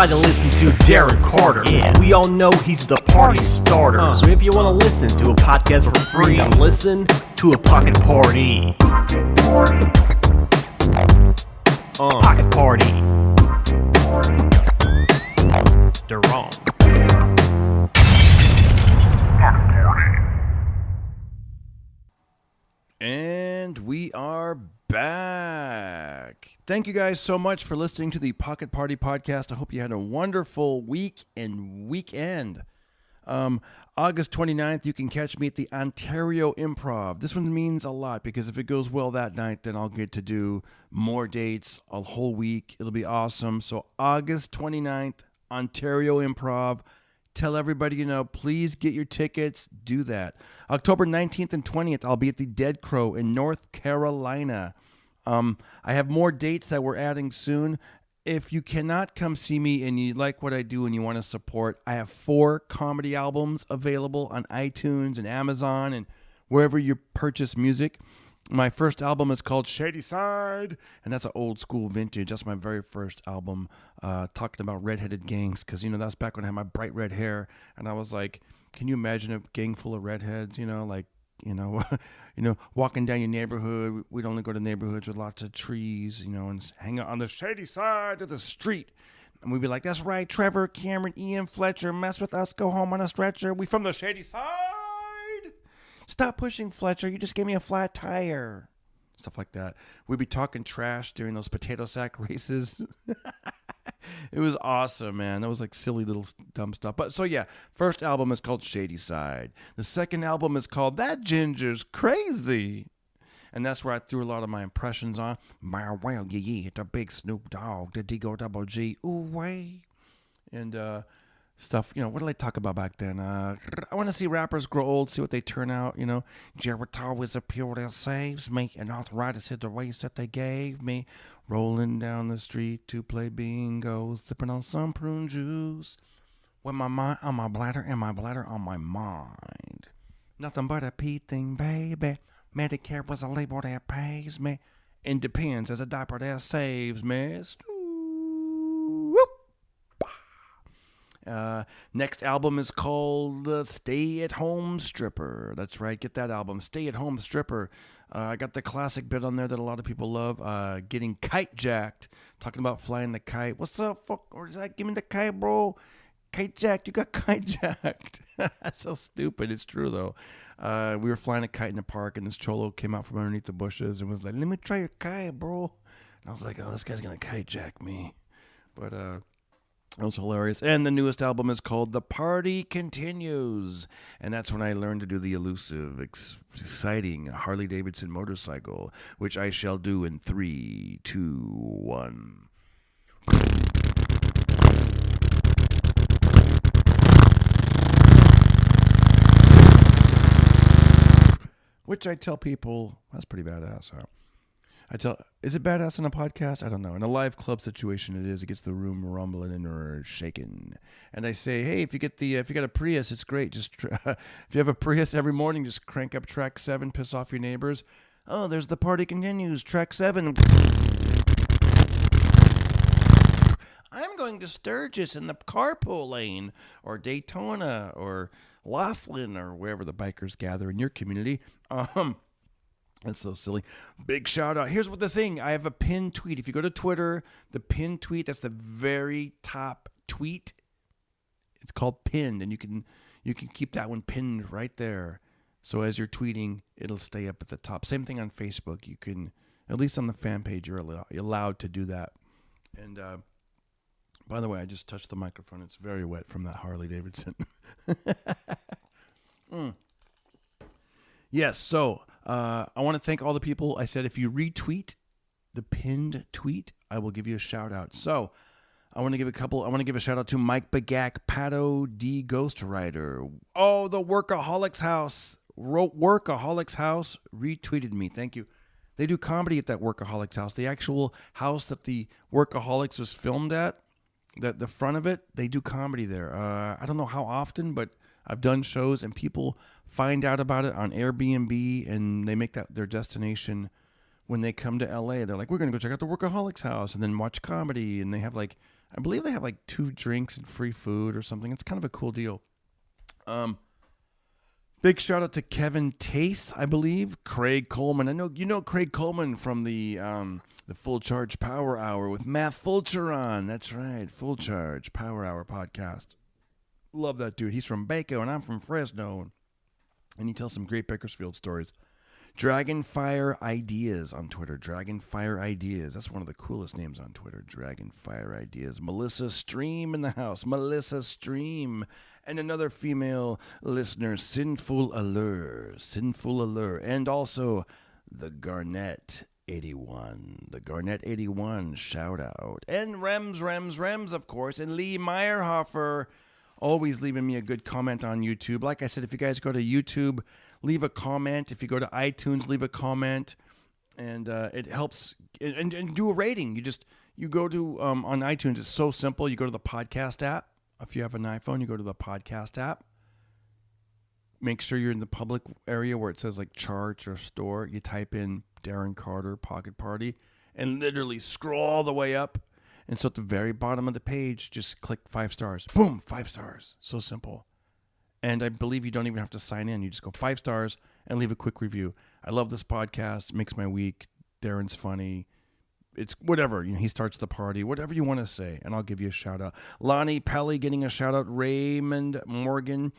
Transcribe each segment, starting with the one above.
decide to listen to Darren Carter. Yeah. We all know he's the party starter. So if you want to listen to a podcast for free, then listen to a Pocket Party. Pocket Party. Darren. And we are back. Thank you guys so much for listening to the Pocket Party podcast. I hope you had a wonderful week and weekend. August 29th, you can catch me at the Ontario Improv. This one means a lot because if it goes well that night, then I'll get to do more dates a whole week. It'll be awesome. So August 29th, Ontario Improv. Tell everybody you know, please get your tickets. Do that. October 19th and 20th, I'll be at the Dead Crow in North Carolina. I have more dates that we're adding soon. If you cannot come see me and you like what I do and you want to support, I have 4 comedy albums available on iTunes and Amazon and wherever you purchase music. My first album is called Shady Side, and that's an old school vintage. That's my very first album, talking about redheaded gangs, because, that's back when I had my bright red hair, and I was like, can you imagine a gang full of redheads, walking down your neighborhood. We'd only go to neighborhoods with lots of trees, and hang out on the shady side of the street. And we'd be like, that's right, Trevor, Cameron, Ian, Fletcher, mess with us, go home on a stretcher. We from the shady side. Stop pushing, Fletcher. You just gave me a flat tire. Stuff like that. We'd be talking trash during those potato sack races. It was awesome, man. That was like silly little dumb stuff. But so yeah, first album is called Shady Side. The second album is called That Ginger's Crazy. And that's where I threw a lot of my impressions on. Well, yeah, the big Snoop Dogg, the Digo Double G, ooh, way. And, stuff, what did I talk about back then? I want to see rappers grow old, see what they turn out, Geritol is a pure that saves me, and arthritis hit the ways that they gave me. Rolling down the street to play bingo, sipping on some prune juice, with my mind on my bladder and my bladder on my mind. Nothing but a pee thing, baby. Medicare was a label that pays me. Independence as a diaper that saves me. Next album is called Stay at Home Stripper. That's right, get that album, Stay at Home Stripper. I got the classic bit on there that a lot of people love, getting kite jacked, talking about flying the kite. What's up, fuck? Or is that, give me the kite, bro? Kite jacked, you got kite jacked. That's so stupid. It's true, though. We were flying a kite in the park, and this cholo came out from underneath the bushes and was like, let me try your kite, bro. And I was like, oh, this guy's going to kite jack me. But, that was hilarious. And the newest album is called The Party Continues. And that's when I learned to do the elusive, exciting Harley-Davidson motorcycle, which I shall do in 3, 2, 1. Which I tell people, that's pretty badass, huh? Is it badass in a podcast? I don't know. In a live club situation, it is. It gets the room rumbling and or shaking. And I say, hey, if you got a Prius, it's great. Just if you have a Prius every morning, just crank up track 7, piss off your neighbors. Oh, there's The Party Continues, track 7. I'm going to Sturgis in the carpool lane, or Daytona, or Laughlin, or wherever the bikers gather in your community. That's so silly. Big shout out. Here's what the thing. I have a pinned tweet. If you go to Twitter, the pinned tweet, that's the very top tweet. It's called pinned, and you can keep that one pinned right there. So as you're tweeting, it'll stay up at the top. Same thing on Facebook. You can, at least on the fan page, you're allowed to do that. And by the way, I just touched the microphone. It's very wet from that Harley Davidson. Yes, so I want to thank all the people. I said if you retweet the pinned tweet, I will give you a shout out. So I want to give a shout out to Mike Bagak, Pato D Ghostwriter. Oh, the Workaholics House. Workaholics House retweeted me. Thank you. They do comedy at that Workaholics House. The actual house that the Workaholics was filmed at, the front of it, they do comedy there. I don't know how often, but I've done shows and people find out about it on Airbnb and they make that their destination when they come to LA. They're like, we're going to go check out the Workaholics House and then watch comedy. And they have like, I believe they have like 2 drinks and free food or something. It's kind of a cool deal. Big shout out to Kevin Tace, I believe. Craig Coleman. I know you know Craig Coleman from the Full Charge Power Hour with Matt Fulcher on. That's right, Full Charge Power Hour podcast. Love that dude. He's from Baco and I'm from Fresno, and he tells some great Bakersfield stories. Dragonfire Ideas on Twitter. Dragonfire Ideas. That's one of the coolest names on Twitter. Dragonfire Ideas. Melissa Stream in the house. Melissa Stream. And another female listener, Sinful Allure. Sinful Allure. And also the Garnett 81. The Garnett 81 shout out. And Rems, of course. And Lee Meyerhofer. Always leaving me a good comment on YouTube. Like I said, if you guys go to YouTube, leave a comment. If you go to iTunes, leave a comment. And it helps. And do a rating. You go to, on iTunes, it's so simple. You go to the podcast app. If you have an iPhone, you go to the podcast app. Make sure you're in the public area where it says like charts or store. You type in Darren Carter Pocket Party and literally scroll all the way up. And so at the very bottom of the page, just click 5 stars. Boom, 5 stars. So simple. And I believe you don't even have to sign in. You just go 5 stars and leave a quick review. I love this podcast. It makes my week. Darren's funny. It's whatever. He starts the party. Whatever you want to say. And I'll give you a shout out. Lonnie Pelly getting a shout out. Raymond Morgan.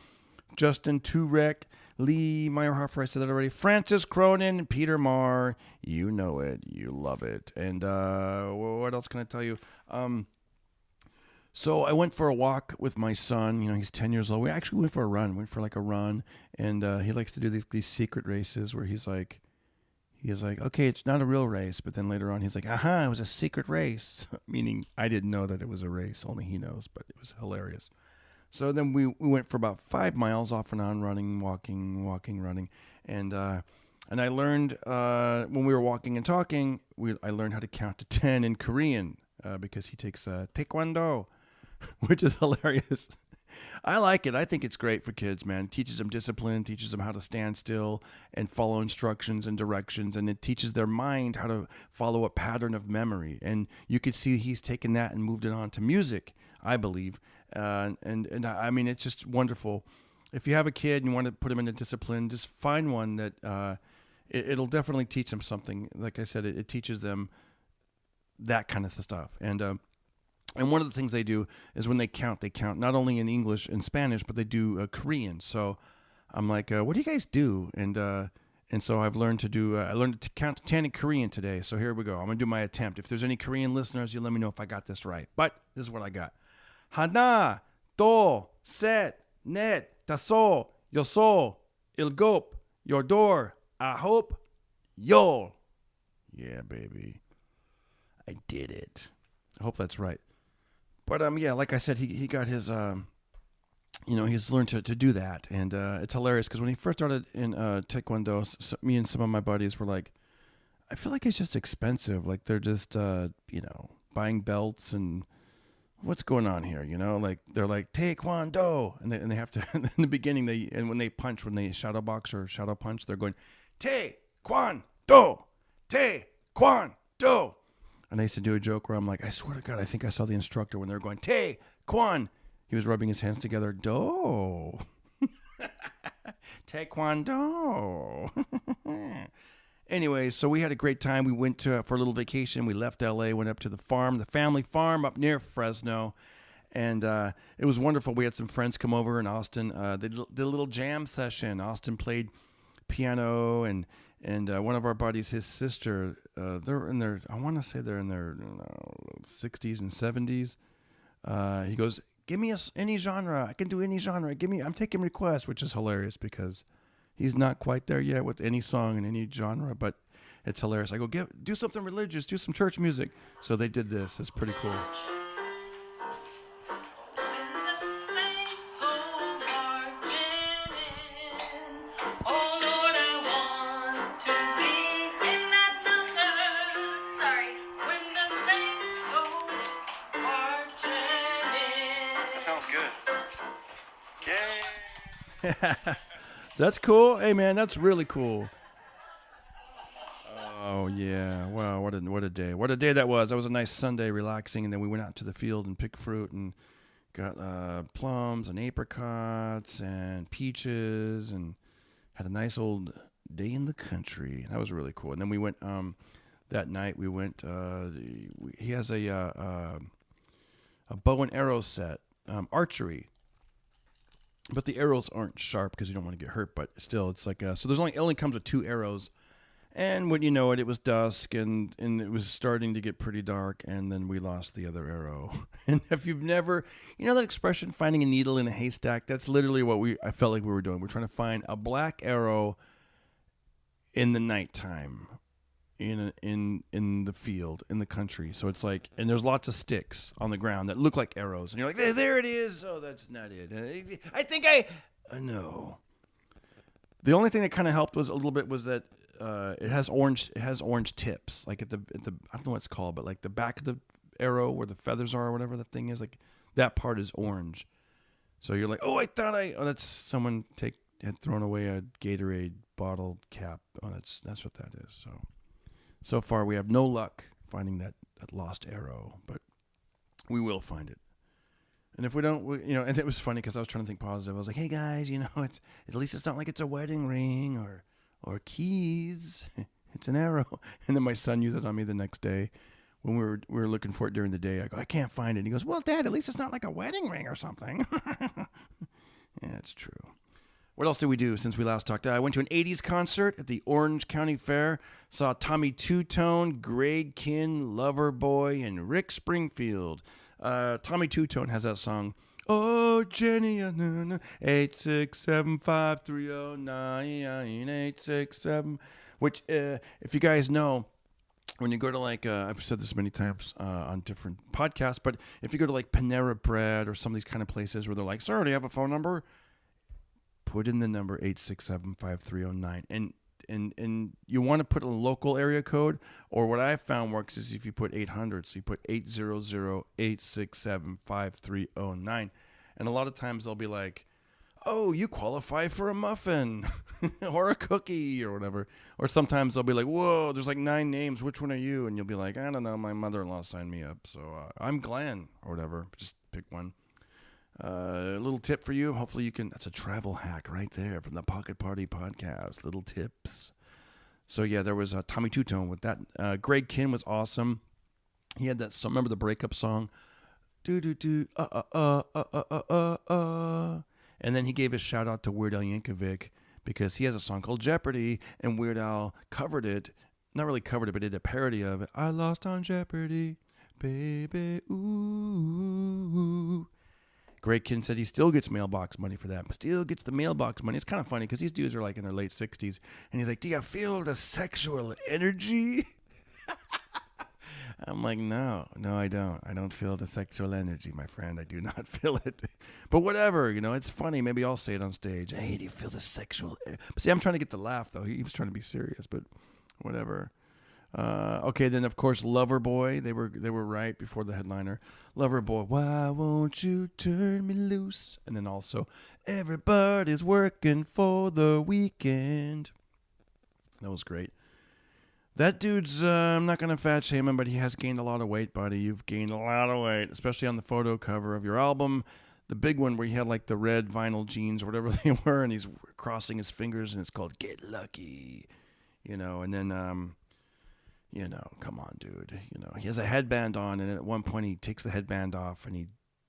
Justin Turek. Lee Meyerhofer, I said that already. Francis Cronin, Peter Marr. You know it. You love it. And what else can I tell you? So I went for a walk with my son. He's 10 years old. We actually went for a run. And he likes to do these secret races where he's like, okay, it's not a real race. But then later on, he's like, it was a secret race. Meaning I didn't know that it was a race. Only he knows, but it was hilarious. So then we went for about 5 miles off and on, running, walking, running. And I learned, when we were walking and talking, I learned how to count to 10 in Korean because he takes Taekwondo, which is hilarious. I like it. I think it's great for kids, man. It teaches them discipline, teaches them how to stand still and follow instructions and directions, and it teaches their mind how to follow a pattern of memory. And you could see he's taken that and moved it on to music, I believe. And I mean, it's just wonderful. If you have a kid and you want to put them into discipline, just find one that it'll definitely teach them something. Like I said, it teaches them that kind of stuff. And one of the things they do is when they count not only in English and Spanish, but they do Korean. So I'm like, what do you guys do? And so I've learned I learned to count to 10 in Korean today. So here we go. I'm going to do my attempt. If there's any Korean listeners, you let me know if I got this right. But this is what I got. 하나, 둘, 셋, 넷, 다섯, 여섯, 일곱, 여덟, 아홉, 열. Yeah, baby. I did it. I hope that's right. But yeah, like I said, he got his he's learned to do that, and it's hilarious because when he first started in Taekwondo, me and some of my buddies were like, I feel like it's just expensive. Like they're just buying belts and what's going on here, like they're like Taekwondo, and they have to in the beginning when they shadow box or shadow punch, they're going Taekwondo, Taekwondo. And I used to do a joke where I'm like, I swear to God, I think I saw the instructor when they were going Taekwondo. He was rubbing his hands together. Do. Taekwondo. Anyways, so we had a great time. We went for a little vacation. We left LA, went up to the family farm up near Fresno. And it was wonderful. We had some friends come over in Austin. They did a little jam session. Austin played piano, and one of our buddies, his sister, they're in their 60s and 70s. He goes, give me any genre. I can do any genre. I'm taking requests, which is hilarious because he's not quite there yet with any song in any genre, but it's hilarious. I go, do something religious, do some church music. So they did this. It's pretty cool. Sounds good. Yay! That's cool. Hey, man, that's really cool. Oh yeah, wow, what a day! What a day that was. That was a nice Sunday, relaxing, and then we went out to the field and picked fruit and got plums and apricots and peaches and had a nice old day in the country. That was really cool. And then we went that night. We went. He has a bow and arrow set, archery. But the arrows aren't sharp because you don't want to get hurt. But still, it's like so. It only comes with 2 arrows. And when you know it, it was dusk and it was starting to get pretty dark, and then we lost the other arrow. And if you've never, you know that expression, finding a needle in a haystack? That's literally what I felt like we were doing. We're trying to find a black arrow in the nighttime in the field, in the country. So it's like, and there's lots of sticks on the ground that look like arrows. And you're like, there it is. Oh, that's not it. I think no. The only thing that kind of helped was a little bit was that it has orange tips, like at the I don't know what it's called, but like the back of the arrow where the feathers are or whatever the thing is, like that part is orange. So you're like, oh, that's someone had thrown away a Gatorade bottle cap. Oh, that's what that is. So far we have no luck finding that lost arrow, but we will find it. And if we don't, and it was funny because I was trying to think positive. I was like, hey guys, it's at least it's not like it's a wedding ring or keys. It's an arrow. And then my son used it on me the next day when we were looking for it during the day. I go, I can't find it. And he goes, well, Dad, at least it's not like a wedding ring or something. Yeah, it's true. What else did we do since we last talked? I went to an 80s concert at the Orange County Fair. Saw Tommy Two-Tone, Greg Kihn, Loverboy, and Rick Springfield. Tommy Two-Tone has that song, oh, Jenny, 8675309, which, if you guys know, when you go to I've said this many times on different podcasts, but if you go to like Panera Bread or some of these kind of places where they're like, sir, do you have a phone number? Put in the number 8675309, and you want to put a local area code, or what I found works is if you put 800, so you put 800-867-5309, and a lot of times they'll be like, oh, you qualify for a muffin or a cookie or whatever. Or sometimes they'll be like, whoa, there's like 9 names. Which one are you? And you'll be like, I don't know. My mother-in-law signed me up. So I'm Glenn or whatever. Just pick one. A little tip for you. Hopefully you can. That's a travel hack right there from the Pocket Party Podcast. Little tips. So yeah, there was Tommy Two-Tone with that. Greg Kihn was awesome. He had that song. Remember the breakup song? And then he gave a shout out to Weird Al Yankovic because he has a song called Jeopardy, and Weird Al covered it. Not really covered it, but did a parody of it. I lost on Jeopardy, baby, ooh. Greg Kihn said he still gets mailbox money for that. Still gets the mailbox money. It's kind of funny because these dudes are like in their late 60s. And he's like, do you feel the sexual energy? I'm like, no, I don't. I don't feel the sexual energy, my friend. I do not feel it. But whatever, it's funny. Maybe I'll say it on stage. Hey, do you feel the sexual? But see, I'm trying to get the laugh, though. He was trying to be serious, but whatever. Okay, then, of course, Loverboy. They were right before the headliner. Loverboy, why won't you turn me loose? And then also, everybody's working for the weekend. That was great. That dude's, I'm not going to fat shame him, but he has gained a lot of weight, buddy. You've gained a lot of weight, especially on the photo cover of your album. The big one where he had like the red vinyl jeans or whatever they were, and he's crossing his fingers, and it's called Get Lucky. And then, come on, dude. He has a headband on, and at one point he takes the headband off, and he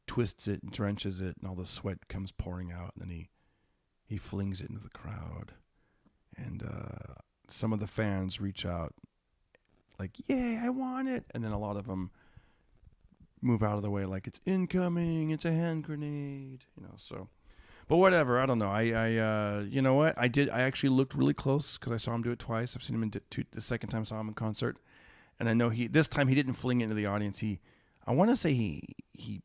twists it and drenches it, and all the sweat comes pouring out, and then he flings it into the crowd. And, some of the fans reach out like, yay, I want it. And then a lot of them move out of the way like it's incoming, it's a hand grenade, so. But whatever, I don't know. I you know what? I actually looked really close because I saw him do it twice. I've seen him the second time I saw him in concert. And I know this time he didn't fling it into the audience. I want to say he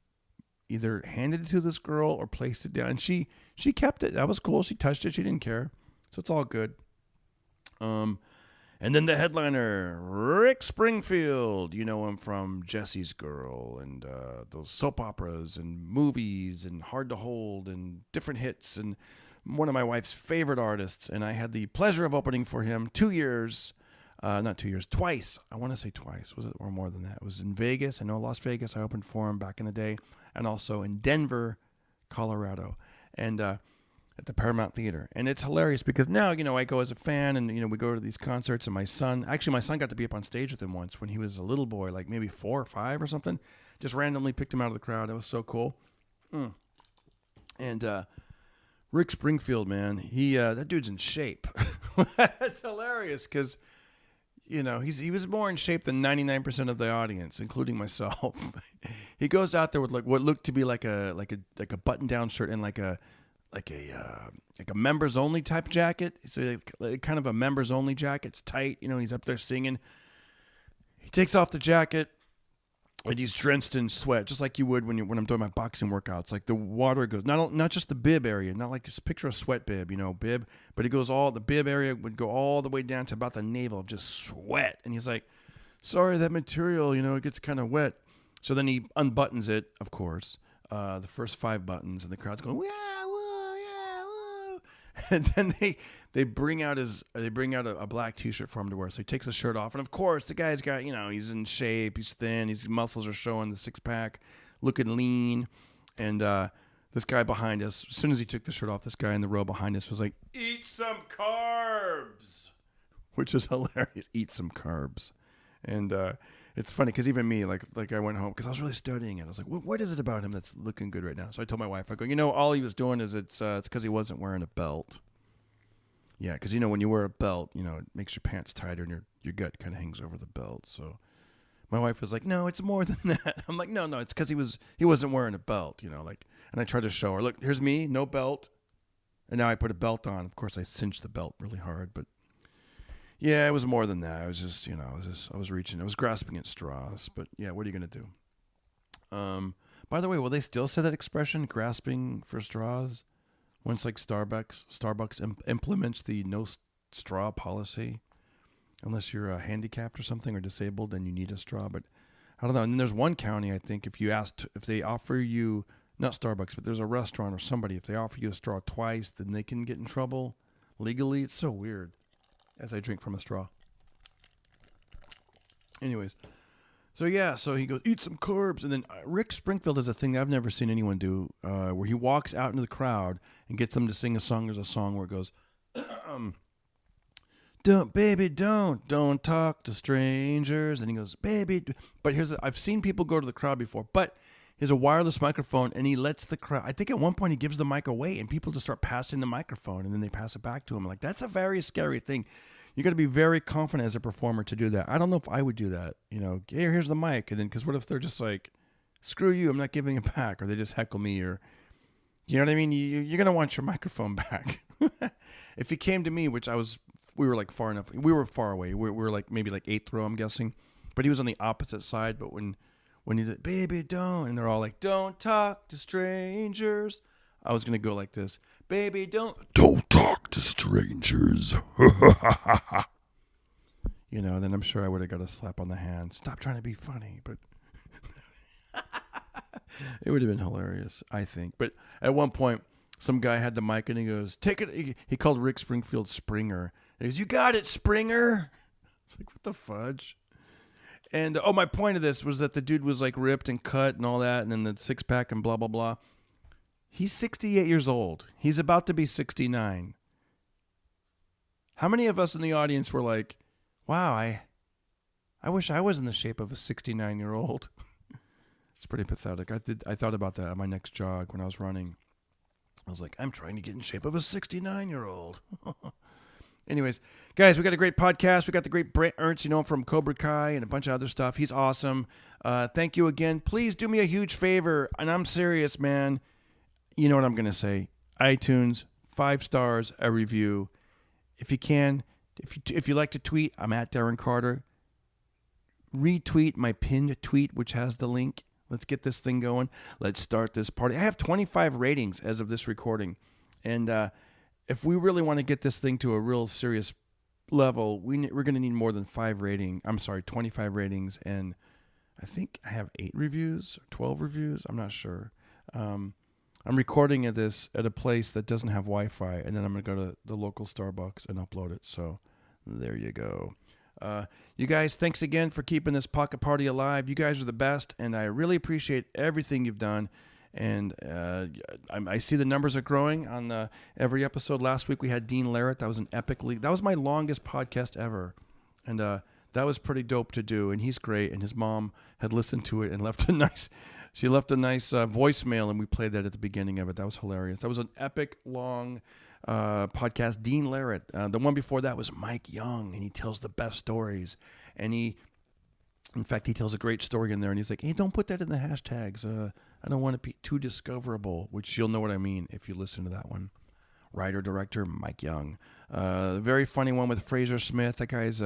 either handed it to this girl or placed it down. And she kept it. That was cool. She touched it. She didn't care. So it's all good. And then the headliner, Rick Springfield. You know him from Jesse's Girl and those soap operas and movies and Hard to Hold and different hits, and one of my wife's favorite artists. And I had the pleasure of opening for him 2 years Not 2 years, twice. I want to say twice. Was it or more than that? It was in Vegas. I know Las Vegas. I opened for him back in the day, and also in Denver, Colorado, and at the Paramount Theater. And it's hilarious because now, I go as a fan, and we go to these concerts. And my son got to be up on stage with him once when he was a little boy, like maybe 4 or 5 or something. Just randomly picked him out of the crowd. That was so cool. And Rick Springfield, man, that dude's in shape. It's hilarious because. He was more in shape than 99% of the audience, including myself. He goes out there with like what looked to be like a button-down shirt and like a members only type jacket. It's like kind of a members only jacket. It's tight. He's up there singing. He takes off the jacket and he's drenched in sweat, just like you would when I'm doing my boxing workouts. Like the water goes not just the bib area, not like just picture a sweat bib, bib, but it goes the bib area would go all the way down to about the navel of just sweat. And he's like, sorry, that material, it gets kind of wet. So then he unbuttons it, of course, the first 5 buttons, and the crowd's going, yeah, woo, yeah, woo. And then they bring out a black t-shirt for him to wear. So he takes the shirt off, and of course the guy's got, he's in shape, he's thin, his muscles are showing, the 6-pack, looking lean. And this guy behind us, as soon as he took the shirt off, this guy in the row behind us was like, eat some carbs, which is hilarious. Eat some carbs. And it's funny because even me, like I went home because I was really studying it. I was like, what is it about him that's looking good right now? So I told my wife, I go, all he was doing is it's because he wasn't wearing a belt. Yeah, because when you wear a belt, it makes your pants tighter and your gut kind of hangs over the belt. So my wife was like, no, it's more than that. I'm like, no, it's because he wasn't wearing a belt, and I tried to show her, look, here's me, no belt. And now I put a belt on. Of course, I cinched the belt really hard, but yeah, it was more than that. I was just, I was reaching, I was grasping at straws, but yeah, what are you going to do? By the way, will they still say that expression, grasping for straws? Once like Starbucks implements the no straw policy, unless you're handicapped or something or disabled and you need a straw. But I don't know. And then there's one county, I think, if they offer you, not Starbucks, but there's a restaurant or somebody, if they offer you a straw twice, then they can get in trouble legally. It's so weird. As I drink from a straw. Anyways, so he goes, eat some carbs. And then Rick Springfield does a thing that I've never seen anyone do, where he walks out into the crowd and gets them to sing a song. There's a song where it goes, don't talk to strangers. And he goes, baby. But I've seen people go to the crowd before, but he has a wireless microphone and he lets the crowd, I think at one point he gives the mic away and people just start passing the microphone and then they pass it back to him. Like, that's a very scary thing. You got to be very confident as a performer to do that. I don't know if I would do that. Here's the mic. And then, because what if they're just like, screw you, I'm not giving it back. Or they just heckle me, or, you know what I mean? You're going to want your microphone back. If he came to me, we were like far enough. We were far away. We were like maybe like 8th row, I'm guessing. But he was on the opposite side. But when he did, baby, don't, and they're all like, don't talk to strangers, I was going to go like this. Baby, don't talk to strangers. Then I'm sure I would have got a slap on the hand. Stop trying to be funny. But it would have been hilarious, I think. But at one point, some guy had the mic and he goes, take it. He called Rick Springfield Springer. He goes, you got it, Springer. It's like, what the fudge? And, my point of this was that the dude was like ripped and cut and all that, and then the 6-pack and blah, blah, blah. He's 68 years old. He's about to be 69. How many of us in the audience were like, wow, I wish I was in the shape of a 69-year-old. It's pretty pathetic. I thought about that at my next jog when I was running. I was like, I'm trying to get in shape of a 69-year-old. Anyways, guys, we got a great podcast. We got the great Bret Ernst, from Cobra Kai and a bunch of other stuff. He's awesome. Thank you again. Please do me a huge favor, and I'm serious, man. You know what I'm going to say. iTunes, 5 stars, a review. If you can, if you like to tweet, I'm at Darren Carter. Retweet my pinned tweet, which has the link. Let's get this thing going. Let's start this party. I have 25 ratings as of this recording. And if we really want to get this thing to a real serious level, we're going to need more than 25 ratings. And I think I have 8 reviews, or 12 reviews. I'm not sure. I'm recording this at a place that doesn't have Wi-Fi, and then I'm going to go to the local Starbucks and upload it. So there you go. You guys, thanks again for keeping this pocket party alive. You guys are the best, and I really appreciate everything you've done. And I see the numbers are growing on every episode. Last week we had Dean Larrett. That was an epic lead. That was my longest podcast ever, and that was pretty dope to do. And he's great. And his mom had listened to it and left a nice voicemail, and we played that at the beginning of it. That was hilarious. That was an epic long podcast. Dean Larrett. The one before that was Mike Young, and he tells the best stories. And in fact, he tells a great story in there, and he's like, "Hey, don't put that in the hashtags. I don't want to be too discoverable," which you'll know what I mean if you listen to that one. Writer, director, Mike Young. Very funny one with Fraser Smith. That guy's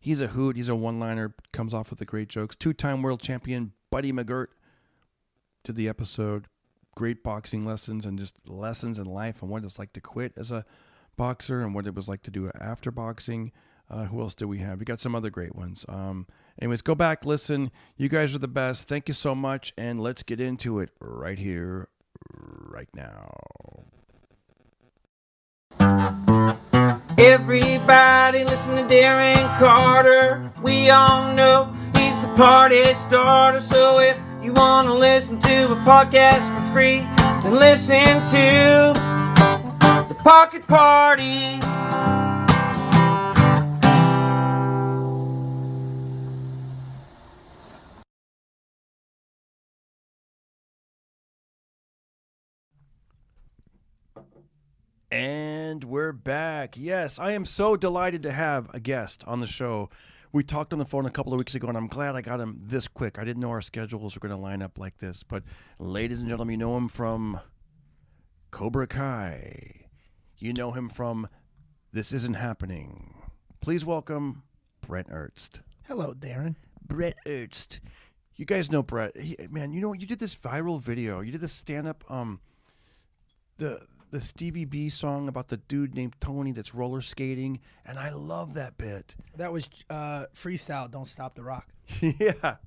he's a hoot. He's a one-liner, comes off with the great jokes. 2-time world champion Buddy McGirt did the episode. Great boxing lessons and just lessons in life and what it's like to quit as a boxer and what it was like to do after boxing. Who else do we have? We got some other great ones. Anyways, go back, listen. You guys are the best. Thank you so much, and let's get into it right here, right now. Everybody listen to Darren Carter. We all know he's the party starter. So if you want to listen to a podcast for free, then listen to The Pocket Party. And we're back. Yes, I am so delighted to have a guest on the show. We talked on the phone a couple of weeks ago, and I'm glad I got him this quick. I didn't know our schedules were going to line up like this. But ladies and gentlemen, you know him from Cobra Kai. You know him from This Isn't Happening. Please welcome Bret Ernst. Hello, Darren. Bret Ernst. You guys know Bret. Man, you know, you did this viral video. You did this stand-up, the Stevie B song about the dude named Tony that's roller skating, and I love that bit. That was freestyle, Don't Stop the Rock. Yeah.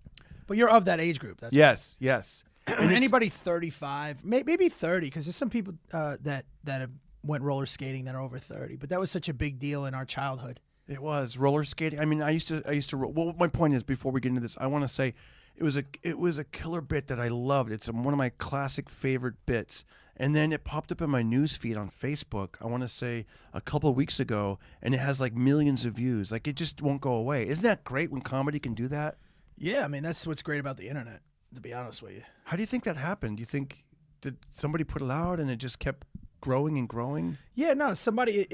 But you're of that age group. That's Yes. and anybody 35, maybe 30, because there's some people that have went roller skating that are over 30. But that was such a big deal in our childhood. It was roller skating. I mean, I used to. Well, my point is, before we get into this, I want to say it was a killer bit that I loved. It's one of my classic favorite bits. And then it popped up in my news feed on Facebook, I want to say a couple of weeks ago, and it has like millions of views. Like, it just won't go away. Isn't that great when comedy can do that? Yeah, I mean, that's what's great about the internet, to be honest with you. How do you think that happened? Do you think, did somebody put it out and it just kept growing and growing? Yeah, no, somebody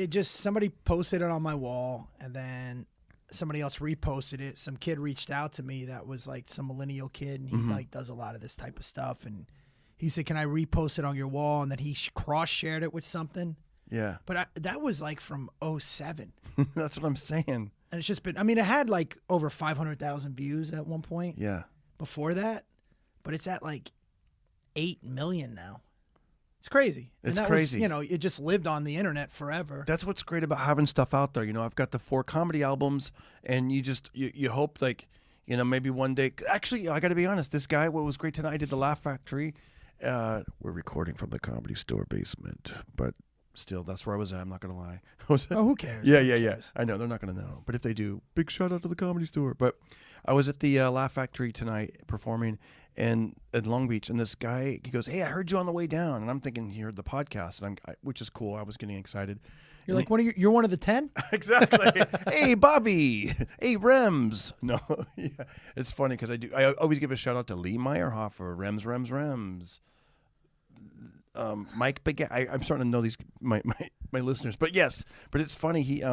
posted it on my wall, and then somebody else reposted it. Some kid reached out to me that was like some millennial kid, and he like does a lot of this type of stuff, and he said, "Can I repost it on your wall?" And then he cross-shared it with something. Yeah. But that was like from 2007. That's what I'm saying. And it's just been, I mean, it had like over 500,000 views at one point. Yeah. Before that. But it's at like 8 million now. It's crazy. It's and that crazy. Was, you know, it just lived on the internet forever. That's what's great about having stuff out there. You know, I've got the 4 comedy albums, and you hope, like, you know, maybe one day. Actually, I got to be honest. This guy, what was great tonight, I did the Laugh Factory. We're recording from the Comedy Store basement, but still, that's where I was at. I'm not going to lie. Who cares? Yeah. Who cares? I know, they're not going to know. But if they do, big shout out to the Comedy Store. But I was at the Laugh Factory tonight performing at Long Beach, and this guy, he goes, "Hey, I heard you on the way down." And I'm thinking he heard the podcast, and which is cool. I was getting excited. You're like, you're one of the 10? Exactly. Hey, Bobby. Hey, Rems. No, yeah. It's funny because I always give a shout out to Lee Meyerhofer, Rems. Mike Big. I'm starting to know these my listeners, but yes, but it's funny.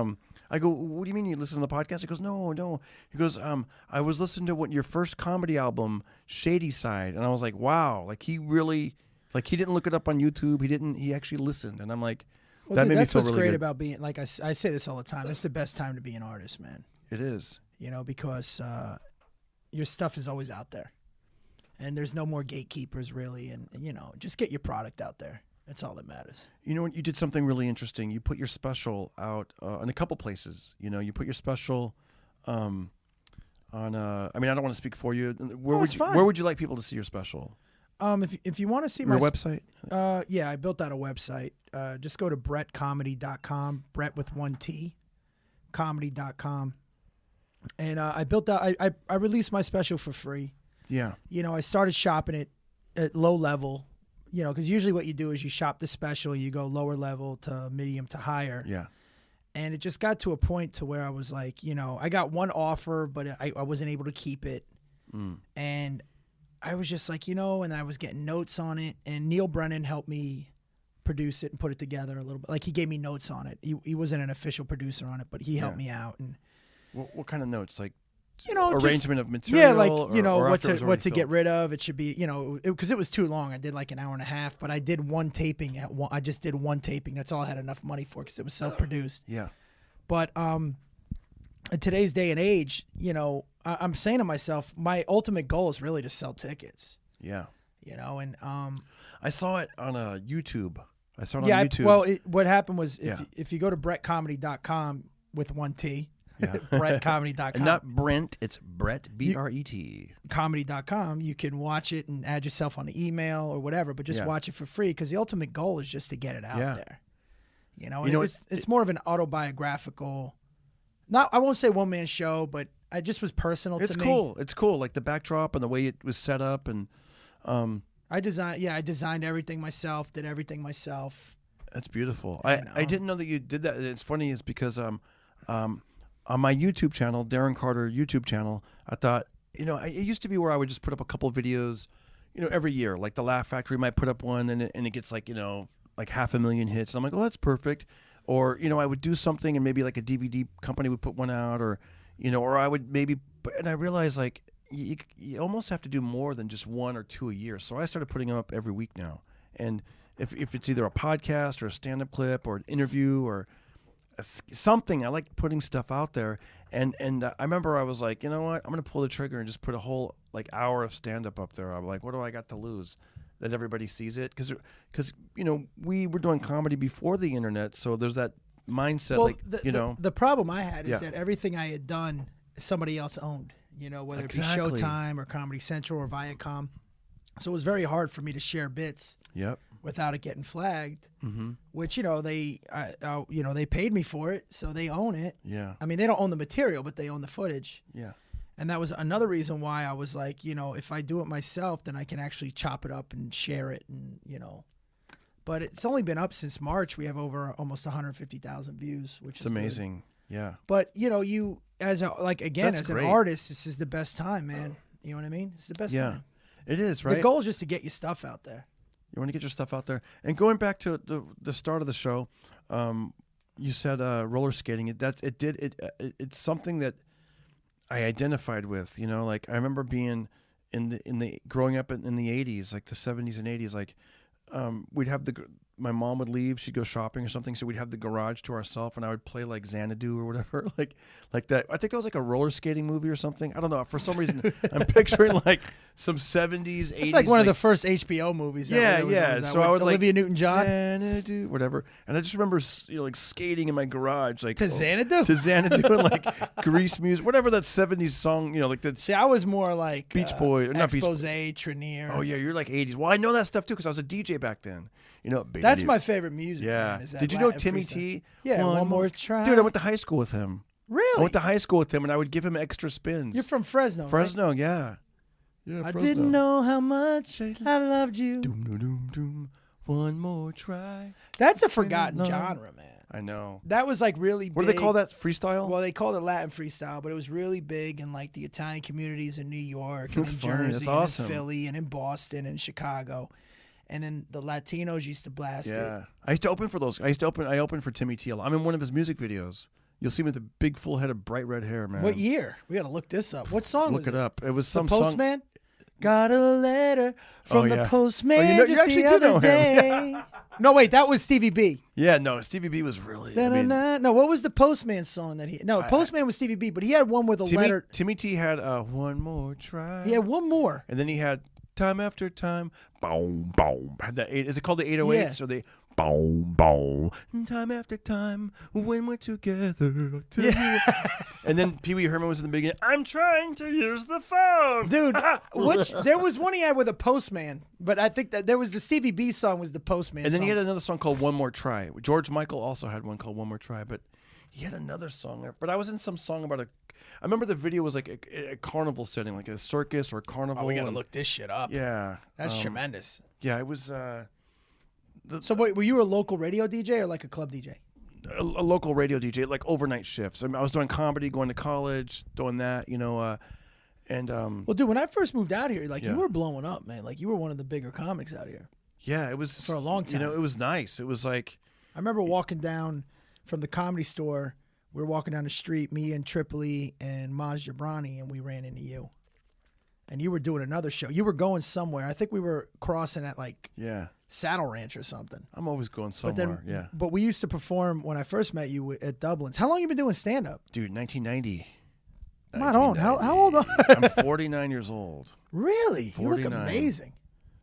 I go, "What do you mean you listen to the podcast?" He goes, No. He goes, I was listening to your first comedy album, Shady Side, and I was like, wow, like he really, like he didn't look it up on YouTube. He actually listened, and I'm like, well, that dude, made that's me feel what's really great good. about being, like I say this all the time. It's the best time to be an artist, man. It is. You know, because your stuff is always out there. And there's no more gatekeepers, really. And, you know, just get your product out there. That's all that matters. You know what? You did something really interesting. You put your special out in a couple places. You know, you put your special on. I mean, I don't want to speak for you. Where would you like people to see your special? If you want to see your my website? Yeah, I built out a website. Just go to bretcomedy.com. Bret with 1 T. Comedy.com. And I built out. I released my special for free. Yeah. You know, I started shopping it at low level. You know, because usually what you do is you shop the special, you go lower level to medium to higher. Yeah. And it just got to a point to where I was like, you know, I got one offer, but I wasn't able to keep it. And I was just like, you know, and I was getting notes on it. And Neil Brennan helped me produce it and put it together a little bit. Like, he gave me notes on it. He wasn't an official producer on it, but he helped me out. And what kind of notes? Like, you know, arrangement just, of material? Yeah, like, you know, or what to get rid of. It should be, you know, because it was too long. I did like an hour and a half, but I did one taping I just did one taping. That's all I had enough money for because it was self-produced. Yeah. But in today's day and age, you know, I'm saying to myself, my ultimate goal is really to sell tickets. Yeah. You know, and I saw it on YouTube. I saw it yeah, on YouTube. Well, what happened was if you go to BretComedy.com with one T, BretComedy.com. And not Brent, it's Bret, B-R-E-T. Comedy.com, you can watch it and add yourself on the email or whatever, but just watch it for free because the ultimate goal is just to get it out there. You know, it's more of an autobiographical, I won't say one-man show, but it just was personal to me. It's cool. It's cool, like the backdrop and the way it was set up. And I designed everything myself, did everything myself. That's beautiful. I didn't know that you did that. It's funny is because on my YouTube channel, Darren Carter YouTube channel, I thought, you know, it used to be where I would just put up a couple of videos, you know, every year. Like the Laugh Factory might put up one and it gets like, you know, like 500,000 hits. And I'm like, oh, that's perfect. Or, you know, I would do something and maybe like a DVD company would put one out or, you know, or I would maybe, and I realized like you almost have to do more than just 1 or 2 a year. So I started putting them up every week now. And if it's either a podcast or a stand-up clip or an interview or something, I like putting stuff out there. And I remember I was like, you know what, I'm going to pull the trigger and just put a whole like hour of stand-up up there. I'm like, what do I got to lose? That everybody sees it? Because you know, we were doing comedy before the internet, so there's that mindset. Well, like, you know. The problem I had is that everything I had done, somebody else owned, you know, whether it be Showtime or Comedy Central or Viacom. So it was very hard for me to share bits without it getting flagged, which, you know, they paid me for it, so they own it. Yeah. I mean, they don't own the material, but they own the footage. Yeah. And that was another reason why I was like, you know, if I do it myself, then I can actually chop it up and share it and, you know. But it's only been up since March. We have over almost 150,000 views, which is amazing. Good. Yeah. But, you know, you as a, like, again, That's as great. an artist, this is the best time, man. You know what I mean? It's the best time. It is, right? The goal is just to get your stuff out there. You want to get your stuff out there. And going back to the start of the show, you said roller skating. It's something that I identified with, you know, like I remember being in the growing up in the 80s, like the 70s and 80s, like we'd have my mom would leave, she'd go shopping or something, so we'd have the garage to ourselves, and I would play like Xanadu or whatever, like that. I think that was like a roller skating movie or something. I don't know. For some reason, I'm picturing like some 70s, 80s. It's like one of the first HBO movies. Yeah. So I would Olivia Newton-John, Xanadu, whatever. And I just remember, you know, like skating in my garage, like to Xanadu, and like Grease music, whatever that 70s song, you know, like the. See, I was more like Beach Boy, not Beach Expose, Trenier. Oh yeah, you're like 80s. Well, I know that stuff too because I was a DJ back then. You know, that's my favorite music. Yeah. Man, is that Did you know Latin Timmy freestyle. T? Yeah, one more try. Dude, I went to high school with him. Really? I went to high school with him, and I would give him extra spins. You're from Fresno, Fresno, right? yeah. Yeah, I Fresno. didn't know how much I loved you. Doom, doom, doom, doom. One more try. That's a forgotten genre, man. I know. That was like really big. What do they call that? Freestyle? Well, they called it Latin freestyle, but it was really big in like the Italian communities in New York and That's in funny. Jersey That's and awesome. in Philly and in Boston and Chicago. And then the Latinos used to blast it. Yeah. I used to open for those. I opened for Timmy T a lot. I'm in one of his music videos. You'll see him with the big full head of bright red hair, man. What year? We got to look this up. What song was Look it up. It was some The Postman? song. Got a letter from the postman you just actually the do other know him. day. No, wait, that was Stevie B. Yeah, no, Stevie B was really. No, what was the Postman song that he? No, Postman was Stevie B, but he had one with a letter. Timmy T had one more try. He had one more. And then he had time after time. Boom, boom. Had that is it called the 808s Yeah. or the boom, boom? Time after time when we're together. And then Pee Wee Herman was in the beginning. I'm trying to use the phone, Dude, there was one he had with a postman, but I think that there was the Stevie B song was the Postman And then song. he had another song called One More Try. George Michael also had one called One More Try, but He had another song, but I was in some song about I remember the video was like a carnival setting, like a circus or a carnival. Oh, we gotta look this shit up. Yeah, That's tremendous. Yeah, it was. So were you a local radio DJ or like a club DJ? A local radio DJ, like overnight shifts. I mean, I was doing comedy, going to college, doing that, and Well, dude, when I first moved out here, like you were blowing up, man. Like you were one of the bigger comics out here. Yeah, it was for a long time. It was nice. It was like I remember walking down from the Comedy Store. We were walking down the street, me and Tripoli and Maz Jabrani, and we ran into you. And you were doing another show. You were going somewhere. I think we were crossing at like Saddle Ranch or something. I'm always going somewhere. But we used to perform when I first met you at Dublin's. How long you been doing stand up? Dude, 1990. Come on, how old are you? I'm 49 years old. Really? 49. You look amazing.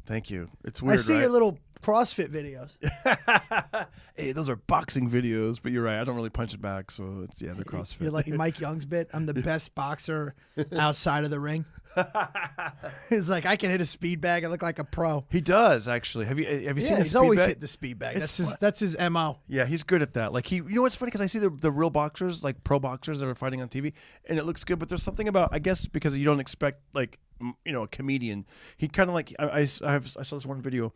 Thank you. It's weird, I see right? your little CrossFit videos. Hey, those are boxing videos, but you're right. I don't really punch it back, so it's they're CrossFit. You're like Mike Young's bit. I'm the best boxer outside of the ring. It's like I can hit a speed bag. I look like a pro. He does actually. Have you seen his speed bag? He's always hit the speed bag. That's his MO. Yeah, he's good at that. Like what's funny because I see the real boxers, like pro boxers that are fighting on TV, and it looks good. But there's something about, I guess, because you don't expect like a comedian. He kind of like I saw this one video.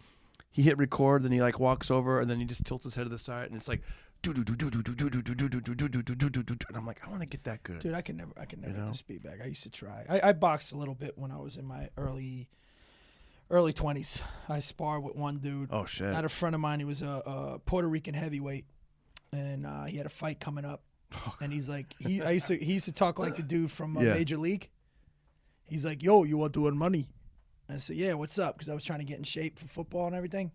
He hit record, then he like walks over, and then he just tilts his head to the side, and it's like do do do do do do do do do do do do do do do do. And I'm like, I want to get that good. Dude, I can never hit the speed bag. I used to try. I boxed a little bit when I was in my early 20s. I sparred with one dude. Oh shit! I had a friend of mine. He was a Puerto Rican heavyweight, and he had a fight coming up. And he's like, he used to talk like the dude from Major League. He's like, yo, you want to win money? And I said, yeah, what's up? Because I was trying to get in shape for football and everything.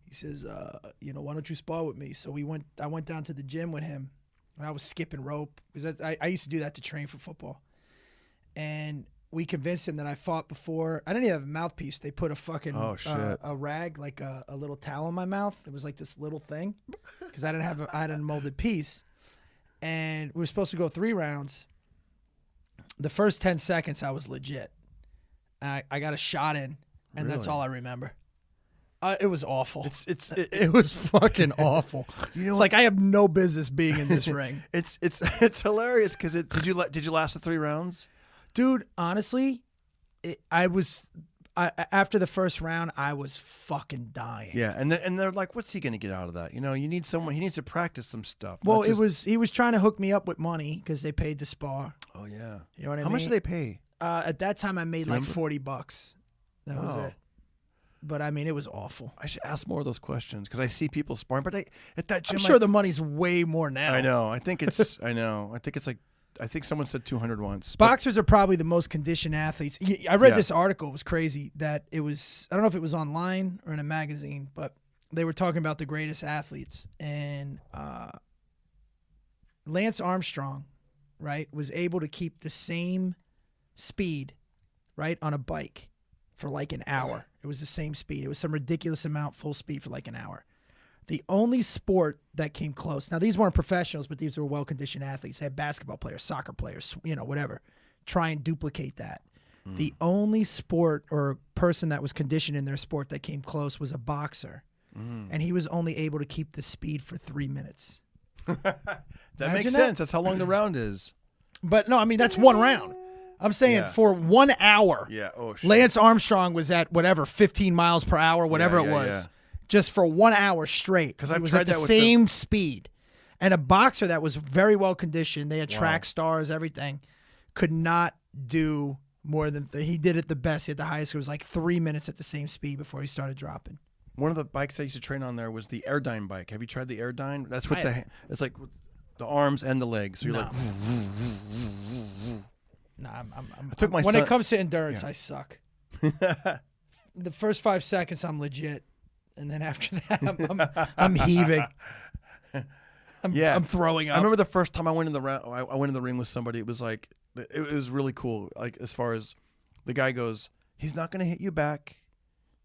He says, why don't you spar with me? So I went down to the gym with him, and I was skipping rope because I used to do that to train for football. And we convinced him that I fought before. I didn't even have a mouthpiece. They put a fucking a rag, like a little towel in my mouth. It was like this little thing because I had a molded piece. And we were supposed to go 3 rounds. The first 10 seconds, I was legit. I got a shot in, and that's all I remember. It was awful. It was fucking awful. It's like I have no business being in this ring. It's hilarious because did you last the 3 rounds? Dude, honestly, after the first round, I was fucking dying. Yeah, and they're like, what's he gonna get out of that? You need someone. He needs to practice some stuff. Well, he was trying to hook me up with money because they paid to spar. Oh yeah. You know what I mean? How much do they pay? At that time, I made like $40. That was it. But I mean, it was awful. I should ask more of those questions because I see people sparring, but at that gym, I'm sure the money's way more now. I know. I think it's. I know. I think it's like. I think someone said 200 once. Boxers are probably the most conditioned athletes. I read this article. It was crazy that it was. I don't know if it was online or in a magazine, but they were talking about the greatest athletes, and Lance Armstrong, right, was able to keep the same speed, right, on a bike for like an hour. It was the same speed. It was some ridiculous amount, full speed for like an hour. The only sport that came close, now these weren't professionals, but these were well-conditioned athletes. They had basketball players, soccer players, whatever. Try and duplicate that. The only sport or person that was conditioned in their sport that came close was a boxer. And he was only able to keep the speed for 3 minutes. That makes sense. That's how long the round is. But no, I mean, that's one round. I'm saying for 1 hour, Lance Armstrong was at whatever, 15 miles per hour, whatever it was. Yeah. Just for 1 hour straight. Because I was at the same speed. And a boxer that was very well conditioned, they had track stars, everything, could not do more than he did it the best. He had the highest. It was like 3 minutes at the same speed before he started dropping. One of the bikes I used to train on there was the Airdyne bike. Have you tried the Airdyne? That's what it's like with the arms and the legs. So you're like. No, when son, it comes to endurance, I suck. The first 5 seconds, I'm legit. And then after that, I'm heaving. I'm throwing up. I remember the first time I went in the ring with somebody. It was like it was really cool. Like as far as the guy goes, he's not going to hit you back.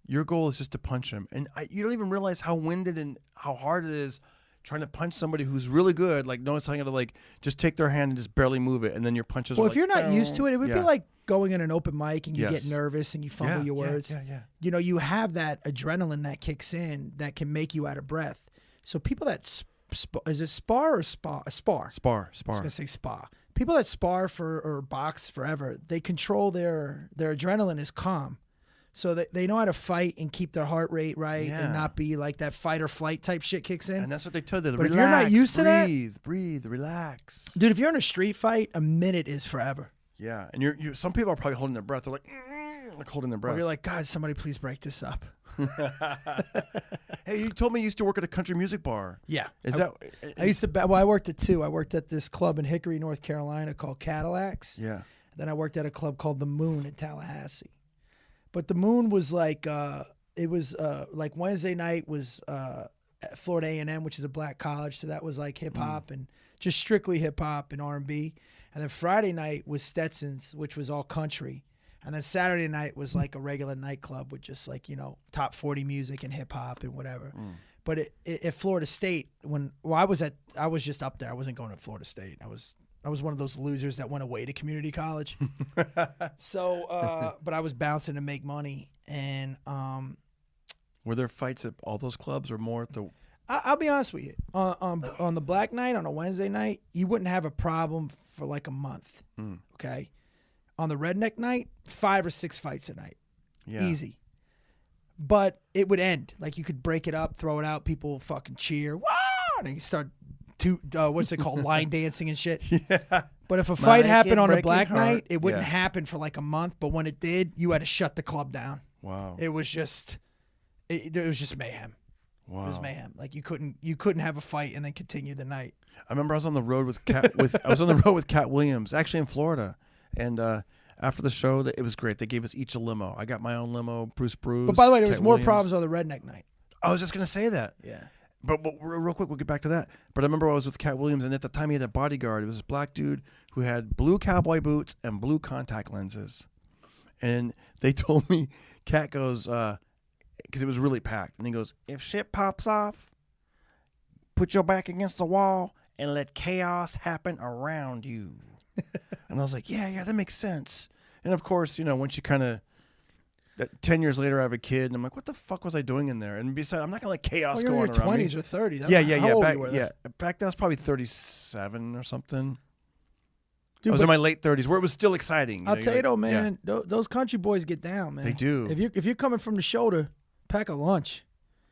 Your goal is just to punch him, and you don't even realize how winded and how hard it is trying to punch somebody who's really good. Like no one's telling you to like just take their hand and just barely move it, and then your punches. Well, are if you're not used to it, it would be like going in an open mic and you get nervous and you fumble your words. Yeah. You have that adrenaline that kicks in that can make you out of breath. So people that is it spar or spa? Spar. Spar. I was gonna say spa. People that spar or box forever, they control their adrenaline is calm, so they know how to fight and keep their heart rate right and not be like that fight or flight type shit kicks in. And that's what they tell you. But if you're not used to that, breathe, relax. dude. If you're in a street fight, a minute is forever. Yeah, and you some people are probably holding their breath. They're like holding their breath. Or you're like, God, somebody please break this up. Hey, you told me you used to work at a country music bar. Yeah. I used to. Well, I worked at two. I worked at this club in Hickory, North Carolina called Cadillacs. Yeah. Then I worked at a club called the Moon in Tallahassee. But the Moon was like, it was like Wednesday night was at Florida A&M, which is a black college, so that was like hip hop and just strictly hip hop and R&B. And then Friday night was Stetson's, which was all country. And then Saturday night was like a regular nightclub with just like, top 40 music and hip hop and whatever. But at Florida State, I was just up there. I wasn't going to Florida State. I was one of those losers that went away to community college. So, but I was bouncing to make money. And were there fights at all those clubs or more at the? I'll be honest with you. On the black night, on a Wednesday night, you wouldn't have a problem for like a month. Okay. On the redneck night, 5 or 6 fights a night. Yeah. Easy. But it would end. Like you could break it up, throw it out, people fucking cheer. Wow! And you start what's it called? Line dancing and shit. Yeah. But if a fight happened on a breaking black heart. night, it wouldn't happen for like a month. But when it did, you had to shut the club down. Wow. It was just mayhem. Wow. It was mayhem. Like you couldn't have a fight and then continue the night. I remember I was on the road with Cat Williams, actually in Florida, and after the show, it was great. They gave us each a limo. I got my own limo. Bruce. But by the way, there was Cat more Williams. problems on the redneck night. I was just gonna say that. Yeah. But real quick, we'll get back to that. But I remember I was with Cat Williams, and at the time he had a bodyguard. It was this black dude who had blue cowboy boots and blue contact lenses. And they told me, Cat goes, because it was really packed, and he goes, if shit pops off, put your back against the wall and let chaos happen around you. And I was like, yeah, that makes sense. And of course, once you kind of, 10 years later, I have a kid, and I'm like, what the fuck was I doing in there? And besides, I'm not going to let chaos You're go in on your around 20s me. or 30s. Yeah. How old Back, you were then? back then I was probably 37 or something. Dude, I was in my late 30s, where it was still exciting. I'll tell you though, man, those country boys get down, man. They do. If you're coming from the shoulder, pack a lunch.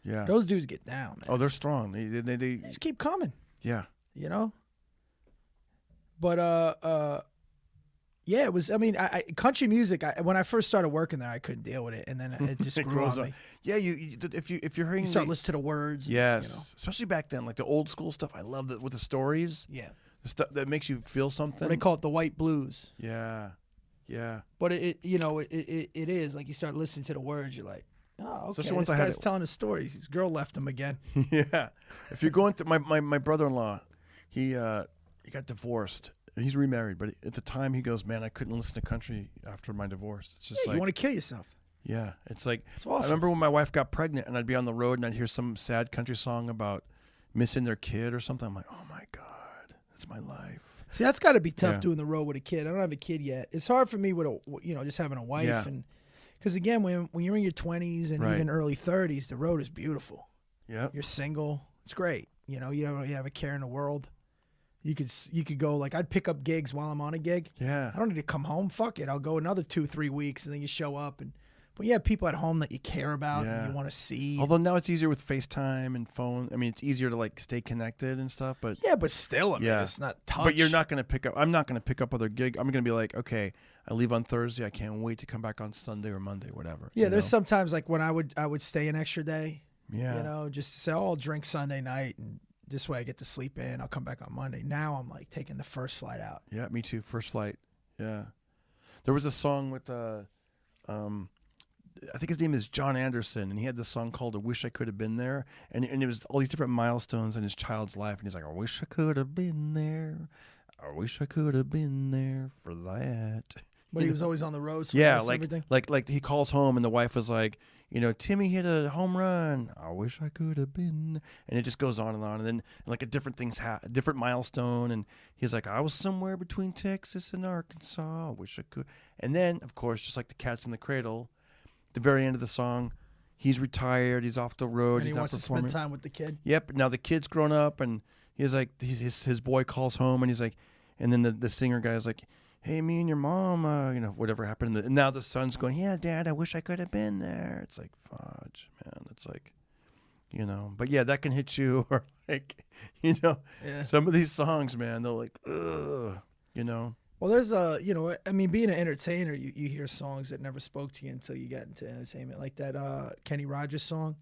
Yeah. Those dudes get down, man. Oh, they're strong. They Just keep coming. Yeah. But yeah, it was. I mean, country music. When I first started working there, I couldn't deal with it, and then it just grew on me. Yeah, if you're hearing, You start listening to the words. Yes, especially back then, like the old school stuff. I love that with the stories. Yeah. The stuff that makes you feel something. Or they call it the white blues. Yeah. But it is like you start listening to the words, you're like, oh, okay, Especially once this I had guy's telling a story. His girl left him again. Yeah. If you're going through my brother-in-law, he got divorced. He's remarried, but at the time he goes, man, I couldn't listen to country after my divorce. It's just You want to kill yourself. Yeah, it's like It's awful. I remember when my wife got pregnant, and I'd be on the road and I'd hear some sad country song about missing their kid or something. I'm like, oh my God, that's my life. See, that's got to be tough Yeah. doing the road with a kid. I don't have a kid yet. It's hard for me with just having a wife, Yeah. and because again, when you're in your 20s and Right. even early 30s, the road is beautiful. Yeah. You're single. It's great. You don't really have a care in the world. You could go, like, I'd pick up gigs while I'm on a gig. Yeah. I don't need to come home. Fuck it. I'll go another 2-3 weeks, and then you show up. But you have people at home that you care about and you want to see. Although now it's easier with FaceTime and phone. I mean, it's easier to like stay connected and stuff. But Yeah, but still, I mean, Yeah. it's not touch. but you're not going to pick up. I'm not going to pick up other gig. I'm going to be like, okay, I leave on Thursday. I can't wait to come back on Sunday or Monday, whatever. Yeah, you there's know? sometimes like when I would stay an extra day. Yeah. Just to say, oh, I'll drink Sunday night, and this way I get to sleep in. I'll come back on Monday. Now I'm like taking the first flight out. Yeah, me too. First flight. Yeah. There was a song with I think his name is John Anderson, and he had this song called "I Wish I Could Have Been There," and it was all these different milestones in his child's life, and he's like, "I wish I could have been there. I wish I could have been there for that." But he was always on the road. So Yeah, he missed everything. like he calls home, and the wife was like, Timmy hit a home run. I wish I could have been. And it just goes on, and then like a different different milestone, and he's like, I was somewhere between Texas and Arkansas. I wish I could. And then, of course, just like the Cats in the Cradle, the very end of the song, he's retired. He's off the road. And he's he not wants performing. to spend time with the kid. Yep. Now the kid's grown up, and he's like, his boy calls home, and he's like, and then the singer guy's like, hey, me and your mom, whatever happened. And now the son's going, yeah, Dad, I wish I could have been there. It's like, fudge, man. It's like, but yeah, that can hit you, or like, some of these songs, man, they're like, ugh, Well, there's being an entertainer, you hear songs that never spoke to you until you get into entertainment, like that Kenny Rogers song,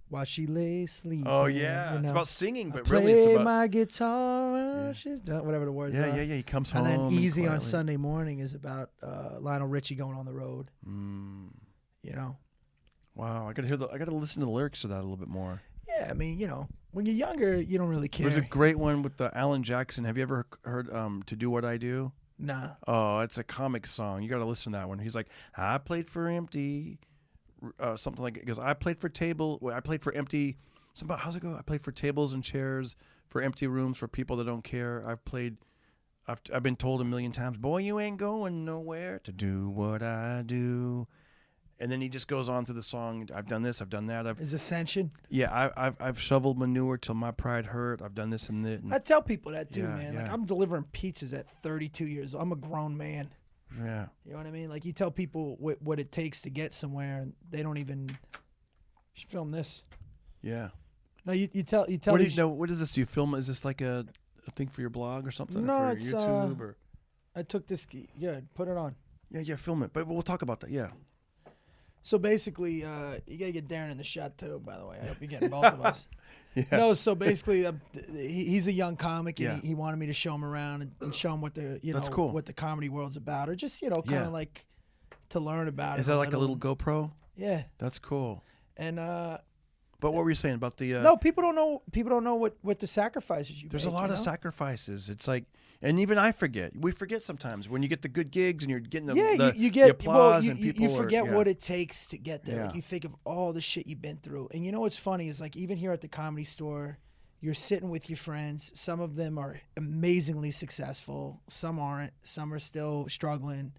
"While She Lay Sleeping." Oh yeah, it's about singing, but play really it's about my guitar. She's done whatever the words are. Yeah. He comes home, and then "Easy on quietly. Sunday Morning" is about Lionel Richie going on the road. Wow, I gotta listen to the lyrics to that a little bit more. Yeah, I mean, when you're younger, you don't really care. There's a great one with the Alan Jackson. Have you ever heard "To Do What I Do"? Nah. Oh, it's a comic song. You got to listen to that one. He's like, I played for empty, something like it. Because I played for empty. How's it go? I played for tables and chairs, for empty rooms, for people that don't care. I've been told a million times, boy, you ain't going nowhere to do what I do. And then he just goes on through the song. I've done this. I've done that. Is Ascension? Yeah, I've shoveled manure till my pride hurt. I've done this and that. I tell people that too, Yeah, man. yeah. Like, I'm delivering pizzas at 32 years old. I'm a grown man. Yeah. You know what I mean? Like, you tell people what it takes to get somewhere, and they don't even. You should film this. Yeah. No, you tell. What is this? Do you film? Is this like a thing for your blog or something? No, for it's YouTube or. I took this. Yeah, put it on. Yeah, film it. But we'll talk about that. Yeah. So basically, you gotta get Darren in the shot too. By the way, I hope you're getting both of us. Yeah. No, so basically, he's a young comic, and Yeah. he wanted me to show him around and show him what That's cool. what the comedy world's about, or just kind of like to learn about it. Is that like a little GoPro? Yeah. That's cool. And But what were you saying about the? no, people don't know. People don't know what the sacrifices you. There's make, a lot of sacrifices. It's like, and even I forget. We forget sometimes when you get the good gigs and you're getting the you get applause and people. You forget what it takes to get there. Yeah. Like, you think of all the shit you've been through, and you know what's funny is, like, even here at the Comedy Store, you're sitting with your friends. Some of them are amazingly successful. Some aren't. Some are still struggling.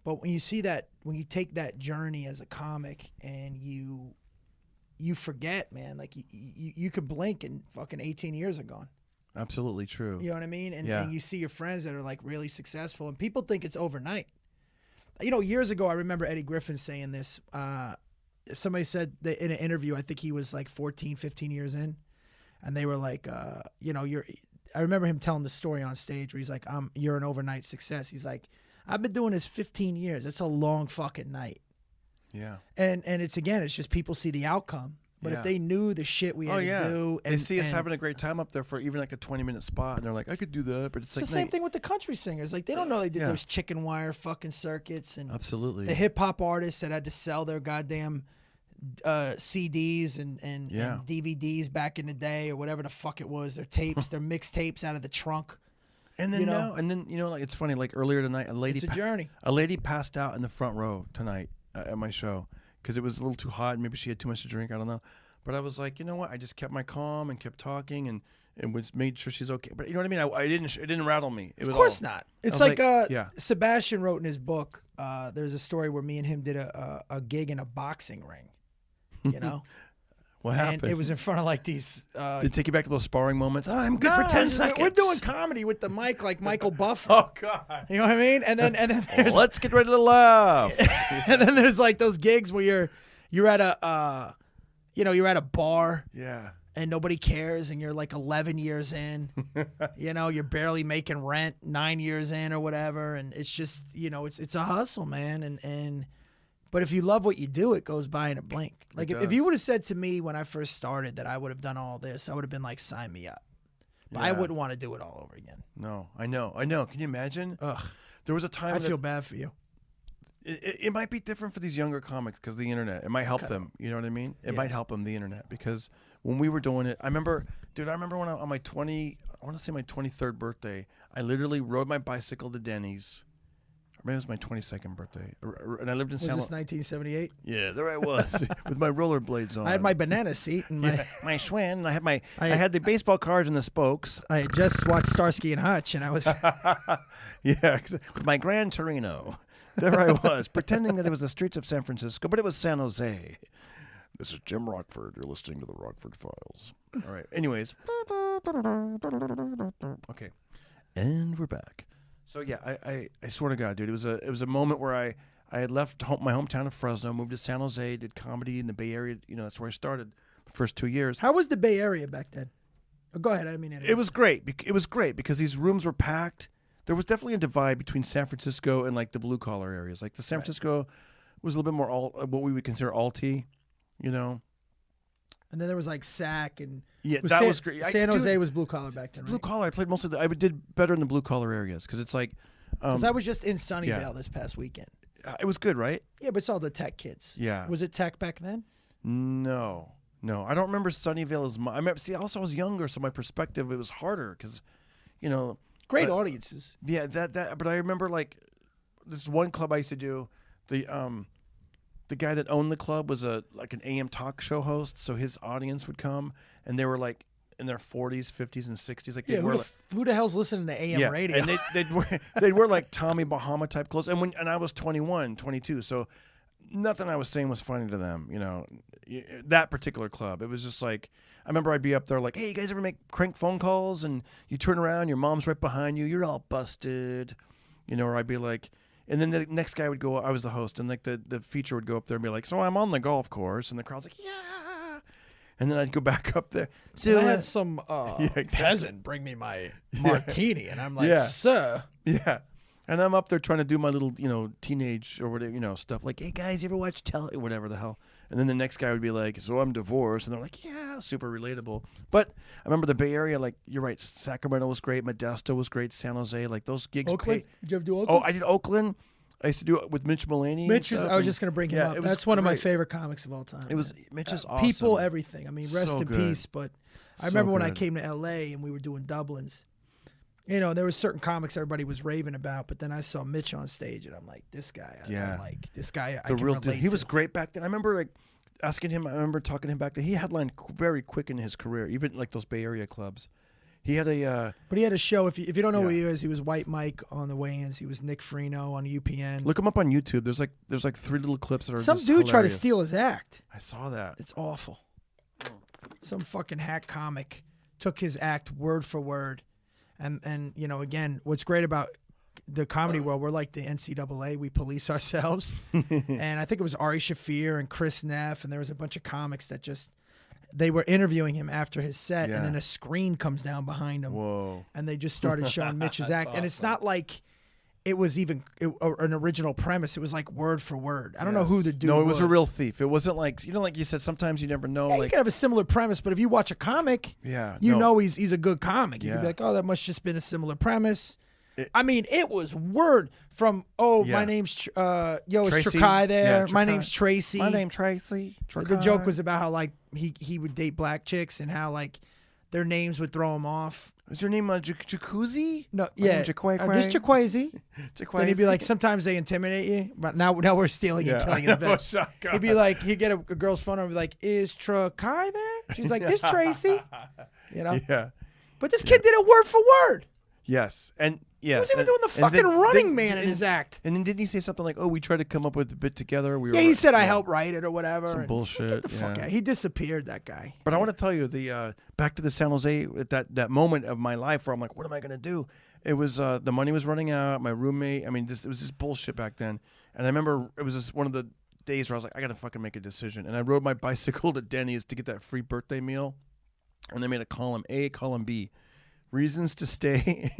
But when you see that, when you take that journey as a comic, and you forget, man, like you could blink and fucking 18 years are gone. Absolutely true. You know what I mean? And, Yeah. and you see your friends that are like really successful, and people think it's overnight. Years ago, I remember Eddie Griffin saying this. Somebody said that in an interview, I think he was like 14, 15 years in, and they were like, I remember him telling the story on stage where he's like, you're an overnight success. He's like, I've been doing this 15 years. That's a long fucking night. Yeah. And it's just people see the outcome. But Yeah. if they knew the shit we had to do, they see us having a great time up there for even like a 20-minute spot, and they're like, I could do that, but it's like the same thing with the country singers. Like, they don't know they did Yeah. those chicken wire fucking circuits, and Absolutely. the hip hop artists that had to sell their goddamn CDs and DVDs back in the day, or whatever the fuck it was, their tapes, their mixtapes out of the trunk. And then like it's funny. Like earlier tonight, a lady. It's a journey. A lady passed out in the front row tonight at my show because it was a little too hot. Maybe she had too much to drink. I don't know. But I was like, you know what? I just kept my calm and kept talking and made sure she's okay. But you know what I mean? It didn't rattle me. It was Of course all, not. It's I was like Sebastian wrote in his book. There's a story where me and him did a gig in a boxing ring. You know. What happened? And it was in front of like these. Did it take you back to those sparring moments? Oh, I'm good for 10 seconds. We're doing comedy with the mic like Michael Buffer. Oh God! You know what I mean? And then there's Let's get ready to laugh. and then there's like those gigs where you're at a you're at a bar. Yeah. And nobody cares, and you're like 11 years in. You're barely making rent 9 years in or whatever, and it's just it's a hustle, man. But if you love what you do, it goes by in a blink. Like if you would have said to me when I first started that I would have done all this, I would have been like, sign me up. But I wouldn't want to do it all over again. No, I know. Can you imagine? Ugh. There was a time I feel bad for you. It might be different for these younger comics because the internet. It might help them. You know what I mean? It might help them, the internet, because when we were doing it, I remember when on my 23rd birthday, I literally rode my bicycle to Denny's. Maybe it was my 22nd birthday, and I lived in San Was this 1978? Yeah, there I was with my rollerblades on. I had my banana seat and my Schwinn. And I had the baseball cards and the spokes. I had just watched Starsky and Hutch, and I was with my Gran Torino. There I was, pretending that it was the streets of San Francisco, but it was San Jose. This is Jim Rockford. You're listening to the Rockford Files. All right. Anyways. Okay. And we're back. So yeah, I swear to God, dude, it was a moment where I had left my hometown of Fresno, moved to San Jose, did comedy in the Bay Area. You know, that's where I started the first 2 years. How was the Bay Area back then? Oh, go ahead. I mean, it was great. It was great because these rooms were packed. There was definitely a divide between San Francisco and like the blue collar areas. Like the San Francisco was a little bit more what we would consider alty, you know. And then there was like SAC and was great. San Jose was blue collar back then. Right? Blue collar. I played most of I did better in the blue collar areas because it's like. Because I was just in Sunnyvale this past weekend. It was good, right? Yeah, but it's all the tech kids. Yeah. Was it tech back then? No. I don't remember Sunnyvale as much. I remember. See, also I was younger, so my perspective it was harder because, you know. Great audiences. Yeah, that. But I remember like this one club I used to do. The guy that owned the club was like an AM talk show host, so his audience would come, and they were like in their 40s, 50s, and 60s. Like who the hell's listening to AM radio? And they'd wear like Tommy Bahama type clothes, and I was 21, 22, so nothing I was saying was funny to them. You know, that particular club, it was just like I remember I'd be up there like, hey, you guys ever make crank phone calls, and you turn around, your mom's right behind you, you're all busted, you know, or I'd be like. And then the next guy would go, I was the host, and like the feature would go up there and be like, so I'm on the golf course, and the crowd's like, yeah. And then I'd go back up there. So I had some peasant bring me my martini, and I'm like, sir. Yeah. And I'm up there trying to do my little, you know, teenage or whatever, you know, stuff like, hey guys, you ever watch whatever the hell. And then the next guy would be like, so I'm divorced. And they're like, yeah, super relatable. But I remember the Bay Area, like, you're right, Sacramento was great, Modesto was great, San Jose, like those gigs. Oakland? Did you ever do Oakland? Oh, I did Oakland. I used to do it with Mitch Mulaney. I was just going to bring him up. That's one of my favorite comics of all time. Mitch is awesome. People, everything. I mean, rest so in good. Peace. But I remember when I came to L.A. and we were doing Dublins. You know, there were certain comics everybody was raving about, but then I saw Mitch on stage, and I'm like, this guy, I like this guy. I can relate to. He was great back then. I remember like asking him. I remember talking to him back then. He headlined very quick in his career, even like those Bay Area clubs. He had but he had a show. If you don't know who he is, he was White Mike on the weigh-ins. He was Nick Freno on UPN. Look him up on YouTube. There's like 3 little clips that are some just dude hilarious. tried to steal his act. I saw that. It's awful. Some fucking hack comic took his act word for word. And you know, again, what's great about the comedy world, we're like the NCAA. We police ourselves. And I think it was Ari Shaffir and Chris Neff, and there was a bunch of comics that just they were interviewing him after his set, and then a screen comes down behind him. Whoa! And they just started showing Mitch's act, awesome. And it's not like it was even an original premise. It was like word for word. I don't know who the dude was. No, it was a real thief. It wasn't like, you know, like you said, sometimes you never know. Yeah, like, you could have a similar premise, but if you watch a comic, you know he's a good comic. You could be like, oh, that must just been a similar premise. I mean, it was word from, my name's, is Trakai there? Yeah, My name's Tracy. My name's Tracy. The joke was about how, like, he would date black chicks and how, like, their names would throw him off. Is your name Jacuzzi? No, yeah. Just Jaquazy. Then he'd be like, sometimes they intimidate you, but now we're stealing and killing in the bed. He'd be like, he'd get a girl's phone and be like, is Trakai there? She's like, this Tracy. You know? Yeah. But this kid did it word for word. Yes. And yeah. He was even doing the fucking Running Man in his act. And then didn't he say something like, oh, we tried to come up with a bit together? He said I helped write it or whatever. Some bullshit. Get the fuck out. He disappeared, that guy. But I want to tell you, back to the San Jose, at that moment of my life where I'm like, what am I going to do? It was, the money was running out. My roommate, I mean, it was just bullshit back then. And I remember it was just one of the days where I was like, I got to fucking make a decision. And I rode my bicycle to Denny's to get that free birthday meal. And they made a column A, column B. Reasons to stay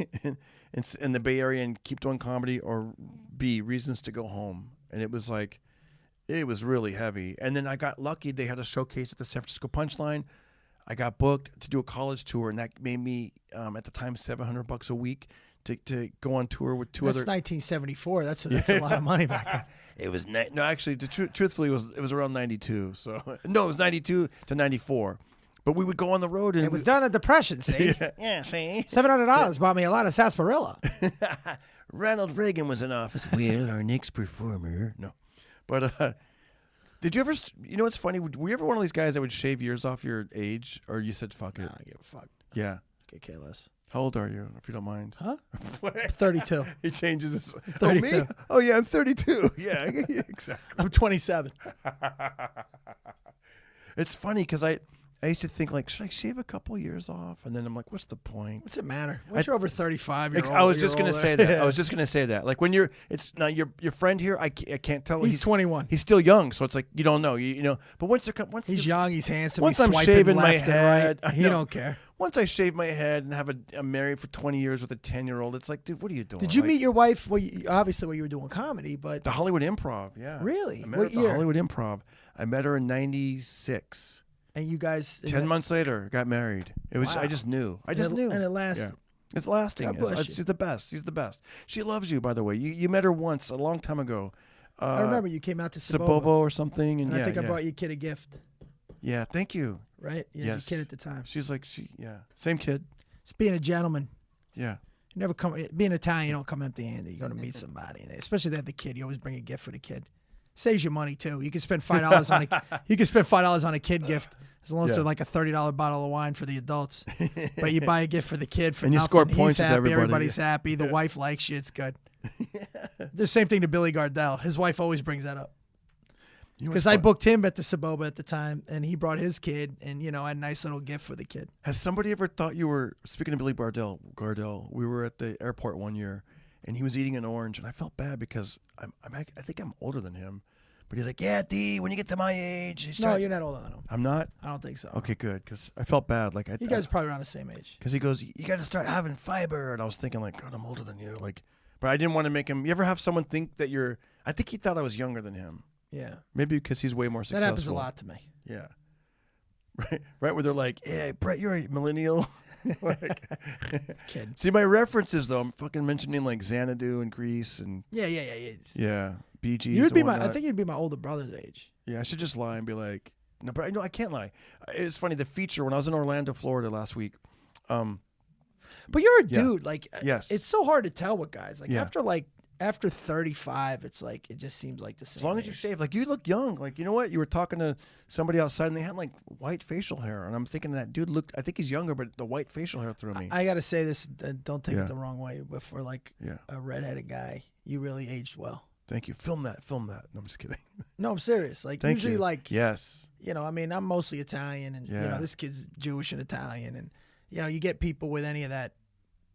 in the Bay Area and keep doing comedy, or B, reasons to go home. And it was like, it was really heavy. And then I got lucky. They had a showcase at the San Francisco Punchline. I got booked to do a college tour, and that made me, at the time, $700 a week to go on tour with two other. That's 1974. That's a lot of money back then. It was no, actually, truthfully, it was around 92. So no, it was 92 to 94. But we would go on the road, and it was during the Depression. See, yeah, see, $700 bought me a lot of sarsaparilla. Ronald Reagan was in office. Well, our next performer, no, but did you ever? You know what's funny? Were you ever one of these guys that would shave years off your age, or you said fuck it? Nah, I give a fuck. Yeah. Okay, careless. How old are you, if you don't mind? Huh? 32. He changes his. 32. Oh, me? Oh yeah, I'm 32. Yeah, exactly. I'm 27. It's funny because I used to think like, should I shave a couple years off? And then I'm like, what's the point? What's it matter? Once you're over 35, you're I was you're just gonna older. say that. I was just gonna say that. Like when it's now your friend here, I can't tell. He's 21. He's still young, so it's like you don't know. You know. But once He's young. He's handsome. Once he's I'm swiping shaving my left and head, right. He don't care. Once I shave my head and I'm married for 20 years with a 10-year-old, it's like, dude, what are you doing? Did you Like, meet your wife? Well, obviously, when you were doing comedy, but the Hollywood Improv? Yeah. Really? I met her What at the year? Hollywood Improv. I met her in '96. and you guys 10 months later, got married. It was. Wow. I just knew. and it lasted. Yeah. It's lasting. God bless you. She's the best. She's the best. She loves you, by the way. You met her once a long time ago. I remember you came out to Sabobo Sabobo, or something, and and yeah, I think I yeah. brought your kid a gift. Yeah, thank you. Right? Yeah, Yes. your kid at the time. She's like same kid. It's being a gentleman. Yeah. You never come. Being Italian, you don't come empty-handed. You go to meet somebody, and especially if they have the kid. You always bring a gift for the kid. Saves you money too. You can spend $5 on a. You can spend $5 on a kid gift as long as Yeah. they're like a $30 bottle of wine for the adults. But you buy a gift for the kid for And you nothing. score He's points with happy. everybody. Everybody's happy. The wife likes you. It's good. The same thing to Billy Gardell. His wife always brings that up. You know Because what's I fun- booked him at the Saboba at the time, and he brought his kid, and I had a nice little gift for the kid. Has somebody ever thought you were speaking of Billy Gardell? We were at the airport one year, and he was eating an orange, and I felt bad because I think I'm older than him, but he's like, "Yeah, D, when you get to my age." No, you're not older than him. I'm not. I don't think so. Okay, good, because I felt bad. Like You guys are probably around the same age. because he goes, "You got to start having fiber," and I was thinking like, "God, I'm older than you." Like, but I didn't want to make him. You ever have someone think that you're? I think he thought I was younger than him. Yeah. Maybe because he's way more That successful. happens a lot to me. Yeah. Right where they're like, "Yeah, Brett, you're a millennial." Like, Kid. see my references though. I'm fucking mentioning like Xanadu and Greece and Yeah. yeah, Bee Gees. You would be and I whatnot. think you'd be my older brother's age. Yeah, I should just lie and be like, no, but I know I can't lie. It's funny. The feature when I was in Orlando, Florida last week. But you're a Yeah. dude. Like, Yes. it's so hard to tell with guys. Like, Yeah. after 35, it's like, it just seems like the same. As long as you age. shave, like you look young. Like you know what? You were talking to somebody outside and they had like white facial hair, and I'm thinking that dude looked. I think he's younger, but the white facial hair threw me. I got to say this, don't take Yeah. it the wrong way, but for like Yeah. a redheaded guy, you really aged well. Thank you. Film that. No, I'm just kidding. No, I'm serious. Like, Thank usually, you. like, Yes. I mean, I'm mostly Italian, and, Yeah. this kid's Jewish and Italian, and, you get people with any of that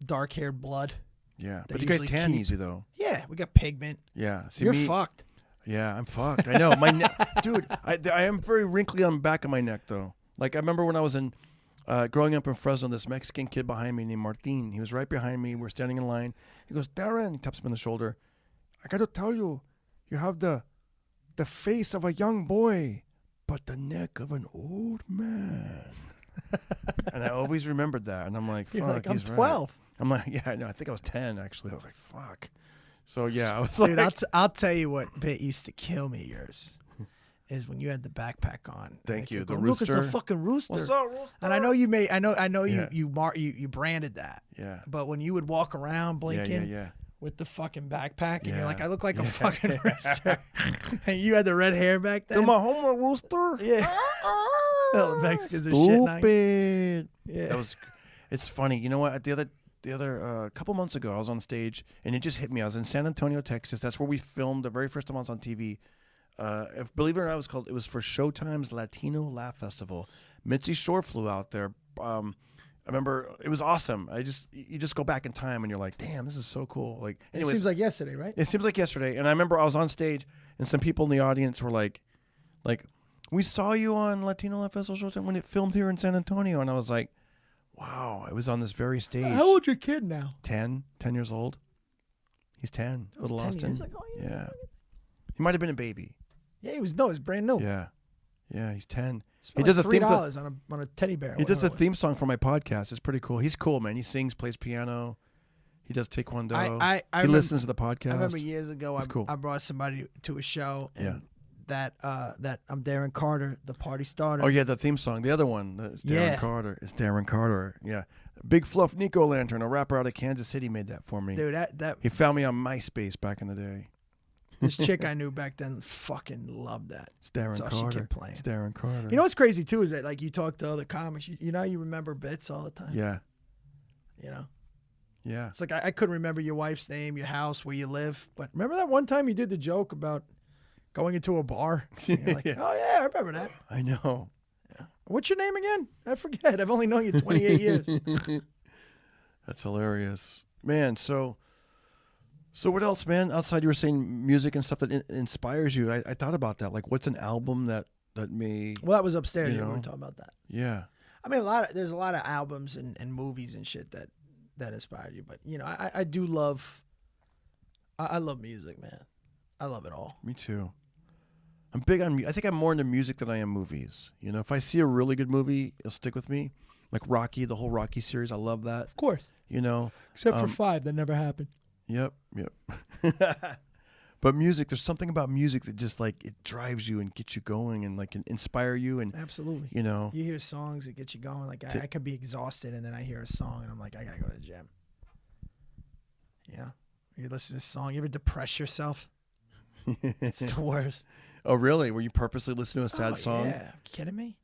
dark haired blood. Yeah. They But you guys usually tan keep- easy though. Yeah, we got pigment. Yeah. See You're me. fucked. Yeah, I'm fucked. I know. My neck, dude. I am very wrinkly on the back of my neck though. Like I remember when I was in growing up in Fresno, this Mexican kid behind me named Martin. He was right behind me. We're standing in line. He goes, "Darren," he taps me on the shoulder. "I got to tell you, you have the face of a young boy, but the neck of an old man." And I always remembered that. And I'm like, fuck, You're like, I'm he's right. 12. I'm like, yeah, no, I think I was 10 actually. I was like, fuck. So yeah, I was like, Dude, I'll tell you what bit used to kill me yours is when you had the backpack on. Thank you, the Look, it's a rooster. fucking rooster. "What's up, Rooster?" And I know you made. I know Yeah. you branded that. Yeah. But when you would walk around blinking Yeah. with the fucking backpack, and you're Yeah. like, I look like a fucking rooster. And you had the red hair back then. To my homework, Rooster. Yeah. Oh, the Mexicans are shit night. Stupid. Yeah. That was. It's funny. You know what? The other couple months ago, I was on stage and it just hit me. I was in San Antonio, Texas. That's where we filmed the very first time I was on TV. Believe it or not, it was for Showtime's Latino Laugh Festival. Mitzi Shore flew out there. I remember it was awesome. You just go back in time and you're like, damn, this is so cool. Like, It anyways, seems like yesterday, right? it seems like yesterday. And I remember I was on stage and some people in the audience were like, we saw you on Latino Laugh Festival Showtime when it filmed here in San Antonio. And I was like, wow, it was on this very stage. How old's your kid now? 10 years old. He's 10. That was Little 10 Austin. years ago? Yeah. He might have been a baby. Yeah, he was brand new. Yeah. Yeah, he's 10. Spent He does like a theme song. $3 on a teddy bear. He does a whatever it was. theme song for my podcast. It's pretty cool. He's cool, man. He sings, plays piano. He does taekwondo. I he remember- listens to the podcast. I remember years ago, It's cool. I brought somebody to a show, Yeah. and that I'm Darren Carter, the party starter. Oh yeah, the theme song. The other one is Darren Yeah. Carter. It's Darren Carter. Yeah. Big Fluff Nico Lantern, a rapper out of Kansas City, made that for me. Dude, that He found me on MySpace back in the day. this chick I knew back then fucking loved that. It's Darren That's all she Carter. kept playing. It's Darren Carter. You know what's crazy too is that like you talk to other comics, you know how you remember bits all the time. Yeah. You know, Yeah. it's like I couldn't remember your wife's name, your house, where you live, but remember that one time you did the joke about going into a bar? You're like, Yeah. oh yeah, I remember that. I know. What's your name again? I forget. I've only known you 28 years. That's hilarious, man. So what else, man? Outside, you were saying music and stuff that inspires you. I thought about that. Like, what's an album that may? Well, that was upstairs. You We know? were talking about that. Yeah. I mean, there's a lot of albums and movies and shit that inspired you. But you know, I do love. I love music, man. I love it all. Me too. I'm big on. I think I'm more into music than I am movies. You know, if I see a really good movie, it'll stick with me. Like Rocky, the whole Rocky series, I love that. Of course. You know, Except for 5, that never happened. Yep. But music, there's something about music that just like it drives you and gets you going and like can inspire you and Absolutely. you know. You hear songs that get you going. Like I could be exhausted and then I hear a song and I'm like, I gotta go to the gym. Yeah. You listen to this song. You ever depress yourself? It's the worst. Oh really? Were you purposely listening to a sad song? Yeah. You kidding me?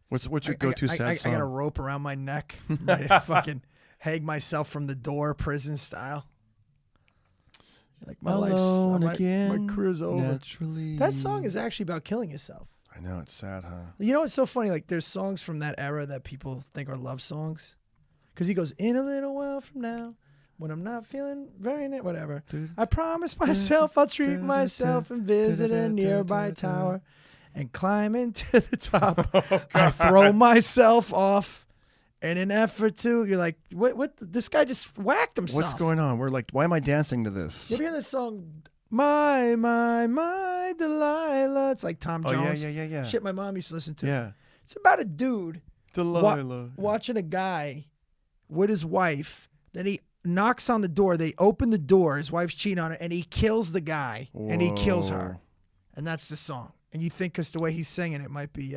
What's your go-to sad song? I got a rope around my neck. I fucking hang myself from the door, prison style. Like my Alone life's again, my career's over. Naturally. That song is actually about killing yourself. I know, it's sad, huh? You know what's so funny? Like there's songs from that era that people think are love songs, because he goes, in a little while from now, when I'm not feeling very whatever, I promise myself I'll treat myself and visit a nearby tower and climb into the top. I throw myself off in an effort to. You're like, what? This guy just whacked himself. What's going on? We're like, why am I dancing to this? You ever hear this song? My Delilah. It's like Tom Jones. Yeah. Shit, my mom used to listen to. Yeah. It's about a dude Delilah. watching a guy with his wife. Then he knocks on the door. They open the door. His wife's cheating on her, and he kills the guy, and he kills her. And that's the song. And you think because the way he's singing, it might be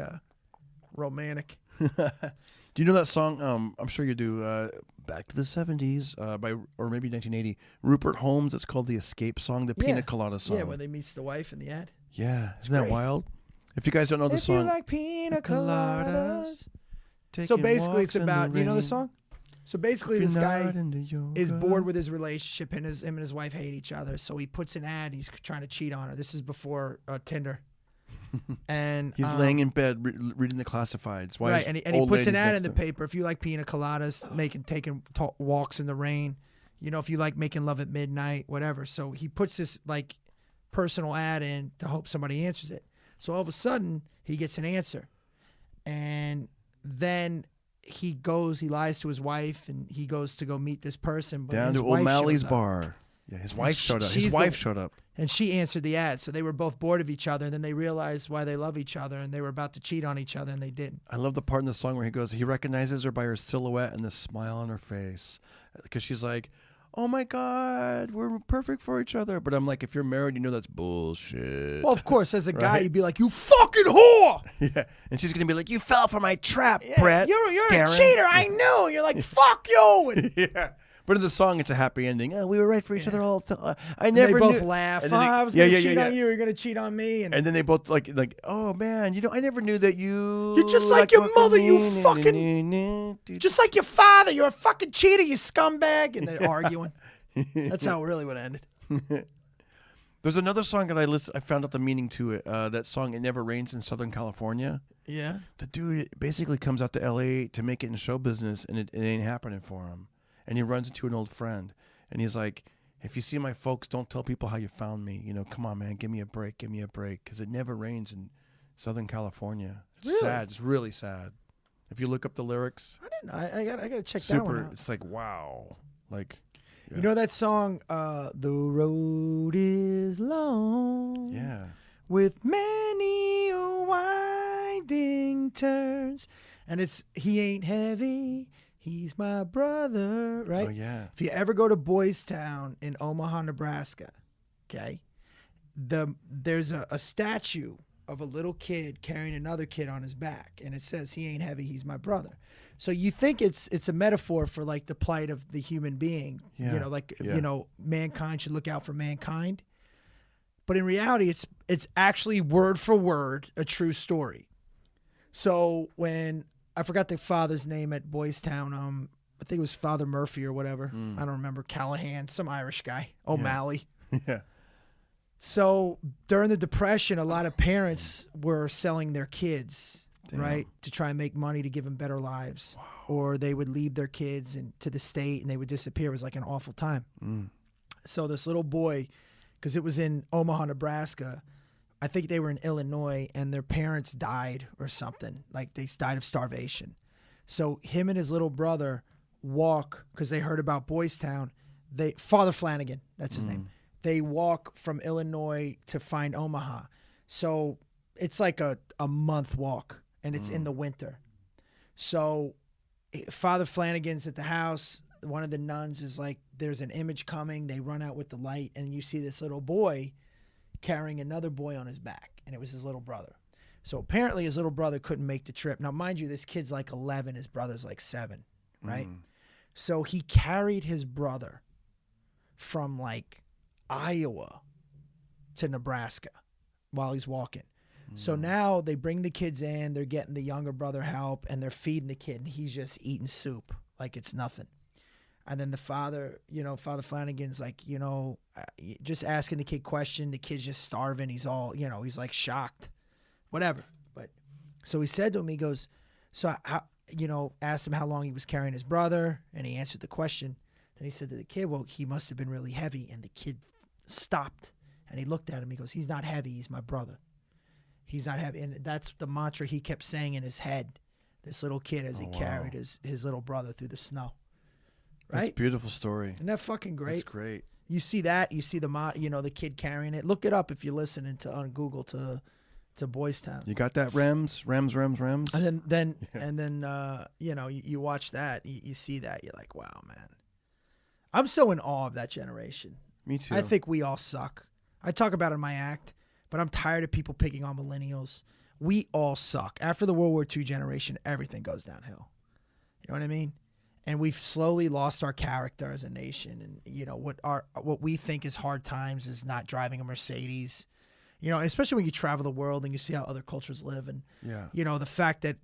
romantic. Do you know that song? I'm sure you do. Back to the 70s, or maybe 1980. Rupert Holmes. It's called the Escape Song, the Pina Colada song. Yeah, when they meets the wife in the ad. Yeah, isn't that wild? If you guys don't know the song, If you like pina coladas. So basically, it's about. You know the song? So basically, this guy is bored with his relationship, and him and his wife hate each other. So he puts an ad. He's trying to cheat on her. This is before Tinder. And he's laying in bed reading the classifieds. Why right, and he puts an ad in the paper. If you like pina coladas, taking walks in the rain, you know, if you like making love at midnight, whatever. So he puts this like personal ad in to hope somebody answers it. So all of a sudden he gets an answer, and then he lies to his wife, and he goes to go meet this person. But down his to wife O'Malley's shows up. bar. Yeah, his wife showed up. His wife showed up. And she answered the ad. So they were both bored of each other. And then they realized why they love each other. And they were about to cheat on each other. And they didn't. I love the part in the song where he recognizes her by her silhouette and the smile on her face. Because she's like, oh my God, we're perfect for each other. But I'm like, if you're married, you know that's bullshit. Well, of course, as a guy, Right? you'd be like, you fucking whore. Yeah. And she's going to be like, you fell for my trap, Bret. You're Darren. a cheater. I knew. You're like, fuck you. And Yeah. But in the song, it's a happy ending. Oh, we were right for each other all the time. I they never both knew. laugh. And then I was going to cheat on you. You're going to cheat on me. And then they both like, oh man, I never knew that You're just like your mother, you fucking, just like your father. You're a fucking cheater, you scumbag. And they're arguing. That's how it really would end. There's another song that I found out the meaning to it. That song, It Never Rains in Southern California. Yeah. The dude basically comes out to L.A. to make it in show business, and it ain't happening for him. And he runs into an old friend, and he's like, if you see my folks, don't tell people how you found me. You know, come on, man, give me a break, because it never rains in Southern California. It's Really? sad. It's really sad. If you look up the lyrics, I didn't. I got to check that one out. It's like, wow. Like, yeah. You know that song, The Road is Long. Yeah. With many winding turns. And it's, he ain't heavy, he's my brother, right? Oh, yeah. If you ever go to Boys Town in Omaha, Nebraska, okay, there's a statue of a little kid carrying another kid on his back, and it says, he ain't heavy, he's my brother. So you think it's a metaphor for like the plight of the human being, Yeah. you know, like, Yeah. you know, mankind should look out for mankind. But in reality, it's actually word for word a true story. So when I forgot the father's name at Boys Town, I think it was Father Murphy or whatever. I don't remember. Callahan, some Irish guy, O'Malley. Yeah. So during the Depression, a lot of parents were selling their kids right, to try and make money to give them better lives. Or they would leave their kids and to the state and they would disappear. It was like an awful time. So this little boy, because it was in Omaha, Nebraska, I think they were in Illinois, and their parents died or something. Like they died of starvation. So him and his little brother walk, because they heard about Boys Town. Father Flanagan, that's his name. They walk from Illinois to find Omaha. So it's like a month walk, and it's in the winter. So Father Flanagan's at the house. One of the nuns is like, there's an image coming. They run out with the light, and you see this little boy carrying another boy on his back, and it was his little brother. So apparently his little brother couldn't make the trip. Now, mind you, this kid's like 11, his brother's like 7, right? So he carried his brother from like Iowa to Nebraska while he's walking. So now they bring the kids in, they're getting the younger brother help, and they're feeding the kid, and he's just eating soup like it's nothing. And then the father, Father Flanagan's like, just asking the kid question. The kid's just starving. He's all, he's like shocked, whatever. But so he said to him, he goes, so how, asked him how long he was carrying his brother, and he answered the question. Then he said to the kid, well, he must have been really heavy. And the kid stopped, and he looked at him. He goes, he's not heavy. He's my brother. He's not heavy. And that's the mantra he kept saying in his head, this little kid, as he carried his little brother through the snow. Right? That's a beautiful story. Isn't that fucking great? That's great. You see that, you see the kid carrying it. Look it up if you're listening on Google to Boys Town. You got that, Rems? And then you watch that, you see that, you're like, wow, man. I'm so in awe of that generation. Me too. I think we all suck. I talk about it in my act, but I'm tired of people picking on millennials. We all suck. After the World War II generation, everything goes downhill. You know what I mean? And we've slowly lost our character as a nation. And, what we think is hard times is not driving a Mercedes. Especially when you travel the world and you see how other cultures live. And, the fact that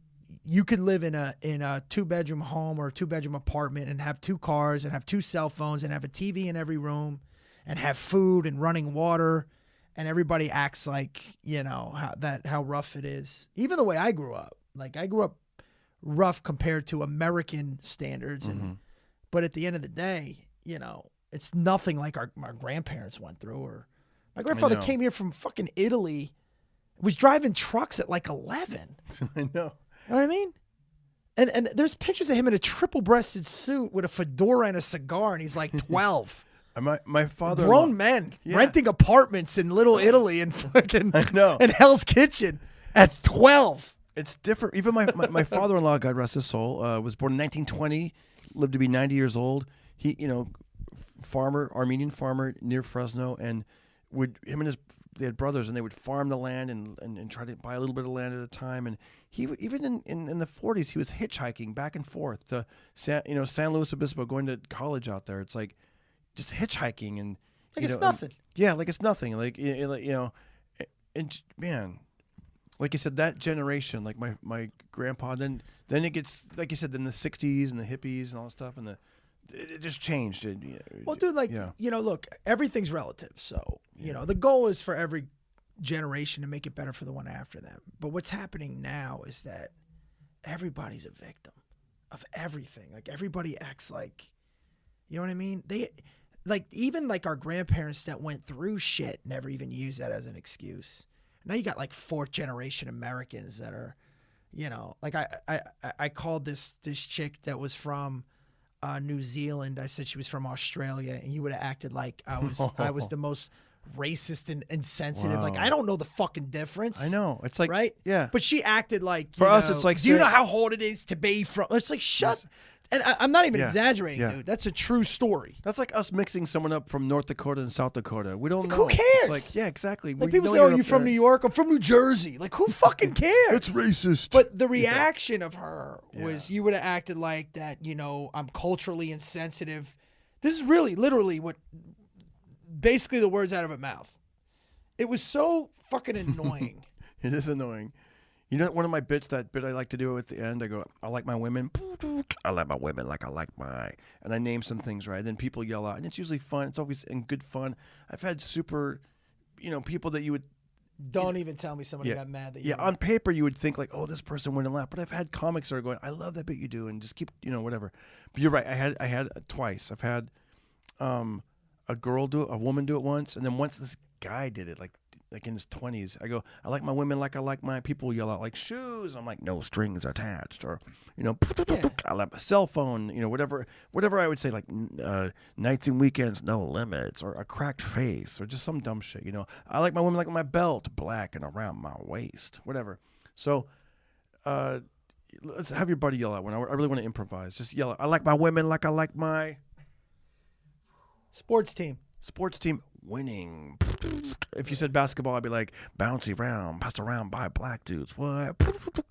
you could live in a 2-bedroom home or a 2-bedroom apartment and have 2 cars and have 2 cell phones and have a TV in every room and have food and running water. And everybody acts like, how rough it is. Even the way I grew up. Like, I grew up rough compared to American standards. But at the end of the day, it's nothing like our grandparents went through. Or my grandfather came here from fucking Italy, was driving trucks at like 11. I know. You know what I mean? And there's pictures of him in a triple-breasted suit with a fedora and a cigar, and he's like 12. My father, grown men renting apartments in Little Italy and fucking and Hell's Kitchen at 12. It's different. Even my father-in-law, God rest his soul, was born in 1920, lived to be 90 years old. He, Armenian farmer near Fresno, and they had brothers, and they would farm the land and try to buy a little bit of land at a time. And he, even in the 40s, he was hitchhiking back and forth to San Luis Obispo, going to college out there. It's like just hitchhiking and like it's nothing. Like it's nothing. And man. Like you said, that generation, like my grandpa, then it gets, like you said, then the 60s and the hippies and all that stuff, and it just changed. Well, dude, look, everything's relative. So, the goal is for every generation to make it better for the one after them. But what's happening now is that everybody's a victim of everything. Like, everybody acts like, you know what I mean? Even our grandparents that went through shit never even use that as an excuse. Now you got like 4th generation Americans that are, like I called this chick that was from New Zealand. I said she was from Australia, and you would have acted like I was the most racist and insensitive. Wow. Like, I don't know the fucking difference. I know. It's like, right? Yeah. But she acted like, for us, it's like, do you know how hard it is to be from? It's like, shut. And I'm not even exaggerating, dude. That's a true story. That's like us mixing someone up from North Dakota and South Dakota. We don't know. Who cares? It's like, yeah, exactly. Like, people say, oh, you from New York? I'm from New Jersey. Like, who fucking cares? That's racist. But the reaction of her was, you would have acted like that, I'm culturally insensitive. This is really, literally basically the words out of her mouth. It was so fucking annoying. It is annoying. One of my bits, that bit I like to do at the end, I go, I like my women. I like my women like I like my. And I name some things, right? Then people yell out. And it's usually fun. It's always in good fun. I've had super, people that you would Don't even tell me somebody got mad that you. Yeah, on paper you would think like, oh, this person wouldn't laugh, but I've had comics that are going, I love that bit you do, and just keep, whatever. But you're right. I had twice. I've had a woman do it once, and then once this guy did it, like in his 20s. I go, I like my women like I like my people. Yell out like shoes. I'm like, no strings attached, or I like my cell phone. Whatever I would say, like nights and weekends, no limits, or a cracked face, or just some dumb shit. I like my women like my belt black and around my waist, whatever. So, let's have your buddy yell out when I really want to improvise. Just yell out, I like my women like I like my sports team. Sports team winning. If you said basketball, I'd be like, bouncy round, passed around by black dudes. What?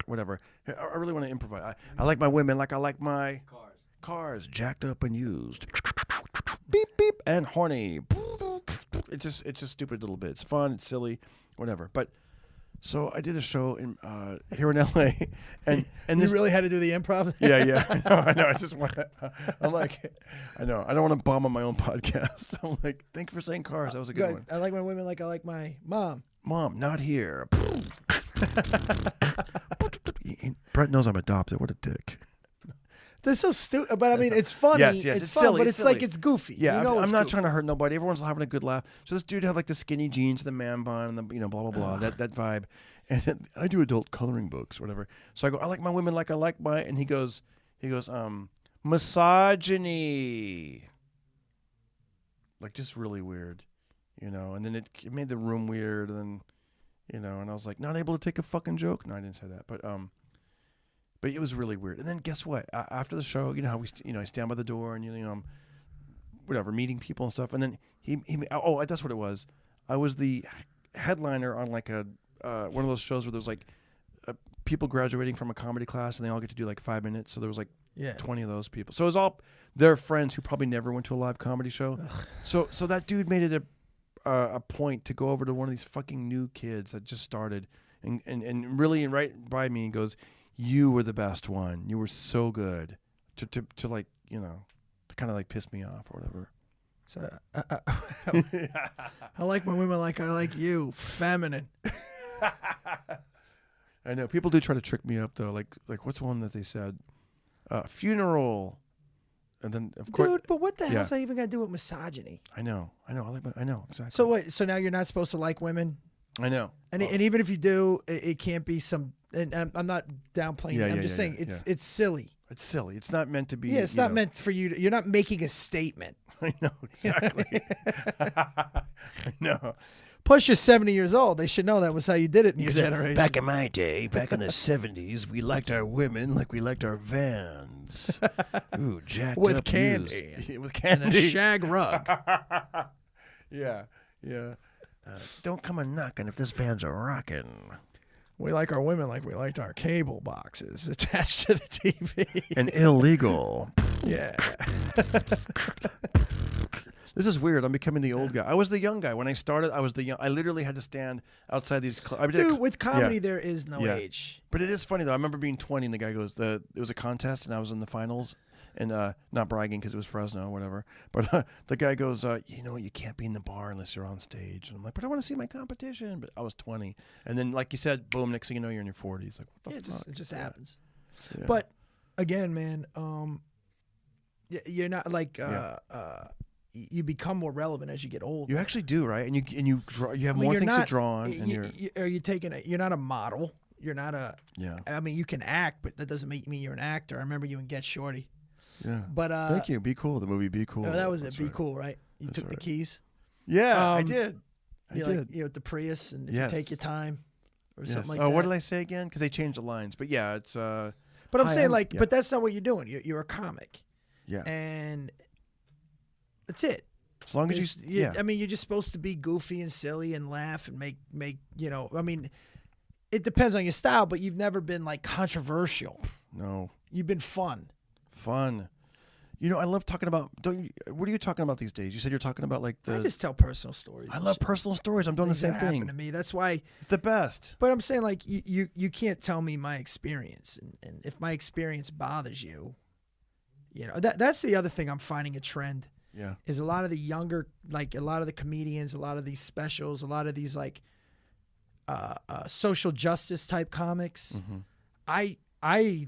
Whatever. I really want to improvise. I like my women like I like my cars jacked up and used. Beep, beep, and horny. It's just stupid little bit. It's fun. It's silly. Whatever. But so I did a show here in LA, and you really had to do the improv. Yeah. I know. I just want to. I'm like, I know. I don't want to bomb on my own podcast. I'm like, thank you for saying cars. That was a good one. I like my women like I like my mom. Mom, not here. Brett knows I'm adopted. What a dick. This is so stupid, but I mean, it's funny. Yes, it's fun, silly. but it's it's silly. like it's goofy. Yeah, it's I'm not goofy. trying to hurt nobody. Everyone's having a good laugh. So this dude had like the skinny jeans, the man bun, and the blah blah blah. That vibe. And I do adult coloring books, whatever. So I go, I like my women like I like my, and he goes, misogyny. Like just really weird, And then it made the room weird, and then, and I was like, not able to take a fucking joke. No, I didn't say that, but it was really weird. And then guess what? After the show, how we, I stand by the door and I'm, whatever, meeting people and stuff. And then he that's what it was. I was the headliner on like a one of those shows where there's like people graduating from a comedy class and they all get to do like 5 minutes. So there was like 20 of those people. So it was all their friends who probably never went to a live comedy show. So that dude made it a point to go over to one of these fucking new kids that just started and really right by me and goes, you were the best one. You were so good to like, to kind of like piss me off or whatever. So I like my women like I like you, feminine. I know people do try to trick me up though. Like what's one that they said? Funeral, and then of course. Dude, but what the hell's that even got to do with misogyny? I know. I know exactly. So wait, so now you're not supposed to like women? I know. And even if you do, it can't be some. And I'm not downplaying it. I'm just saying it's silly. It's silly. It's not meant to be. Yeah, it's not meant for you. You're not making a statement. I know exactly. I know. Plus, you're 70 years old. They should know that was how you did it in your generation. Back in my day, back in the 70s, we liked our women like we liked our Vans. Ooh, jacked with up candy. Used. With candy. And a shag rug. Yeah. Don't come a knocking if this Van's a rockin'. We like our women like we liked our cable boxes attached to the TV. And illegal. Yeah. This is weird. I'm becoming the old guy. I was the young guy when I started. I was the young. I literally had to stand outside these. Dude, with comedy there is no age. But it is funny though. I remember being 20 and the guy goes, it was a contest and I was in the finals, and not bragging because it was Fresno or whatever. But the guy goes, you can't be in the bar unless you're on stage. And I'm like, but I want to see my competition. But I was 20, and then like you said, boom. Next thing you know, you're in your 40s. Like what the fuck? It just happens. Yeah. But again, man, you're not like. You become more relevant as you get older. You actually do, right? And you draw. You have more things to draw on. You're not a model. You're not a. Yeah. I mean, you can act, but that doesn't make me you're an actor. I remember you in Get Shorty. Yeah. But thank you. Be Cool. The movie Be Cool. Oh, that was That's it. Be right. Cool, right? You That's took the right. keys. Yeah, I did. I did. Like, with the Prius, and if you take your time, or something like that. that. What did I say again? Because they changed the lines. But yeah, it's. But I'm saying but that's not what you're doing. You're a comic. Yeah. And that's it. As long as I mean, you're just supposed to be goofy and silly and laugh and make. I mean, it depends on your style, but you've never been like controversial. No. You've been fun. Fun. I love talking about. What are you talking about these days? You said you're talking about like the. I just tell personal stories. I love personal stories. I'm doing the same thing. To me, that's why it's the best. But I'm saying like you can't tell me my experience, and if my experience bothers you, that's the other thing I'm finding a trend. Yeah. Is a lot of the younger, like a lot of the comedians, a lot of these specials, a lot of these like social justice type comics. I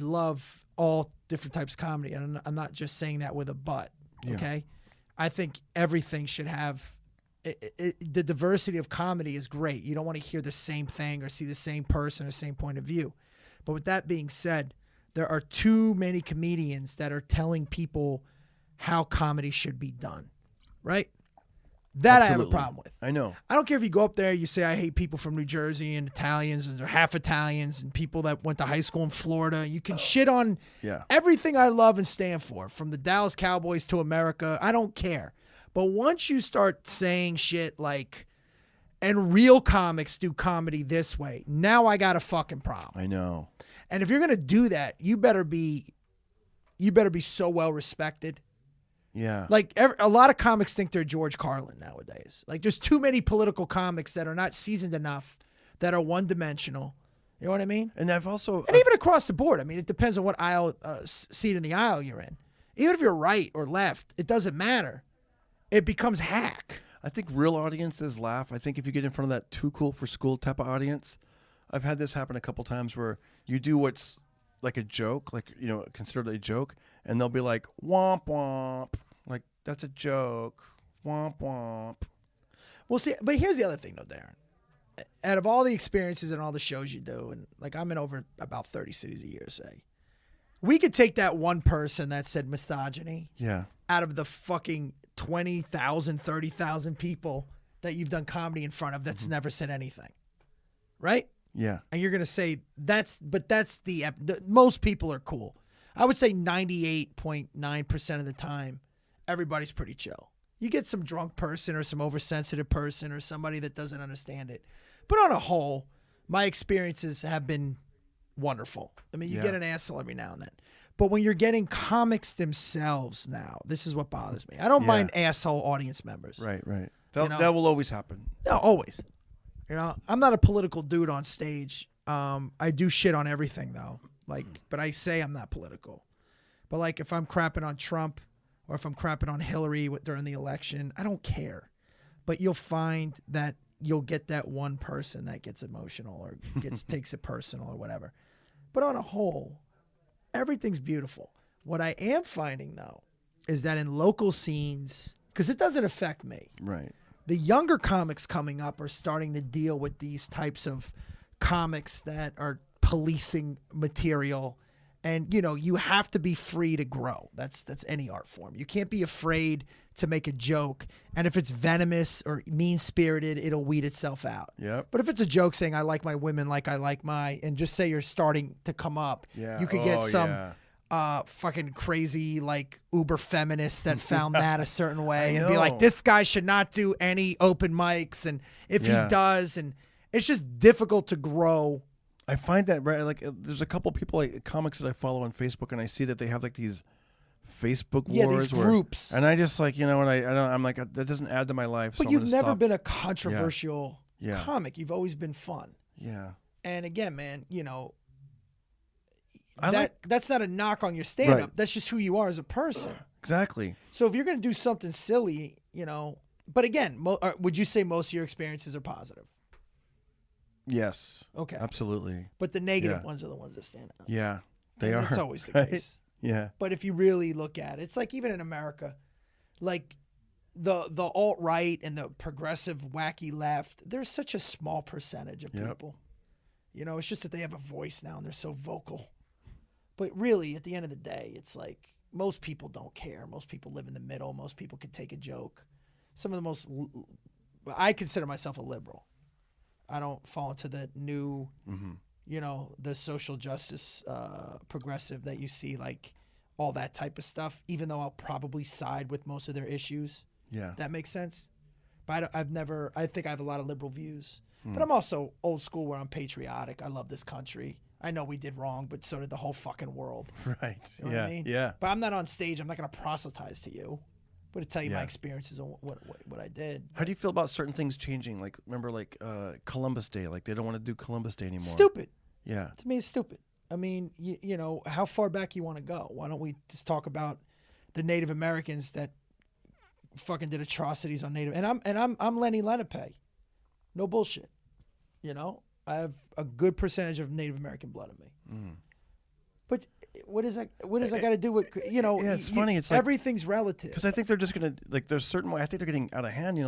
love all different types of comedy, and I'm not just saying that with a butt. Okay, I think everything should have. The diversity of comedy is great. You don't want to hear the same thing or see the same person or same point of view. But with that being said, there are too many comedians that are telling people how comedy should be done, right? That Absolutely. I have a problem with. I know. I don't care if you go up there, you say, I hate people from New Jersey and Italians, and they're half Italians, and people that went to high school in Florida. You can shit on everything I love and stand for, from the Dallas Cowboys to America. I don't care. But once you start saying shit like, and real comics do comedy this way, now I got a fucking problem. I know. And if you're going to do that, you better be so well respected. Yeah. Like a lot of comics think they're George Carlin nowadays. Like there's too many political comics that are not seasoned enough, that are one-dimensional. You know what I mean? And I've also... And even across the board. I mean, it depends on what aisle, seat in the aisle you're in. Even if you're right or left, it doesn't matter. It becomes hack. I think real audiences laugh. I think if you get in front of that too cool for school type of audience, I've had this happen a couple times where you do what's like a joke, like, you know, considered a joke, and they'll be like, womp womp. Like, that's a joke. Womp womp. Well, see, but here's the other thing, though, Darren. Out of all the experiences and all the shows you do, and like I'm in over about 30 cities a year, say, we could take that one person that said misogyny out of the fucking 20,000, 30,000 people that you've done comedy in front of that's never said anything. Right? Yeah. And you're going to say that's most people are cool. I would say 98.9% of the time, everybody's pretty chill. You get some drunk person or some oversensitive person or somebody that doesn't understand it. But on a whole, my experiences have been wonderful. I mean, you get an asshole every now and then. But when you're getting comics themselves now, this is what bothers me. I don't mind asshole audience members. Right. That will always happen. No, always. You know, I'm not a political dude on stage. I do shit on everything, though. Like, but I say I'm not political. But like, if I'm crapping on Trump or if I'm crapping on Hillary during the election, I don't care. But you'll find that you'll get that one person that gets emotional or takes it personal or whatever. But on a whole, everything's beautiful. What I am finding, though, is that in local scenes, because it doesn't affect me. Right. The younger comics coming up are starting to deal with these types of comics that are policing material. And, you know, you have to be free to grow. That's any art form. You can't be afraid to make a joke. And if it's venomous or mean-spirited, it'll weed itself out. Yep. But if it's a joke saying, I like my women like I like my, and just say you're starting to come up, you could get some fucking crazy, like, uber feminist that found that a certain way and be like, this guy should not do any open mics. And if he does, and it's just difficult to grow. I find that, right, like, there's a couple people, like comics that I follow on Facebook, and I see that they have like these Facebook wars, these groups, and I just like, you know, and I'm like, that doesn't add to my life. But so you've never been a controversial Yeah. comic. You've always been fun. Yeah. And again, man, you know, I that's not a knock on your stand-up. Right. That's just who you are as a person. Exactly. So if you're going to do something silly, you know, but again, would you say most of your experiences are positive? Yes. Okay. Absolutely. But the negative ones are the ones that stand out. Yeah, they And are. That's always the right? case. Yeah. But if you really look at it, it's like even in America, like the alt-right and the progressive wacky left, there's such a small percentage of people. You know, it's just that they have a voice now and they're so vocal. But really, at the end of the day, it's like most people don't care. Most people live in the middle. Most people could take a joke. Some of the most, I consider myself a liberal. I don't fall into the new, you know, the social justice progressive that you see, like all that type of stuff, even though I'll probably side with most of their issues. Yeah. That makes sense. But I think I have a lot of liberal views. But I'm also old school where I'm patriotic. I love this country. I know we did wrong, but so did the whole fucking world. Right. You know what I mean? Yeah. But I'm not on stage. I'm not going to proselytize to you. I'm going to tell you my experiences and what I did. How do you feel about certain things changing? Like, remember, like Columbus Day. Like, they don't want to do Columbus Day anymore. Stupid. Yeah. To me, it's stupid. I mean, you know, how far back you want to go? Why don't we just talk about the Native Americans that fucking did atrocities on Native? And I'm Lenny Lenape. No bullshit. You know, I have a good percentage of Native American blood in me. But what is that? What does that got to do with Yeah, it's funny. It's like, everything's relative. because I think they're just gonna like. There's certain way. I think they're getting out of hand.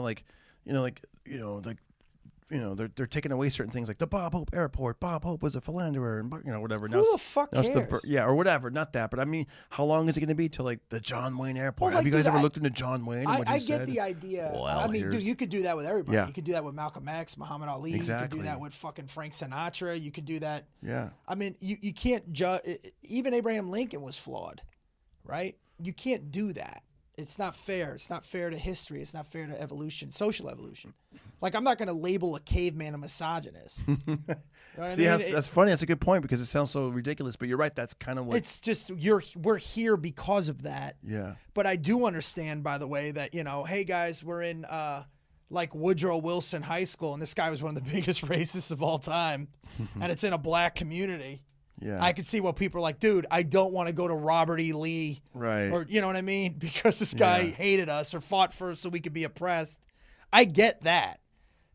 They're taking away certain things like the Bob Hope Airport. Bob Hope was a philanderer, and whatever. Who the fuck cares? Or whatever. Not that, but I mean, how long is it going to be till like the John Wayne Airport? Well, Have you guys dude, ever looked into John Wayne? And what he I said? get the idea. Well, I mean, dude, you could do that with everybody. Yeah. You could do that with Malcolm X, Muhammad Ali. Exactly. You could do that with fucking Frank Sinatra. You could do that. Yeah. I mean, you can't judge. Even Abraham Lincoln was flawed, right? You can't do that. It's not fair. It's not fair to history. It's not fair to evolution, social evolution. Like, I'm not going to label a caveman a misogynist. You know what See, I mean? that's funny. That's a good point because it sounds so ridiculous, but you're right. That's kind of what. It's just we're here because of that. Yeah. But I do understand, by the way, that hey guys, we're in like Woodrow Wilson High School, and this guy was one of the biggest racists of all time, and it's in a black community. Yeah. I could see what people are like, dude, I don't want to go to Robert E. Lee. Right. Or, you know what I mean? Because this guy hated us or fought for us so we could be oppressed. I get that.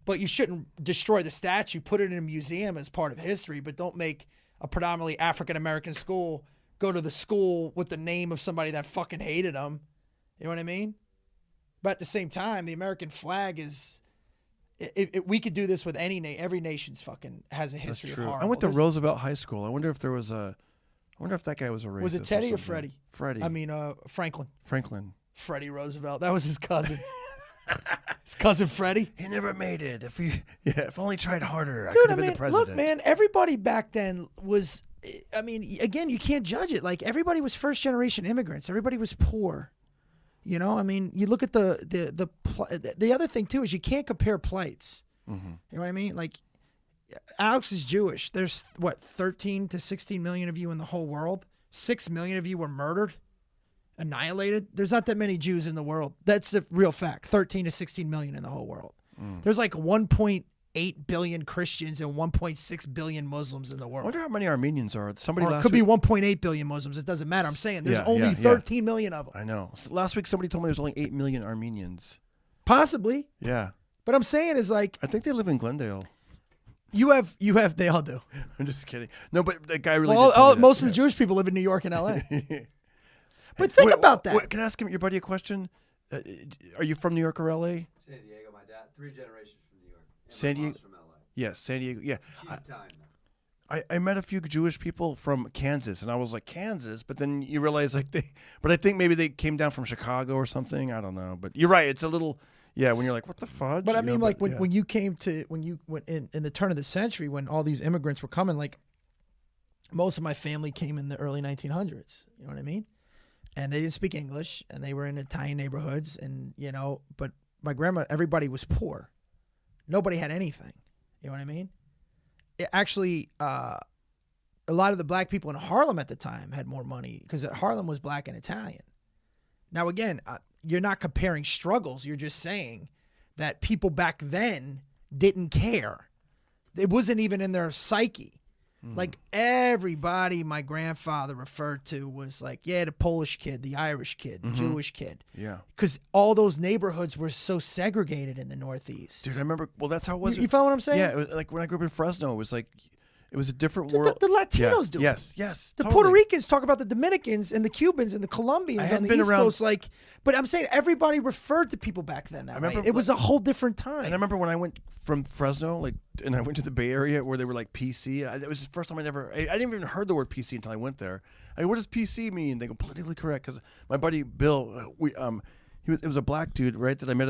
But you shouldn't destroy the statue, put it in a museum as part of history, but don't make a predominantly African-American school go to the school with the name of somebody that fucking hated them. You know what I mean? But at the same time, the American flag is... we could do this with every nation's fucking has a history of horror. I went to Roosevelt High School. I wonder if there was I wonder if that guy was a racist. Was it Teddy or Freddie? Freddie. I mean, Franklin. Franklin. Freddie Roosevelt. That was his cousin. His cousin Freddie. He never made it. If only tried harder, I Dude, could have been the president. look, man, everybody back then was. I mean, again, you can't judge it. Like, everybody was first generation immigrants. Everybody was poor. You know, I mean, you look at the other thing too is you can't compare plights. You know what I mean? Like, Alex is Jewish. There's 13 to 16 million of you in the whole world. 6 million of you were murdered, annihilated. There's not that many Jews in the world. That's the real fact. 13 to 16 million in the whole world. There's like 1.8 billion Christians and 1.6 billion Muslims in the I world. wonder how many Armenians are. Somebody Or it last could week, be 1.8 billion Muslims. It doesn't matter. I'm saying there's Yeah, only yeah, 13 million of them. I know. Last week somebody told me there's only 8 million Armenians. Possibly. Yeah. But I'm saying is like I think they live in Glendale. you have they all do. I'm just kidding. No, but that guy really. Well, did tell me that. most of the Jewish people live in New York and LA. But think about that. Wait, can I ask your buddy a question? Are you from New York or LA? San Diego. My dad, 3 generations from New York. And San my mom's Diego? from LA. Yes, San Diego. Yeah. She's Italian now. I met a few Jewish people from Kansas, and I was like, Kansas? But then you realize, like, but I think maybe they came down from Chicago or something. I don't know. But you're right. It's a little, when you're like, what the fudge? But I You know, mean, like, yeah. when you came to, when you went in the turn of the century, when all these immigrants were coming, like, most of my family came in the early 1900s. You know what I mean? And they didn't speak English, and they were in Italian neighborhoods, and, but my grandma, everybody was poor. Nobody had anything. You know what I mean? Actually, a lot of the black people in Harlem at the time had more money because Harlem was black and Italian. Now, again, you're not comparing struggles. You're just saying that people back then didn't care. It wasn't even in their psyche. Like, everybody my grandfather referred to was like, yeah, the Polish kid, the Irish kid, the Jewish kid. Yeah. Because all those neighborhoods were so segregated in the Northeast. Dude, I remember, well, that's how it was. You follow what I'm saying? Yeah, it was like when I grew up in Fresno, it was like, it was a different Dude, world. the Latinos do it. Yes. The totally. Puerto Ricans talk about the Dominicans and the Cubans and the Colombians on hadn't the been East around- Coast. Like, but I'm saying everybody referred to people back then that way. remember, It was a whole different time. And I remember when I went from Fresno, like, and I went to the Bay Area where they were like PC. It was the first time I didn't even heard the word PC until I went there. What does PC mean? They go politically correct because my buddy Bill, it was a black dude, right, that I met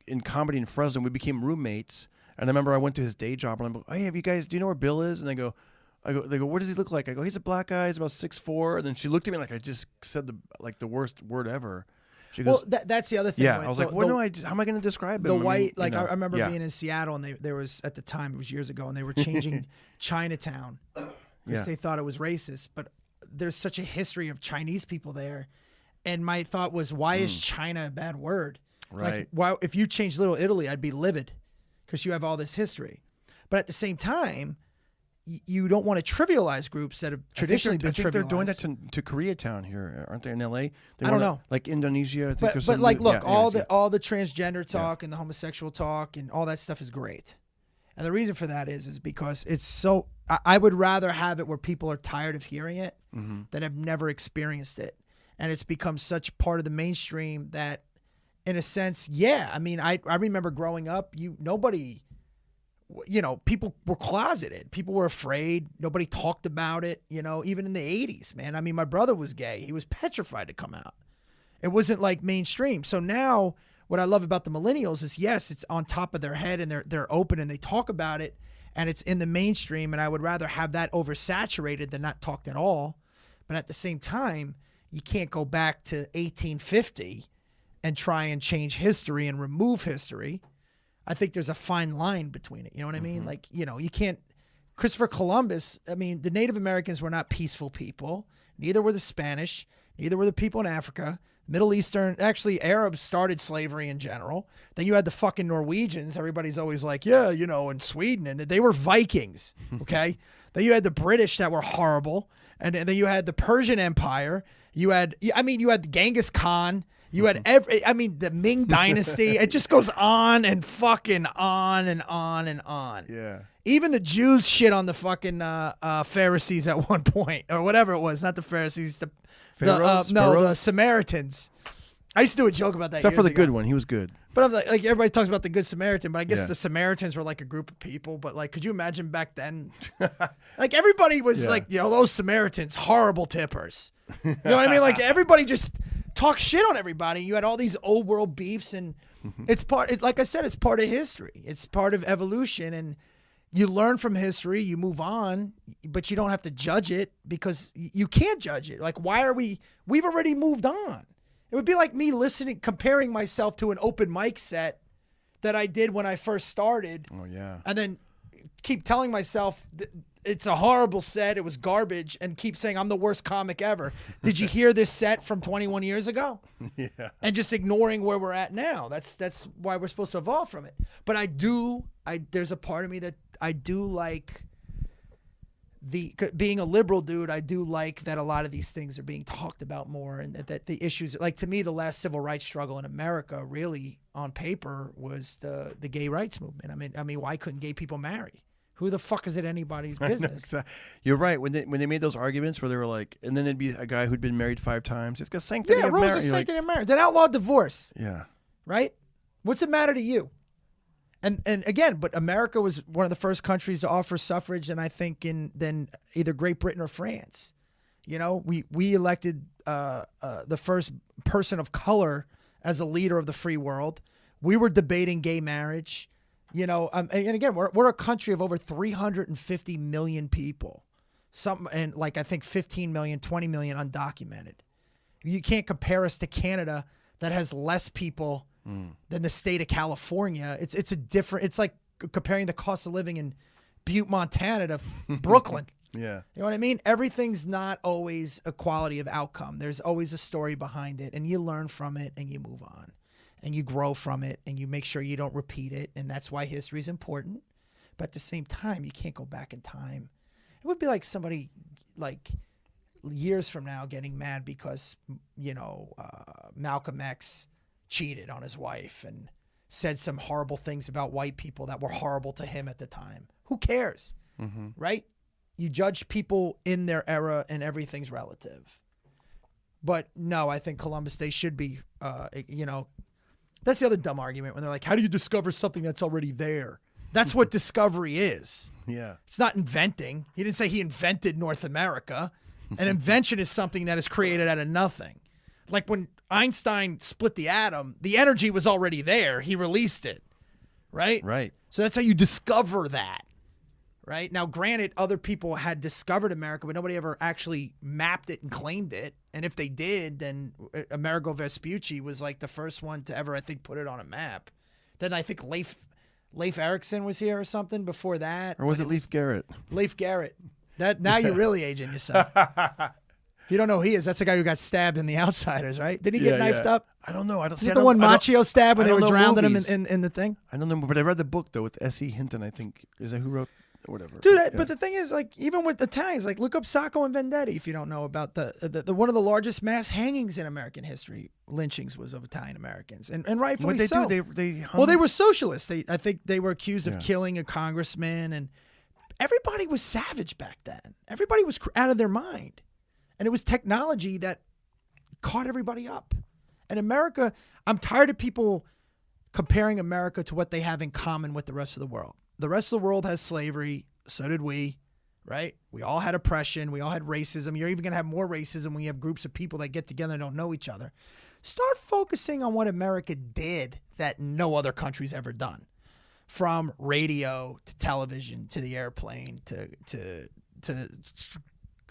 in comedy in Fresno. We became roommates, and I remember I went to his day job, and I'm like, hey, do you know where Bill is? And they go, what does he look like? I go, he's a black guy. He's about 6'4". And then she looked at me like I just said the worst word ever. She goes, well, that's the other thing. yeah. with I was the- like, the- how am I going to describe the him? white, I I remember yeah. being in Seattle, and there was, at the time, it was years ago, and they were changing Chinatown because Yeah. they thought it was racist. But there's such a history of Chinese people there, and my thought was, why is China a bad word? Right. Like, why, if you changed Little Italy, I'd be livid because you have all this history. But at the same time, you don't want to trivialize groups that have traditionally been trivialized. I think they're doing that to Koreatown here, aren't they? In LA, I don't know. Like Indonesia, I think. But like, look, all the transgender talk and the homosexual talk and all that stuff is great, And the reason for that is because it's so. I would rather have it where people are tired of hearing it than have never experienced it, and it's become such part of the mainstream that, in a sense, yeah. I mean, I remember growing up. Nobody. People were closeted. People were afraid. Nobody talked about it, even in the 80s, man. I mean, my brother was gay. He was petrified to come out. It wasn't like mainstream. So now what I love about the millennials is, yes, it's on top of their head and they're open and they talk about it and it's in the mainstream. And I would rather have that oversaturated than not talked at all. But at the same time, you can't go back to 1850 and try and change history and remove history. I think there's a fine line between it. You know what I mean? Like, you can't. Christopher Columbus, I mean, the Native Americans were not peaceful people. Neither were the Spanish. Neither were the people in Africa. Middle Eastern, actually, Arabs started slavery in general. Then you had the fucking Norwegians. Everybody's always like, yeah, in Sweden. And they were Vikings, okay? Then you had the British that were horrible. And then you had the Persian Empire. You had Genghis Khan. You had the Ming Dynasty. It just goes on and fucking on and on and on. Yeah. Even the Jews shit on the fucking Pharisees at one point, or whatever it was. Not the Pharisees, the Samaritans. I used to do a joke about that. Except for the years ago. good one, he was good. But I'm like everybody talks about the Good Samaritan, but I guess Yeah. the Samaritans were like a group of people. But like, could you imagine back then? Like everybody was like, those Samaritans, horrible tippers. You know what I mean? Like everybody just talk shit on everybody. You had all these old world beefs, and like I said, it's part of history. It's part of evolution, and you learn from history, you move on, but you don't have to judge it because you can't judge it. Like, why are we've already moved on. It would be like me comparing myself to an open mic set that I did when I first started. Oh, yeah. And then keep telling myself it's a horrible set. It was garbage, and keep saying I'm the worst comic ever. Did you hear this set from 21 years ago? Yeah. And just ignoring where we're at now. That's why we're supposed to evolve from it. But there's a part of me that I do like being a liberal dude. I do like that a lot of these things are being talked about more, and that the issues, like to me, the last civil rights struggle in America really on paper was the gay rights movement. I mean, why couldn't gay people marry? Who the fuck is it anybody's business? You're right. When they made those arguments where they were like, and then it'd be a guy who'd been married 5 times. It's got sanctity of marriage. Yeah, rules of sanctity of marriage. An outlaw divorce. Yeah. Right? What's it matter to you? And again, but America was one of the first countries to offer suffrage, and I think then either Great Britain or France. We elected the first person of color as a leader of the free world. We were debating gay marriage. And again, we're a country of over 350 million people. And like I think 15 million, 20 million undocumented. You can't compare us to Canada that has less people than the state of California. It's like comparing the cost of living in Butte, Montana to Brooklyn. Yeah. You know what I mean? Everything's not always a quality of outcome. There's always a story behind it, and you learn from it and you move on. And you grow from it, and you make sure you don't repeat it, and that's why history is important. But at the same time, you can't go back in time. It would be like somebody, like years from now, getting mad because Malcolm X cheated on his wife and said some horrible things about white people that were horrible to him at the time. Who cares, right? You judge people in their era, and everything's relative. But no, I think Columbus Day should be, that's the other dumb argument when they're like, how do you discover something that's already there? That's what discovery is. Yeah. It's not inventing. He didn't say he invented North America. An invention is something that is created out of nothing. Like when Einstein split the atom, the energy was already there. He released it, right? Right. So that's how you discover that, right? Now, granted, other people had discovered America, but nobody ever actually mapped it and claimed it. And if they did, then Amerigo Vespucci was like the first one to ever, I think, put it on a map. Then I think Leif Erikson was here or something before that. Or was it Leif Garrett? Leif Garrett. Now you're really aging yourself. If you don't know who he is, that's the guy who got stabbed in The Outsiders, right? Did he get knifed up? I don't know. Is it the one Machio stabbed when they were drowning him in the thing? I don't know, but I read the book, though, with S.E. Hinton, I think. Is that who wrote? whatever. Do that, but the thing is, like, even with the Italians, like, look up Sacco and Vendetti if you don't know about the one of the largest mass hangings in American history. Lynchings was of Italian Americans, and rightfully What so. they do? They hung? Well, they were socialists. I think they were accused of killing a congressman, and everybody was savage back then. Everybody was out of their mind, and it was technology that caught everybody up. And America, I'm tired of people comparing America to what they have in common with the rest of the world. The rest of the world has slavery. So did we, right? We all had oppression. We all had racism. You're even going to have more racism when you have groups of people that get together and don't know each other. Start focusing on what America did that no other country's ever done. From radio to television to the airplane to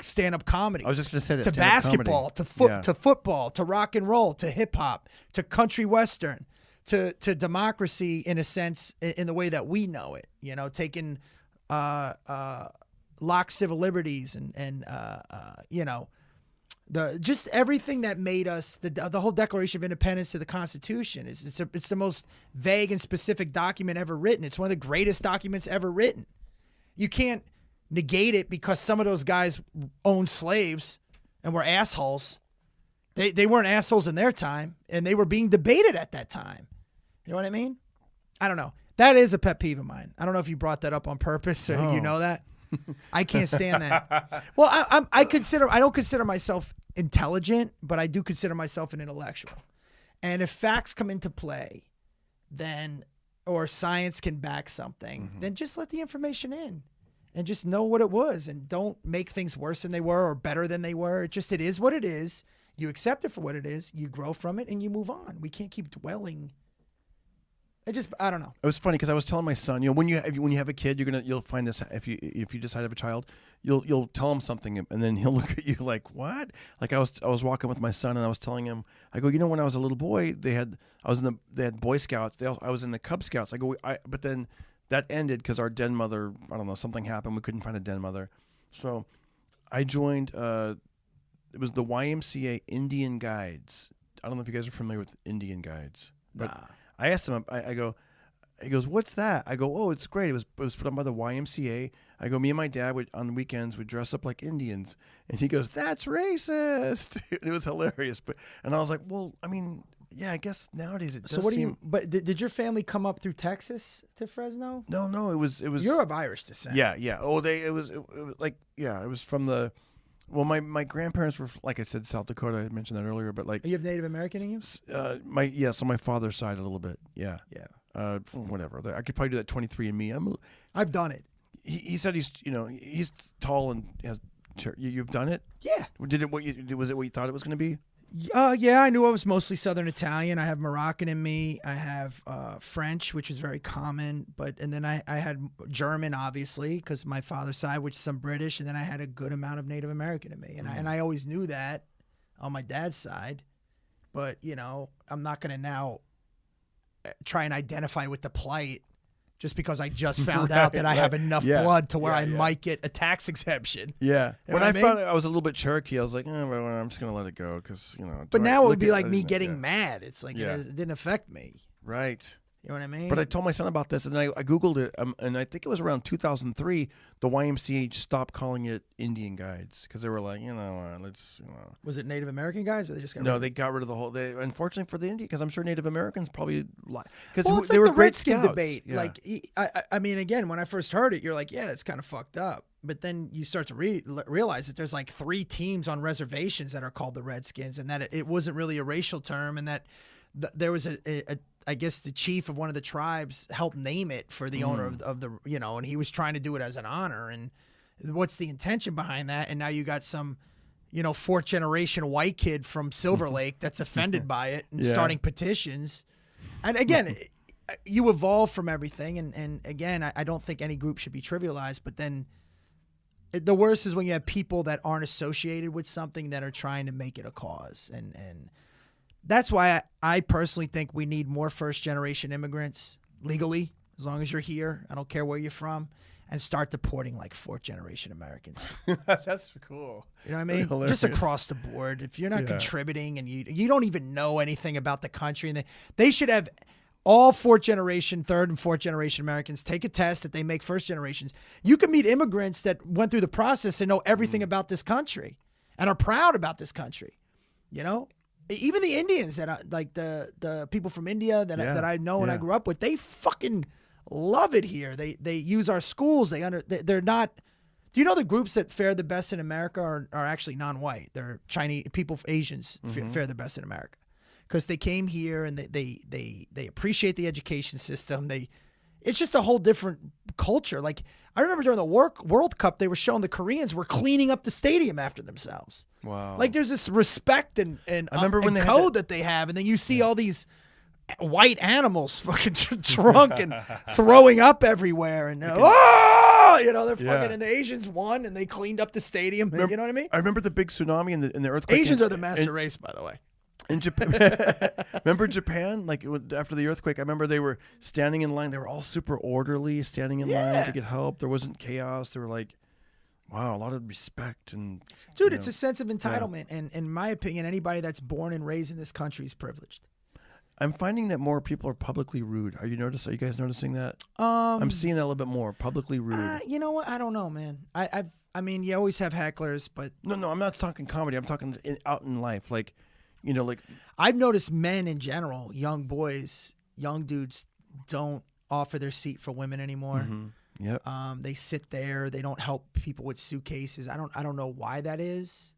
stand-up comedy. I was just going to say that. To basketball, to football, to rock and roll, to hip-hop, to country western. To democracy in a sense, in the way that we know it, you know, taking lock civil liberties and you know, just everything that made us the whole Declaration of Independence to the Constitution it's the most vague and specific document ever written. It's one of the greatest documents ever written. You can't negate it because some of those guys owned slaves and were assholes. They weren't assholes in their time, and they were being debated at that time. You know what I mean? I don't know. That is a pet peeve of mine. I don't know if you brought that up on purpose or you know that. I can't stand that. Well, I don't consider myself intelligent, but I do consider myself an intellectual. And if facts come into play, then or science can back something, then just let the information in and just know what it was, and don't make things worse than they were or better than they were. It is what it is. You accept it for what it is. You grow from it, and you move on. We can't keep dwelling. I don't know. It was funny because I was telling my son, you know, when you have a kid, you'll find this if you decide to have a child, you'll tell him something, and then he'll look at you like, what? Like I was walking with my son, and I was telling him, I go, you know, when I was a little boy, they had Boy Scouts. I was in the Cub Scouts. I go, but then that ended because our den mother, I don't know, something happened. We couldn't find a den mother, so I joined. It was the YMCA Indian Guides. I don't know if you guys are familiar with Indian Guides, but. Nah. I asked him, I go, he goes, what's that? I go, oh, it's great. It was put on by the YMCA. I go, me and my dad on the weekends would dress up like Indians. And he goes, that's racist. And it was hilarious. And I was like, well, I mean, yeah, I guess nowadays it does. So what do you, but did your family come up through Texas to Fresno? No, it was. You're of Irish descent. Yeah. Oh, it was like, yeah, it was from the, well, my grandparents were, like I said, South Dakota. I mentioned that earlier, but like. You have Native American in you? So my father's side a little bit. Yeah. Whatever. I could probably do that 23andMe. I've done it. He said he's tall and has. You've done it? Yeah. Was it what you thought it was going to be? Yeah, I knew I was mostly Southern Italian. I have Moroccan in me. I have French, which is very common. And then I had German, obviously, because my father's side, which is some British. And then I had a good amount of Native American in me. And I always knew that on my dad's side. But, you know, I'm not going to now try and identify with the plight just because I just found out that I have enough blood to where I might get a tax exemption. Yeah. You know when what I mean? found out I was a little bit Cherokee, I was like, well, I'm just going to let it go because, you know. But now it would be like me getting mad. It's like it didn't affect me. Right. You know what I mean? But I told my son about this, and then I Googled it, and I think it was around 2003, the YMCA stopped calling it Indian Guides because they were like, let's. Was it Native American guys, or they just got rid of it? They got rid of the whole. Unfortunately for the Indian, because I'm sure Native Americans probably because it's they like were the great Redskin scouts. debate. Yeah. Like, I mean, again, when I first heard it, you're like, yeah, it's kind of fucked up. But then you start to realize that there's like 3 teams on reservations that are called the Redskins, and that it wasn't really a racial term, and that there was I guess the chief of one of the tribes helped name it for the owner of the, and he was trying to do it as an honor. And what's the intention behind that? And now you got some, 4th generation white kid from Silver Lake that's offended by it and starting petitions. And again, you evolve from everything. And again, I don't think any group should be trivialized, but then the worst is when you have people that aren't associated with something that are trying to make it a cause. And that's why I personally think we need more first-generation immigrants legally, as long as you're here. I don't care where you're from, and start deporting like 4th-generation Americans. That's cool. You know what I mean? Hilarious. Just across the board. If you're not contributing and you don't even know anything about the country, and they should have all fourth generation, third and fourth generation Americans take a test that they make first generations. You can meet immigrants that went through the process and know everything about this country and are proud about this country. You know, even the Indians that like the people from India that I know and I grew up with, they fucking love it here. They use our schools. They're not. Do you know the groups that fare the best in America are actually non-white? They're Chinese people, Asians fare the best in America. Because they came here and they appreciate the education system. It's just a whole different culture. Like I remember during the World Cup, they were showing the Koreans were cleaning up the stadium after themselves. Wow! Like there's this respect and I remember when they code that they have, and then you see all these white animals fucking drunk and throwing up everywhere, and they're fucking. And the Asians won, and they cleaned up the stadium. You know what I mean? I remember the big tsunami and the earthquake. Asians are the master race, by the way. In Japan, remember Japan? Like after the earthquake, I remember they were standing in line. They were all super orderly, standing in line to get help. There wasn't chaos. They were like, wow, a lot of respect and. Dude, it's a sense of entitlement, and in my opinion, anybody that's born and raised in this country is privileged. I'm finding that more people are publicly rude. Are you guys noticing that? I'm seeing that a little bit more publicly rude. You know what? I don't know, man. I mean, you always have hecklers, but no, I'm not talking comedy. I'm talking out in life, like. You know, like I've noticed men in general, young boys, young dudes don't offer their seat for women anymore. Yep. They sit there. They don't help people with suitcases. I don't know why that is.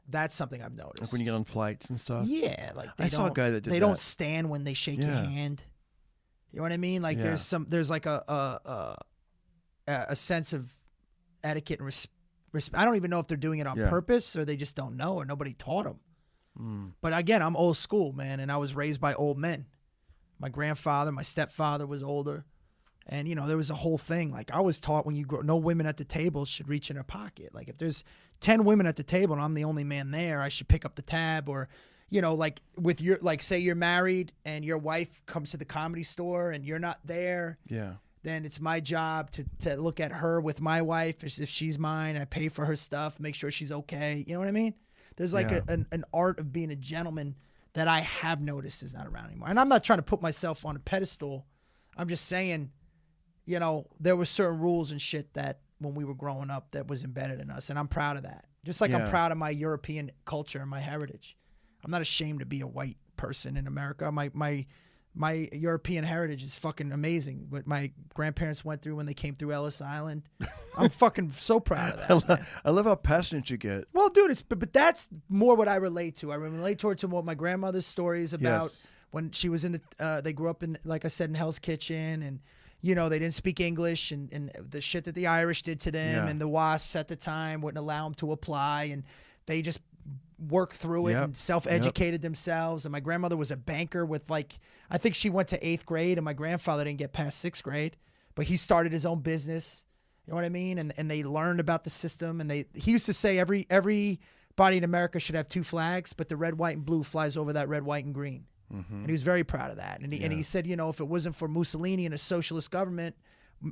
That's something I've noticed. Like when you get on flights and stuff. Yeah, like I saw a guy that did they that. don't stand when they shake your hand. You know what I mean? Like there's like a sense of etiquette and respect. I don't even know if they're doing it on purpose or they just don't know or nobody taught them. But again, I'm old school, man, and I was raised by old men. My grandfather, my stepfather was older, and there was a whole thing. Like I was taught when you grow, no women at the table should reach in her pocket. Like if there's 10 women at the table and I'm the only man there, I should pick up the tab. Or, like with your, like say you're married and your wife comes to the Comedy Store and you're not there. Yeah. Then it's my job to look at her with my wife as if she's mine. I pay for her stuff, make sure she's okay. You know what I mean? There's like an art of being a gentleman that I have noticed is not around anymore. And I'm not trying to put myself on a pedestal. I'm just saying, there were certain rules and shit that when we were growing up that was embedded in us. And I'm proud of that. Just like I'm proud of my European culture and my heritage. I'm not ashamed to be a white person in America. My European heritage is fucking amazing. What my grandparents went through when they came through Ellis Island. I'm fucking so proud of that. I love how passionate you get. Well, dude, but that's more what I relate to. I relate to what my grandmother's stories about when she was in they grew up in, like I said, in Hell's Kitchen, and they didn't speak English, and the shit that the Irish did to them, and the WASPs at the time wouldn't allow them to apply, and they just worked through it and self-educated themselves. And my grandmother was a banker with I think she went to 8th grade, and my grandfather didn't get past 6th grade, but he started his own business. You know what I mean? And they learned about the system, and he used to say everybody in America should have 2 flags, but the red, white, and blue flies over that red, white, and green. And he was very proud of that. And he said, if it wasn't for Mussolini and a socialist government,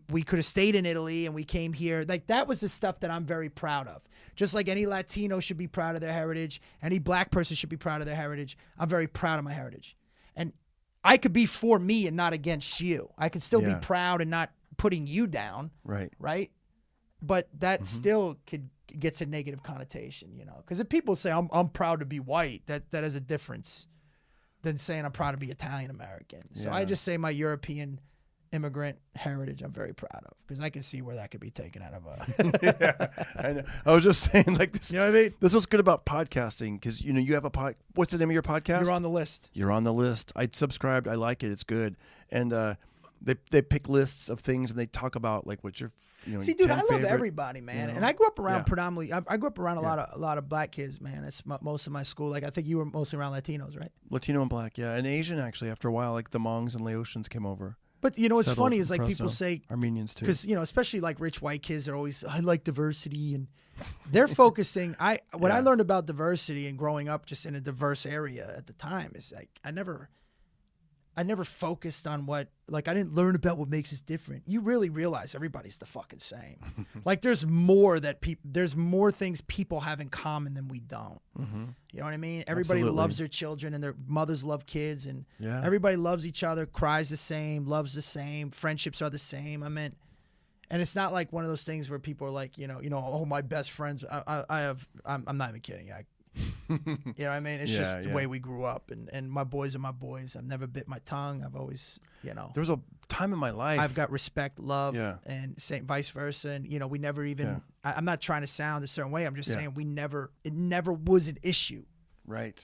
we could have stayed in Italy, and we came here. Like that was the stuff that I'm very proud of. Just like any Latino should be proud of their heritage, any black person should be proud of their heritage. I'm very proud of my heritage. And I could be for me and not against you. I could still be proud and not putting you down. Right. Right. But that still gets a negative connotation, because if people say I'm proud to be white, that has a difference than saying I'm proud to be Italian American. So I just say my European immigrant heritage I'm very proud of, because I can see where that could be taken out of I know. I was just saying, like this. You know what I mean? This was good about podcasting, because you have a what's the name of your podcast? You're on the list. You're on the list. I subscribed. I like it. It's good. And they pick lists of things and they talk about like what your See, dude, I love favorite, everybody, man. And I grew up around predominantly. I grew up around a lot of black kids, man. That's most of my school. Like I think you were mostly around Latinos, right? Latino and black, and Asian actually. After a while, like the Hmongs and Laotians came over. But what's funny is like people say Armenians too, because especially like rich white kids are always, I like diversity, and they're focusing. I learned about diversity and growing up just in a diverse area at the time is like I never focused on what, like, I didn't learn about what makes us different. You really realize everybody's the fucking same. Like, there's more things people have in common than we don't. Mm-hmm. You know what I mean? Everybody Absolutely. loves their children, and their mothers love kids, and Yeah. everybody loves each other, cries the same, loves the same, friendships are the same. And it's not like one of those things where people are like, oh, my best friends. I'm not even kidding. You know what I mean? It's just the way we grew up, and my boys are my boys. I've never bit my tongue. I've always, There was a time in my life. I've got respect, love, Yeah. and vice versa. And, we never even, Yeah. I'm not trying to sound a certain way. I'm just Yeah. saying it never was an issue. Right.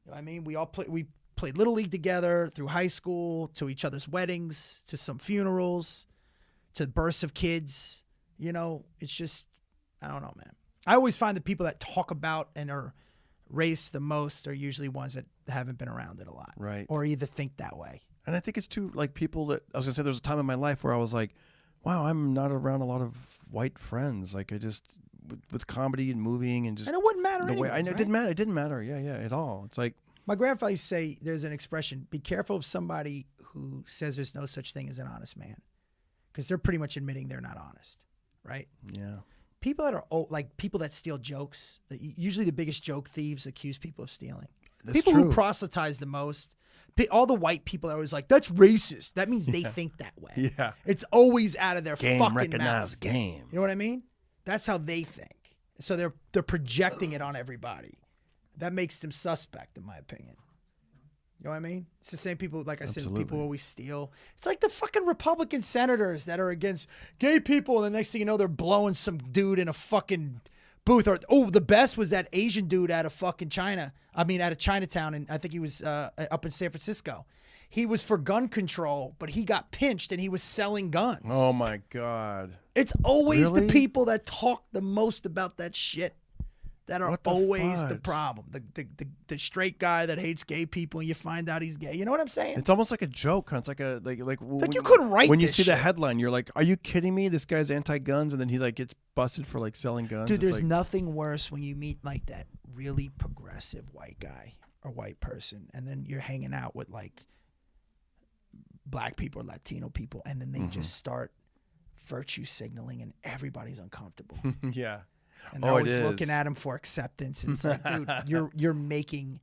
You know what I mean? We played Little League together through high school, to each other's weddings, to some funerals, to births of kids. It's just, I don't know, man. I always find the people that talk about and are race the most are usually ones that haven't been around it a lot. Right. Or either think that way. And I think it's too, like, people that, I was going to say, there was a time in my life where I was like, wow, I'm not around a lot of white friends. Like, I just, with comedy and moving and just. And it wouldn't matter the way, anyways, I know, right? it didn't matter. Yeah, at all. It's like. My grandfather used to say, there's an expression, be careful of somebody who says there's no such thing as an honest man. Because they're pretty much admitting they're not honest, right? Yeah. People that are like people that steal jokes, usually the biggest joke thieves accuse people of stealing. That's People true. who proselytize the most, all the white people are always like, that's racist. That means they think that way. Yeah. It's always out of their Game fucking recognized mouth. game. You know what I mean? That's how they think. So they're projecting it on everybody. That makes them suspect, in my opinion. You know what I mean? It's the same people, like I said, Absolutely. people always steal. It's like the fucking Republican senators that are against gay people, and the next thing you know, they're blowing some dude in a fucking booth. Or the best was that Asian dude out of fucking China. Out of Chinatown, and I think he was up in San Francisco. He was for gun control, but he got pinched, and he was selling guns. Oh my God. It's always Really? the people that talk the most about that shit that are What the always the fudge? problem. The straight guy that hates gay people, and you find out he's gay. You know what I'm saying? It's almost like a joke. Huh? It's like a like when, you couldn't write when you this see the shit. headline, you're like, "Are you kidding me? This guy's anti-guns," and then he like gets busted for like selling guns. Dude, It's there's like, nothing worse when you meet like that really progressive white guy or white person, and then you're hanging out with like black people or Latino people, and then they just start virtue signaling, and everybody's uncomfortable. yeah. And they're Oh, it always is. looking at him for acceptance. And it's like, dude, you're making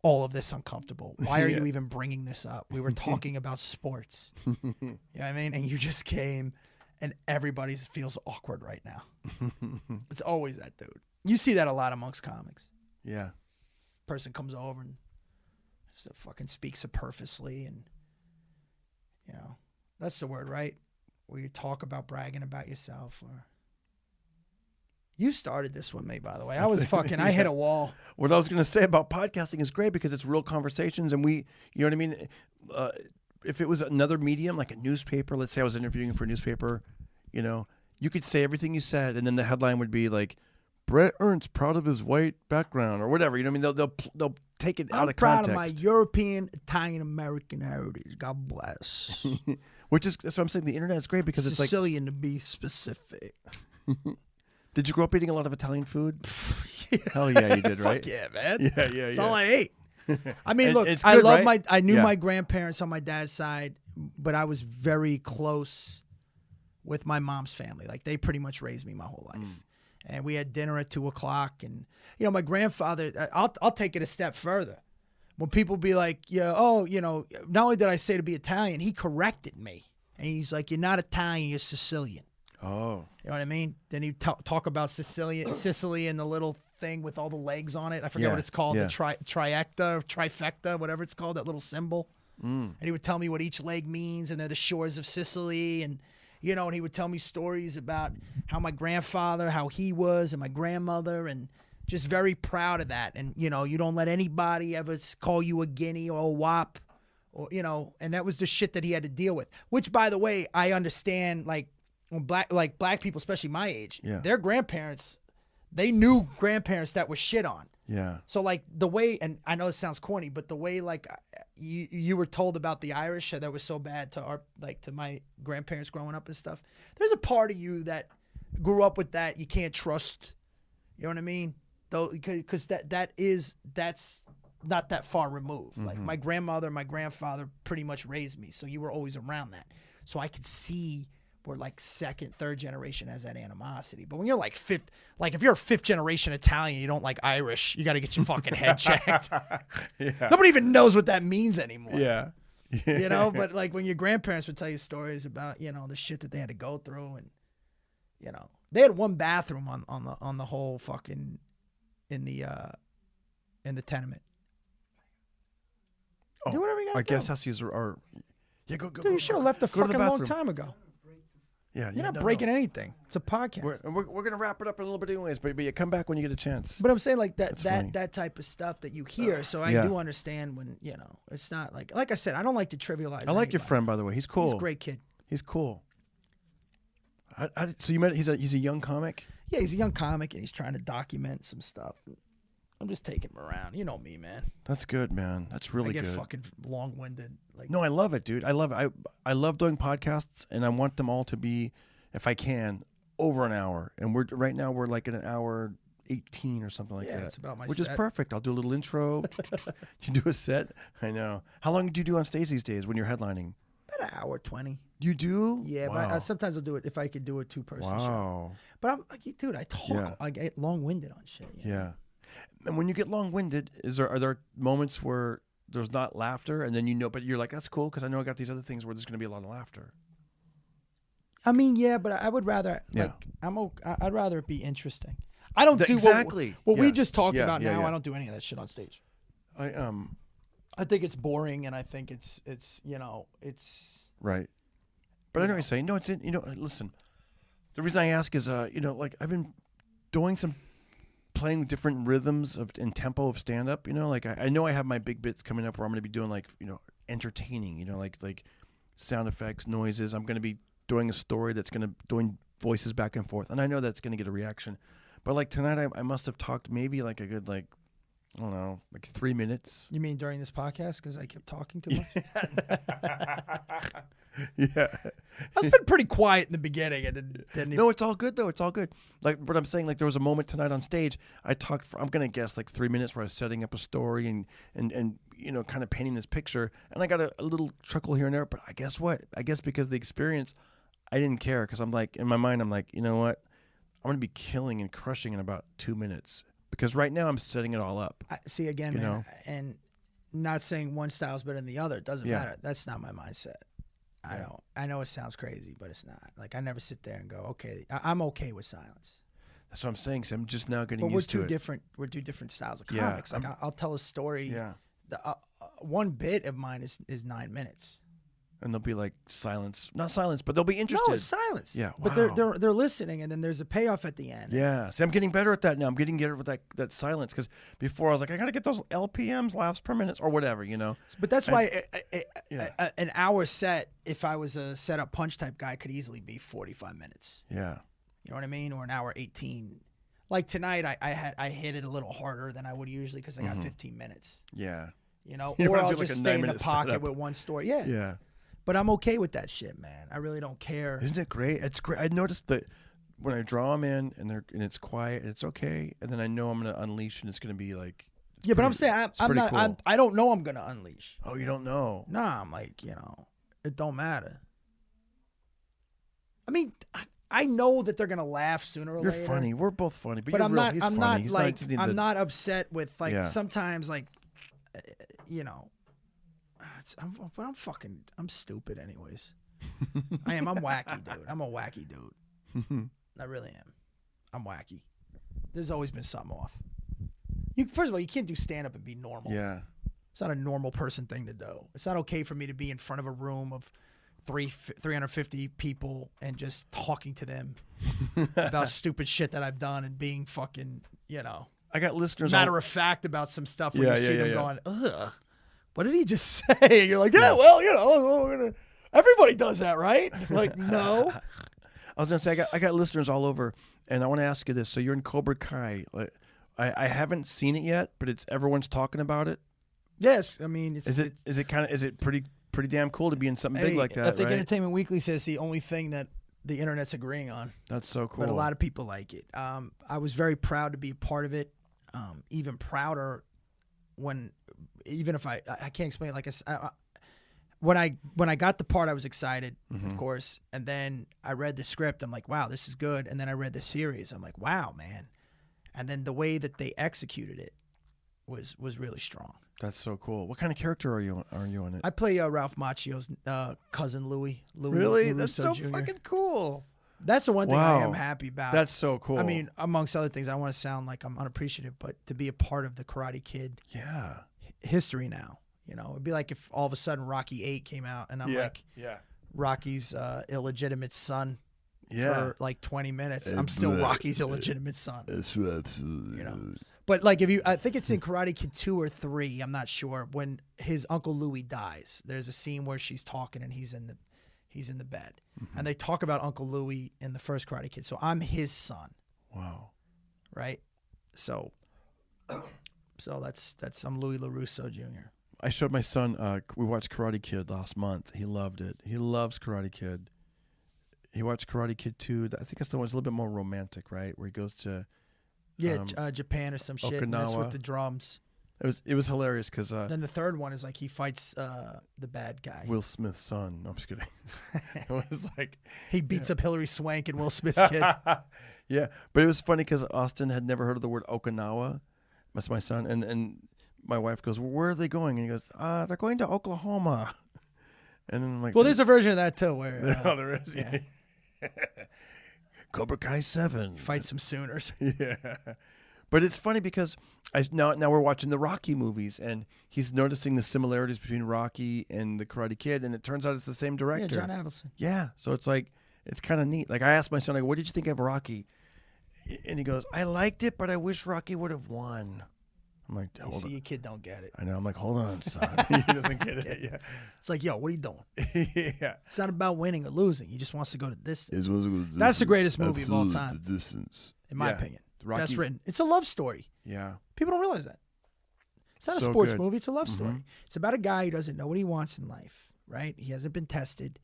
all of this uncomfortable. Why are you even bringing this up? We were talking about sports. You know what I mean? And you just came, and everybody feels awkward right now. It's always that dude. You see that a lot amongst comics. Yeah. Person comes over and just fucking speaks superfluously, and that's the word, right? Where you talk about bragging about yourself. Or you started this with me, by the way. I hit a wall. What I was going to say about podcasting is great because it's real conversations, and you know what I mean? If it was another medium, like a newspaper, let's say I was interviewing for a newspaper, you could say everything you said, and then the headline would be like, Bret Ernst proud of his white background, or whatever. You know what I mean? They'll take it out I'm of proud context. of my European, Italian, American heritage. God bless. That's what I'm saying. The internet is great because it's like. Sicilian, to be specific. Did you grow up eating a lot of Italian food? Hell yeah, you did, right? Fuck yeah, man. Yeah. That's all I ate. I mean, And look, it's I good, love right? I knew Yeah. my grandparents on my dad's side, but I was very close with my mom's family. Like, they pretty much raised me my whole life. And we had dinner at 2:00, and my grandfather. I'll take it a step further. When people be like, not only did I say to be Italian, he corrected me, and he's like, "You're not Italian, you're Sicilian." Oh. You know what I mean? Then he talk about Sicily and the little thing with all the legs on it. I forget Yeah, what it's called, yeah. the triecta or trifecta, whatever it's called, that little symbol. And he would tell me what each leg means, and they're the shores of Sicily, and and he would tell me stories about how my grandfather, how he was, and my grandmother, and just very proud of that. And you don't let anybody ever call you a guinea or a wop, or and that was the shit that he had to deal with. Which, by the way, I understand. Like, when black people, especially my age, their grandparents, they knew grandparents that were shit on. Yeah. So like the way, and I know it sounds corny, but the way like you were told about the Irish that was so bad to to my grandparents growing up and stuff. There's a part of you that grew up with that you can't trust. You know what I mean? Though, because that's not that far removed. Like my grandmother, my grandfather pretty much raised me, so you were always around that. So I could see where like second, third generation has that animosity. But when you're like fifth, like if you're a fifth generation Italian, you don't like Irish, you got to get your fucking head checked. Nobody even knows what that means anymore. Yeah. You know, but like when your grandparents would tell you stories about, you know, the shit that they had to go through, and you know, they had one bathroom on the whole fucking in the tenement. Oh, Do whatever you gotta our do. guest houses are. Yeah, go. Dude, you should have left a go to the fucking long bathroom. time ago. Yeah, You're not breaking anything. It's a podcast. We're gonna wrap it up in a little bit anyways, but yeah, come back when you get a chance. But I'm saying like That's funny. that type of stuff that you hear. So I Yeah. do understand when, you know, it's not like I said, I don't like to trivialize. I like your anybody. friend, by the way. He's cool. He's a great kid. He's cool. So you met? He's a young comic. Yeah, he's a young comic and he's trying to document some stuff. I'm just taking him around. You know me, man. That's good, man. That's really I get good. fucking long-winded. Like, No, I love it, dude. I love it. I love doing podcasts, and I want them all to be, if I can, over an hour. And right now we're like an hour 18 or something like Yeah, that. it's about my which set. is perfect. I'll do a little intro. You do a set. I know. How long do you do on stage these days when you're headlining? about an hour 20. You do? Yeah, Wow. but sometimes I'll do it if I could do a two-person show. Wow. But I'm like, dude, I talk. Yeah. I get long-winded on shit. You know? Yeah. And when you get long-winded, are there moments where there's not laughter, and then but you're like, that's cool because I know I got these other things where there's going to be a lot of laughter. I mean, yeah, but I would rather Yeah. I'd rather it be interesting. I don't do exactly. what we Yeah. just talked Yeah, about yeah, now. yeah. I don't do any of that shit on stage. I I think it's boring, and I think it's you know it's right. But I know what you're saying. No, listen. The reason I ask is like I've been doing playing different rhythms and tempo of stand up, like I know I have my big bits coming up where I'm going to be doing like, entertaining, like sound effects, noises. I'm going to be doing a story that's going to doing voices back and forth. And I know that's going to get a reaction. But like tonight I must have talked maybe like a good, like, I don't know, like 3 minutes. You mean during this podcast because I kept talking too much? Yeah. I've been pretty quiet in the beginning, and then No, it's all good though. It's all good. Like, but I'm saying, like, there was a moment tonight on stage. I talked for, I'm gonna guess, like 3 minutes where I was setting up a story and kind of painting this picture. And I got a little chuckle here and there. But I guess what? I guess because of the experience, I didn't care because I'm like, in my mind, I'm like, you know what? I'm gonna be killing and crushing in about 2 minutes because right now I'm setting it all up. see again, You man, know? and not saying one style's better than the other. It doesn't Yeah. matter. That's not my mindset. I know it sounds crazy, but it's not. Like I never sit there and go, okay, I'm okay with silence. That's what I'm saying. So I'm just now getting But we're used to two it. different. We're two different styles of Yeah, comics. Like I'll tell a story. Yeah. The one bit of mine is 9 minutes. And they'll be like silence, not silence, but they'll be interested. No, it's silence. Yeah, but wow. they're listening, and then there's a payoff at the end. Yeah. See, I'm getting better at that now. I'm getting better with that silence because before I was like, I got to get those LPMs, laughs per minute, or whatever, But that's why Yeah. an hour set, if I was a setup punch type guy, could easily be 45 minutes. Yeah. You know what I mean? Or an hour 18. Like tonight, I hit it a little harder than I would usually because I got 15 minutes. Yeah. You know, You or wanna I'll do like just a stay in the 9-minute pocket setup. with one story. Yeah. Yeah. But I'm okay with that shit, man. I really don't care. Isn't it great? It's great. I noticed that when I draw them in and it's quiet, it's okay, and then I know I'm gonna unleash and it's gonna be like. Yeah, but I'm saying I'm pretty not. cool. I don't know I'm gonna unleash. Oh, you don't know. Nah, I'm like, it don't matter. I mean, I know that they're gonna laugh sooner or You're later. funny. We're both funny, but But you're I'm real. not. He's I'm funny. not He's like. just need I'm the- not upset with like Yeah. sometimes like, I'm stupid anyways. I am. I'm wacky, dude. I'm a wacky dude. I really am. I'm wacky. There's always been something off. First of all, you can't do stand up and be normal. Yeah. It's not a normal person thing to do. It's not okay for me to be in front of a room of 350 people and just talking to them about stupid shit that I've done and being fucking, I got listeners. matter of fact about some stuff where Yeah, you see yeah, them yeah. going, ugh, what did he just say? And you're like, yeah, well, everybody does that, right? Like, no. I was gonna say I got listeners all over, and I want to ask you this. So you're in Cobra Kai. I haven't seen it yet, but everyone's talking about it. Yes, I mean, Is it pretty damn cool to be in something big like that? I think right? Entertainment Weekly says the only thing that the internet's agreeing on. That's so cool. But a lot of people like it. I was very proud to be a part of it. Even prouder even if I can't explain it, like when I got the part, I was excited, of course, and then I read the script. I'm like, wow, this is good. And then I read the series. I'm like, wow, man. And then the way that they executed it was really strong. That's so cool. What kind of character are you in it? I play Ralph Macchio's cousin, Louis. Really? LaRusso That's so Jr. fucking cool. That's the one thing I am happy about. That's so cool. I mean, amongst other things, I want to sound like I'm unappreciative, but to be a part of the Karate Kid history now, you know, it'd be like if all of a sudden Rocky 8 came out and I'm like, Rocky's illegitimate son for like 20 minutes. I'm still Rocky's illegitimate son. That's absolutely. You know, but like I think it's in Karate Kid 2 or 3, I'm not sure. When his Uncle Louie dies, there's a scene where she's talking and he's in the bed, and they talk about Uncle Louie in the first Karate Kid. So I'm his son. Wow. Right. So that's I'm Louis LaRusso Jr. I showed my son. We watched Karate Kid last month. He loved it. He loves Karate Kid. He watched Karate Kid 2. I think that's the one that's a little bit more romantic, right? Where he goes to Japan or some shit. And that's with the drums. It was hilarious because then the third one is like he fights the bad guy, Will Smith's son. No, I'm just kidding. It was like he beats up Hilary Swank and Will Smith's kid. Yeah, but it was funny because Austin had never heard of the word Okinawa. That's my son, and my wife goes, well, "Where are they going?" And he goes, "They're going to Oklahoma." And then I'm like, "Well, there's a version of that too, where there is, yeah." Cobra Kai 7 fight some Sooners. Yeah. But it's funny because now we're watching the Rocky movies, and he's noticing the similarities between Rocky and the Karate Kid, and it turns out it's the same director. Yeah, John Avildsen. Yeah, so it's like it's kind of neat. Like I asked my son, like, "What did you think of Rocky?" And he goes, "I liked it, but I wish Rocky would have won." I'm like, "You see, your kid don't get it." I know. I'm like, "Hold on, son." He doesn't get it. Yeah. It's like, yo, what are you doing? Yeah. It's not about winning or losing. He just wants to go to distance. That's That's the greatest movie of all time, the distance, in my opinion. Rocky. Best written. It's a love story. Yeah. People don't realize that. It's not So a sports good. movie. It's a love story. It's about a guy who doesn't know what he wants in life, right? He hasn't been tested.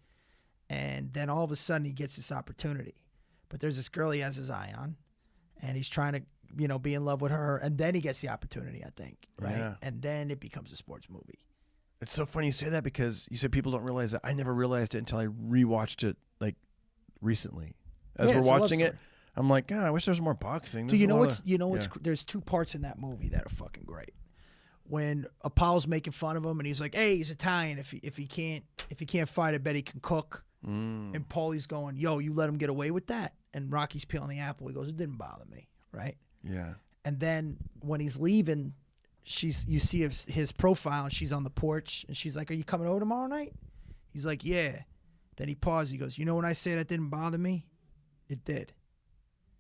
And then all of a sudden he gets this opportunity. But there's this girl he has his eye on. And he's trying to, you know, be in love with her. And then he gets the opportunity, I think, right? Yeah. And then it becomes a sports movie. It's so funny you say that because you said people don't realize it. I never realized it until I rewatched it like recently. As Yeah, we're it's a love watching it, story. I'm like, God, I wish there was more boxing. Do you know what's Yeah. there's two parts in that movie that are fucking great. When Apollo's making fun of him and he's like, "Hey, he's Italian. If he can't fight, I bet he can cook." And Paulie's going, "Yo, you let him get away with that?" And Rocky's peeling the apple. He goes, "It didn't bother me." Right? Yeah. And then when he's leaving, you see his profile and she's on the porch and she's like, "Are you coming over tomorrow night?" He's like, "Yeah." Then he pauses. He goes, "You know when I say that didn't bother me? It did."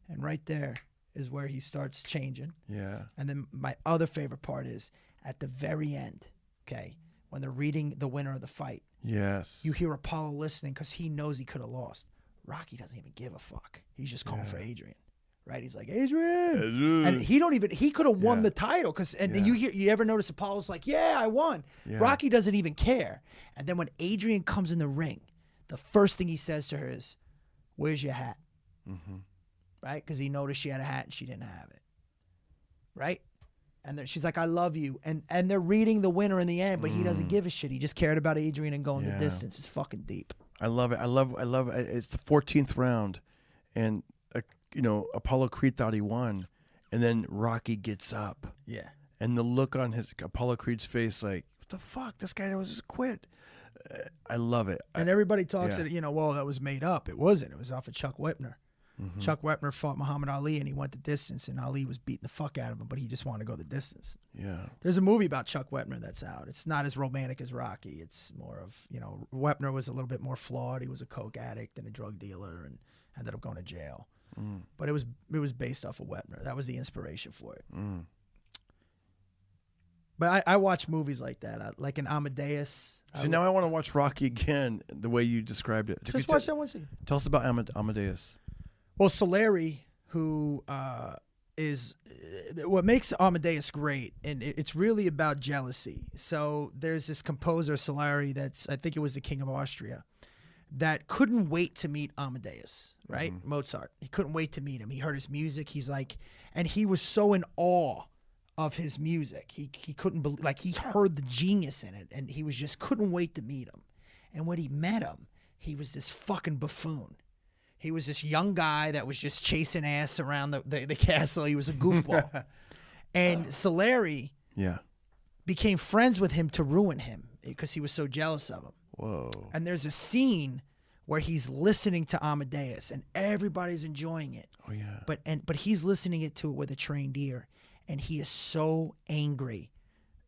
And right there is where he starts changing. Yeah. And then my other favorite part is at the very end, okay, when they're reading the winner of the fight. Yes. You hear Apollo listening because he knows he could have lost. Rocky doesn't even give a fuck. He's just calling for Adrian. Right? He's like, Adrian. And he could have won the title because you ever notice Apollo's like, "Yeah, I won." Yeah. Rocky doesn't even care. And then when Adrian comes in the ring, the first thing he says to her is, "Where's your hat?" Right? Because he noticed she had a hat and she didn't have it. Right? And then she's like, "I love you." And they're reading the winner in the end, but he doesn't give a shit. He just cared about Adrian and going the distance. It's fucking deep. I love it. I love it. It's the 14th round, and Apollo Creed thought he won, and then Rocky gets up. Yeah. And the look on Apollo Creed's face, like, what the fuck? This guy was just quit. I love it. And everybody talks that, well, that was made up. It wasn't. It was off of Chuck Wepner. Chuck Wepner fought Muhammad Ali, and he went the distance, and Ali was beating the fuck out of him, but he just wanted to go the distance. Yeah. There's a movie about Chuck Wepner that's out. It's not as romantic as Rocky. It's more of, Wepner was a little bit more flawed. He was a coke addict and a drug dealer and ended up going to jail. But it was based off of Wepner. That was the inspiration for it. But I watch movies like that, like an Amadeus. See, now I want to watch Rocky again the way you described it. Just watch that one scene. Tell us about Amadeus. Well, Solari, who is what makes Amadeus great, and it's really about jealousy. So there's this composer, Solari, I think it was the King of Austria, that couldn't wait to meet Amadeus, right? Mozart. He couldn't wait to meet him. He heard his music. He's like, and he was so in awe of his music. He couldn't believe, like, he heard the genius in it, and he was just couldn't wait to meet him. And when he met him, he was this fucking buffoon. He was this young guy that was just chasing ass around the castle. He was a goofball. And Solari became friends with him to ruin him because he was so jealous of him. Whoa. And there's a scene where he's listening to Amadeus and everybody's enjoying it. Oh, yeah. But he's listening to it with a trained ear. And he is so angry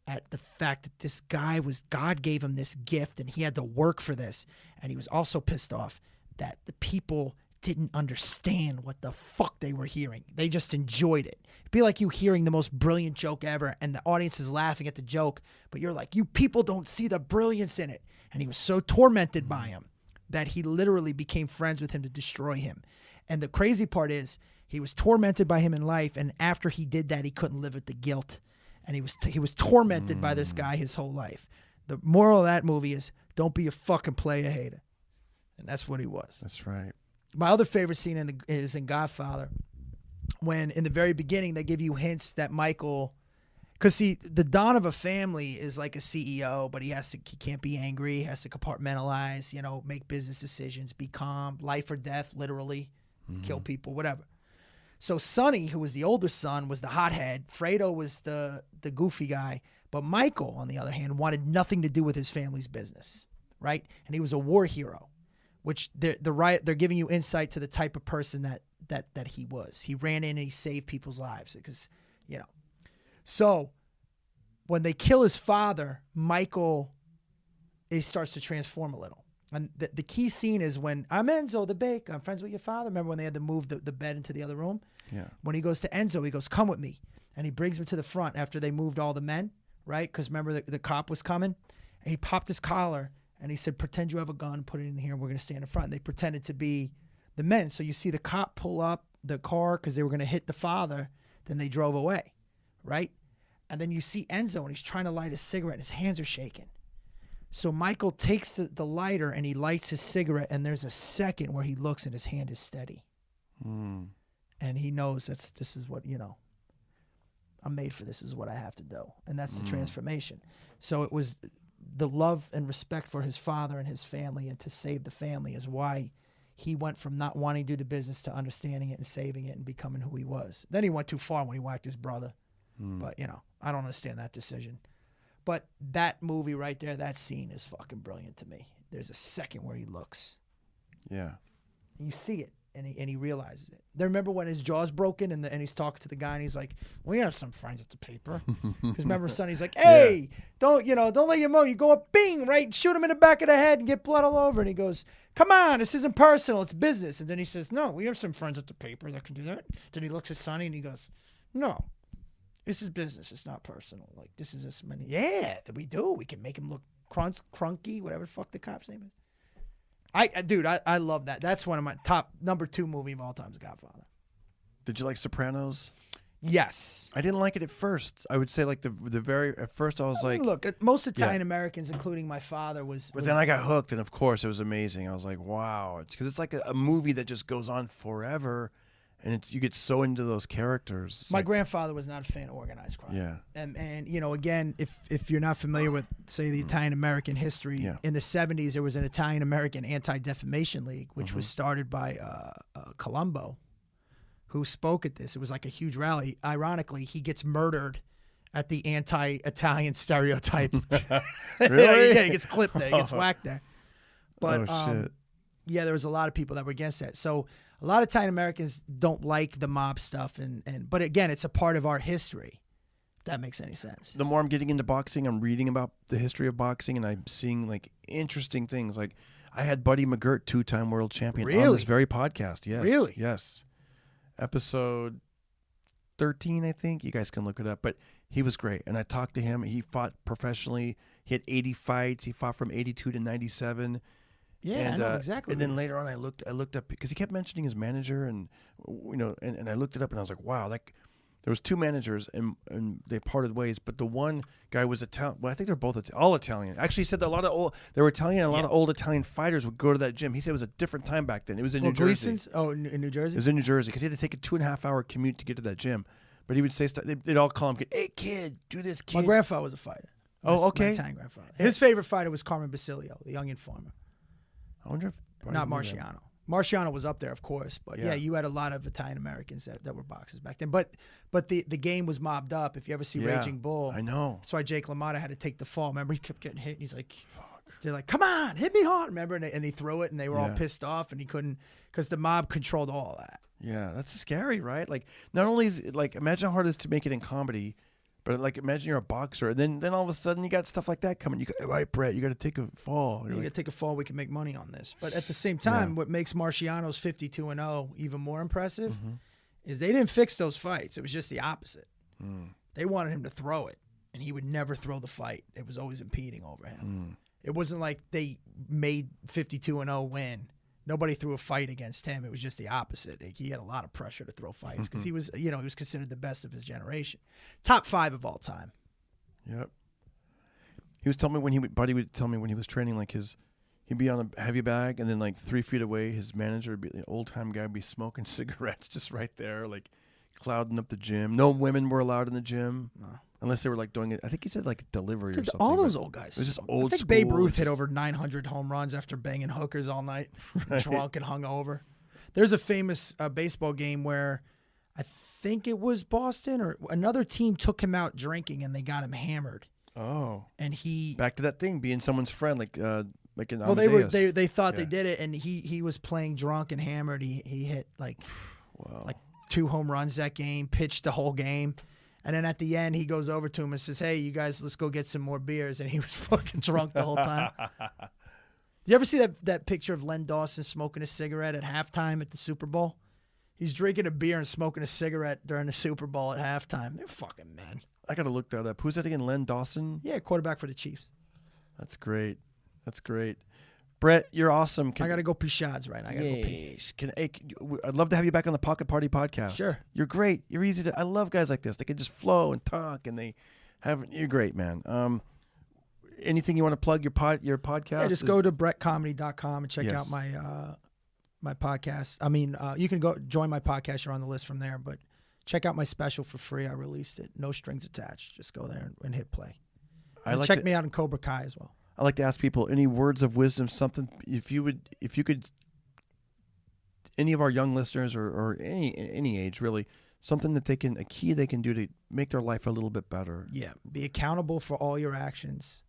at the fact that this guy God gave him this gift and he had to work for this. And he was also pissed off that the people didn't understand what the fuck they were hearing. They just enjoyed it. It'd be like you hearing the most brilliant joke ever and the audience is laughing at the joke, but you're like, you people don't see the brilliance in it. And he was so tormented by him that he literally became friends with him to destroy him. And the crazy part is he was tormented by him in life, and after he did that, he couldn't live with the guilt. And he was tormented by this guy his whole life. The moral of that movie is don't be a fucking player hater. And that's what he was. That's right. My other favorite scene is in Godfather, when in the very beginning they give you hints that Michael, because see, the Don of a family is like a CEO, but he can't be angry, he has to compartmentalize, make business decisions, be calm, life or death, literally, kill people, whatever. So Sonny, who was the older son, was the hothead. Fredo was the goofy guy, but Michael, on the other hand, wanted nothing to do with his family's business, right? And he was a war hero, which they're giving you insight to the type of person that he was. He ran in and he saved people's lives because, So when they kill his father, Michael, he starts to transform a little. And the key scene is when I'm Enzo, the bake. I'm friends with your father. Remember when they had to move the bed into the other room? Yeah. When he goes to Enzo, he goes, come with me. And he brings him to the front after they moved all the men, right? Because remember the cop was coming. And he popped his collar. And he said, pretend you have a gun, put it in here, and we're going to stand in front. And they pretended to be the men. So you see the cop pull up the car because they were going to hit the father. Then they drove away, right? And then you see Enzo, and he's trying to light a cigarette, and his hands are shaking. So Michael takes the lighter, and he lights his cigarette, and there's a second where he looks, and his hand is steady. And he knows this is what, I'm made for this. This is what I have to do. And that's the transformation. So it was the love and respect for his father and his family and to save the family is why he went from not wanting to do the business to understanding it and saving it and becoming who he was. Then he went too far when he whacked his brother. But, I don't understand that decision. But that movie right there, that scene is fucking brilliant to me. There's a second where he looks. Yeah. And you see it. And he realizes it. Then remember when his jaw's broken and he's talking to the guy and he's like, "We have some friends at the paper." Because remember Sonny's like, "Hey, don't let your mo. You go up, bing, right, and shoot him in the back of the head and get blood all over." And he goes, "Come on, this isn't personal. It's business." And then he says, "No, we have some friends at the paper that can do that." Then he looks at Sonny and he goes, "No, this is business. It's not personal. Like this is this many. Yeah, that we do. We can make him look crunky, whatever the fuck the cop's name is." I love that. That's one of my top number 2 movie of all time is Godfather. Did you like Sopranos? Yes. I didn't like it at first. I would say like at first I was like, look, most Italian Americans, including my father, But then I got hooked, and of course it was amazing. I was like, wow, it's because it's like a movie that just goes on forever, and you get so into those characters. My grandfather was not a fan of organized crime. Yeah. And again, if you're not familiar with, say, the Italian American history, in the 70s there was an Italian American Anti-Defamation League, which was started by Colombo, who spoke at this. It was like a huge rally. Ironically, he gets murdered at the anti-Italian stereotype. Really? Yeah, he gets clipped there. He gets whacked there. But shit. yeah, there was a lot of people that were against that. So a lot of Italian Americans don't like the mob stuff, but again, it's a part of our history. If that makes any sense. The more I'm getting into boxing, I'm reading about the history of boxing, and I'm seeing like interesting things. Like I had Buddy McGirt, 2-time world champion, on this very podcast. Yes, really, yes. Episode 13, I think. You guys can look it up, but he was great, and I talked to him. He fought professionally. He had 80 fights. He fought from 82 to 97. Yeah, and, I know exactly. And then later on, I looked up because he kept mentioning his manager, and and I looked it up, and I was like, wow, there was 2 managers, and they parted ways. But the one guy was Italian. Well, I think they're both all Italian. Actually, he said that they were Italian, and a lot of old Italian fighters would go to that gym. He said it was a different time back then. It was in New Jersey. Oh, in New Jersey. It was in New Jersey because he had to take a 2.5-hour commute to get to that gym. But he would say stuff. They'd all call him, "Hey kid, do this, kid." My grandfather was a fighter. Oh, okay. My Italian grandfather. His favorite fighter was Carmen Basilio, the young informer. I wonder if Not Marciano. Marciano was up there, of course, but Yeah. you had a lot of Italian Americans that were boxers back then. But the game was mobbed up. If you ever see Yeah, Raging Bull, I know. that's why Jake LaMotta had to take the fall. Remember, he kept getting hit, and he's like, they're like, "Come on, hit me hard!" Remember, and he threw it, and they were all Yeah. pissed off, and he couldn't because the mob controlled all that. Yeah, that's scary, right? Like, not only is it, like, imagine how hard it is to make it in comedy, but like, imagine you're a boxer, and then all of a sudden you got stuff like that coming. You go, right, Brett, you got to take a fall. You're You like, got to take a fall. We can make money on this. But at the same time, what makes Marciano's 52-0 even more impressive is they didn't fix those fights. It was just the opposite. They wanted him to throw it, and he would never throw the fight. It was always impeding over him. It wasn't like they made 52-0 win. Nobody threw a fight against him. It was just the opposite. Like, he had a lot of pressure to throw fights because he was, he was considered the best of his generation, top 5 of all time. Yep. He was telling me Buddy would tell me when he was training, like he'd be on a heavy bag, and then like 3 feet away, his manager would be the old time guy would be smoking cigarettes just right there, like clouding up the gym. No women were allowed in the gym. No. Unless they were like doing it. I think he said like delivery or Dude, something. all those but old guys. It was just I old think school. Babe Ruth It's hit just- over 900 home runs after banging hookers all night, drunk and hungover. There's a famous baseball game where I think it was Boston or another team took him out drinking and they got him hammered. Oh. And he Back to that thing, being someone's friend, like an well, Amadeus. they thought they Yeah. did it, and he was playing drunk and hammered. He hit like Wow. like 2 home runs that game, pitched the whole game. And then at the end, he goes over to him and says, "Hey, you guys, let's go get some more beers." And he was fucking drunk the whole time. You ever see that picture of Len Dawson smoking a cigarette at halftime at the Super Bowl? He's drinking a beer and smoking a cigarette during the Super Bowl at halftime. They're fucking men. I got to look that up. Who's that again? Len Dawson? Yeah, quarterback for the Chiefs. That's great. That's great. Brett, you're awesome. I got to go pee shots right now. I got to go pee. I'd love to have you back on the Pocket Party podcast. Sure. You're great. You're easy to. I love guys like this. They can just flow and talk, and you're great, man. Anything you want to plug your podcast? Yeah, just go to brettcomedy.com and check Yes. out my podcast. I mean, you can go join my podcast. You're on the list from there, but check out my special for free. I released it. No strings attached. Just go there and hit play. And check me out in Cobra Kai as well. I like to ask people any words of wisdom, something if you could, any of our young listeners or any age really, something that a key they can do to make their life a little bit better. Yeah, be accountable for all your actions.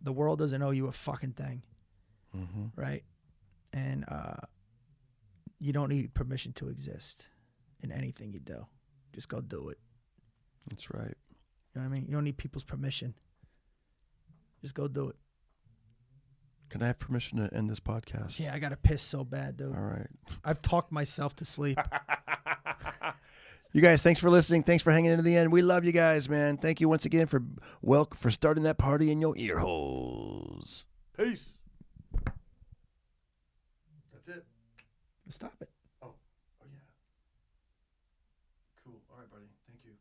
The world doesn't owe you a fucking thing, right? And you don't need permission to exist in anything you do. Just go do it. That's right. You know what I mean? You don't need people's permission. Just go do it. Can I have permission to end this podcast? Yeah, I got to piss so bad, dude. All right. I've talked myself to sleep. You guys, thanks for listening. Thanks for hanging into the end. We love you guys, man. Thank you once again for starting that party in your ear holes. Peace. That's it. Stop it. Oh yeah. Cool. All right, buddy. Thank you.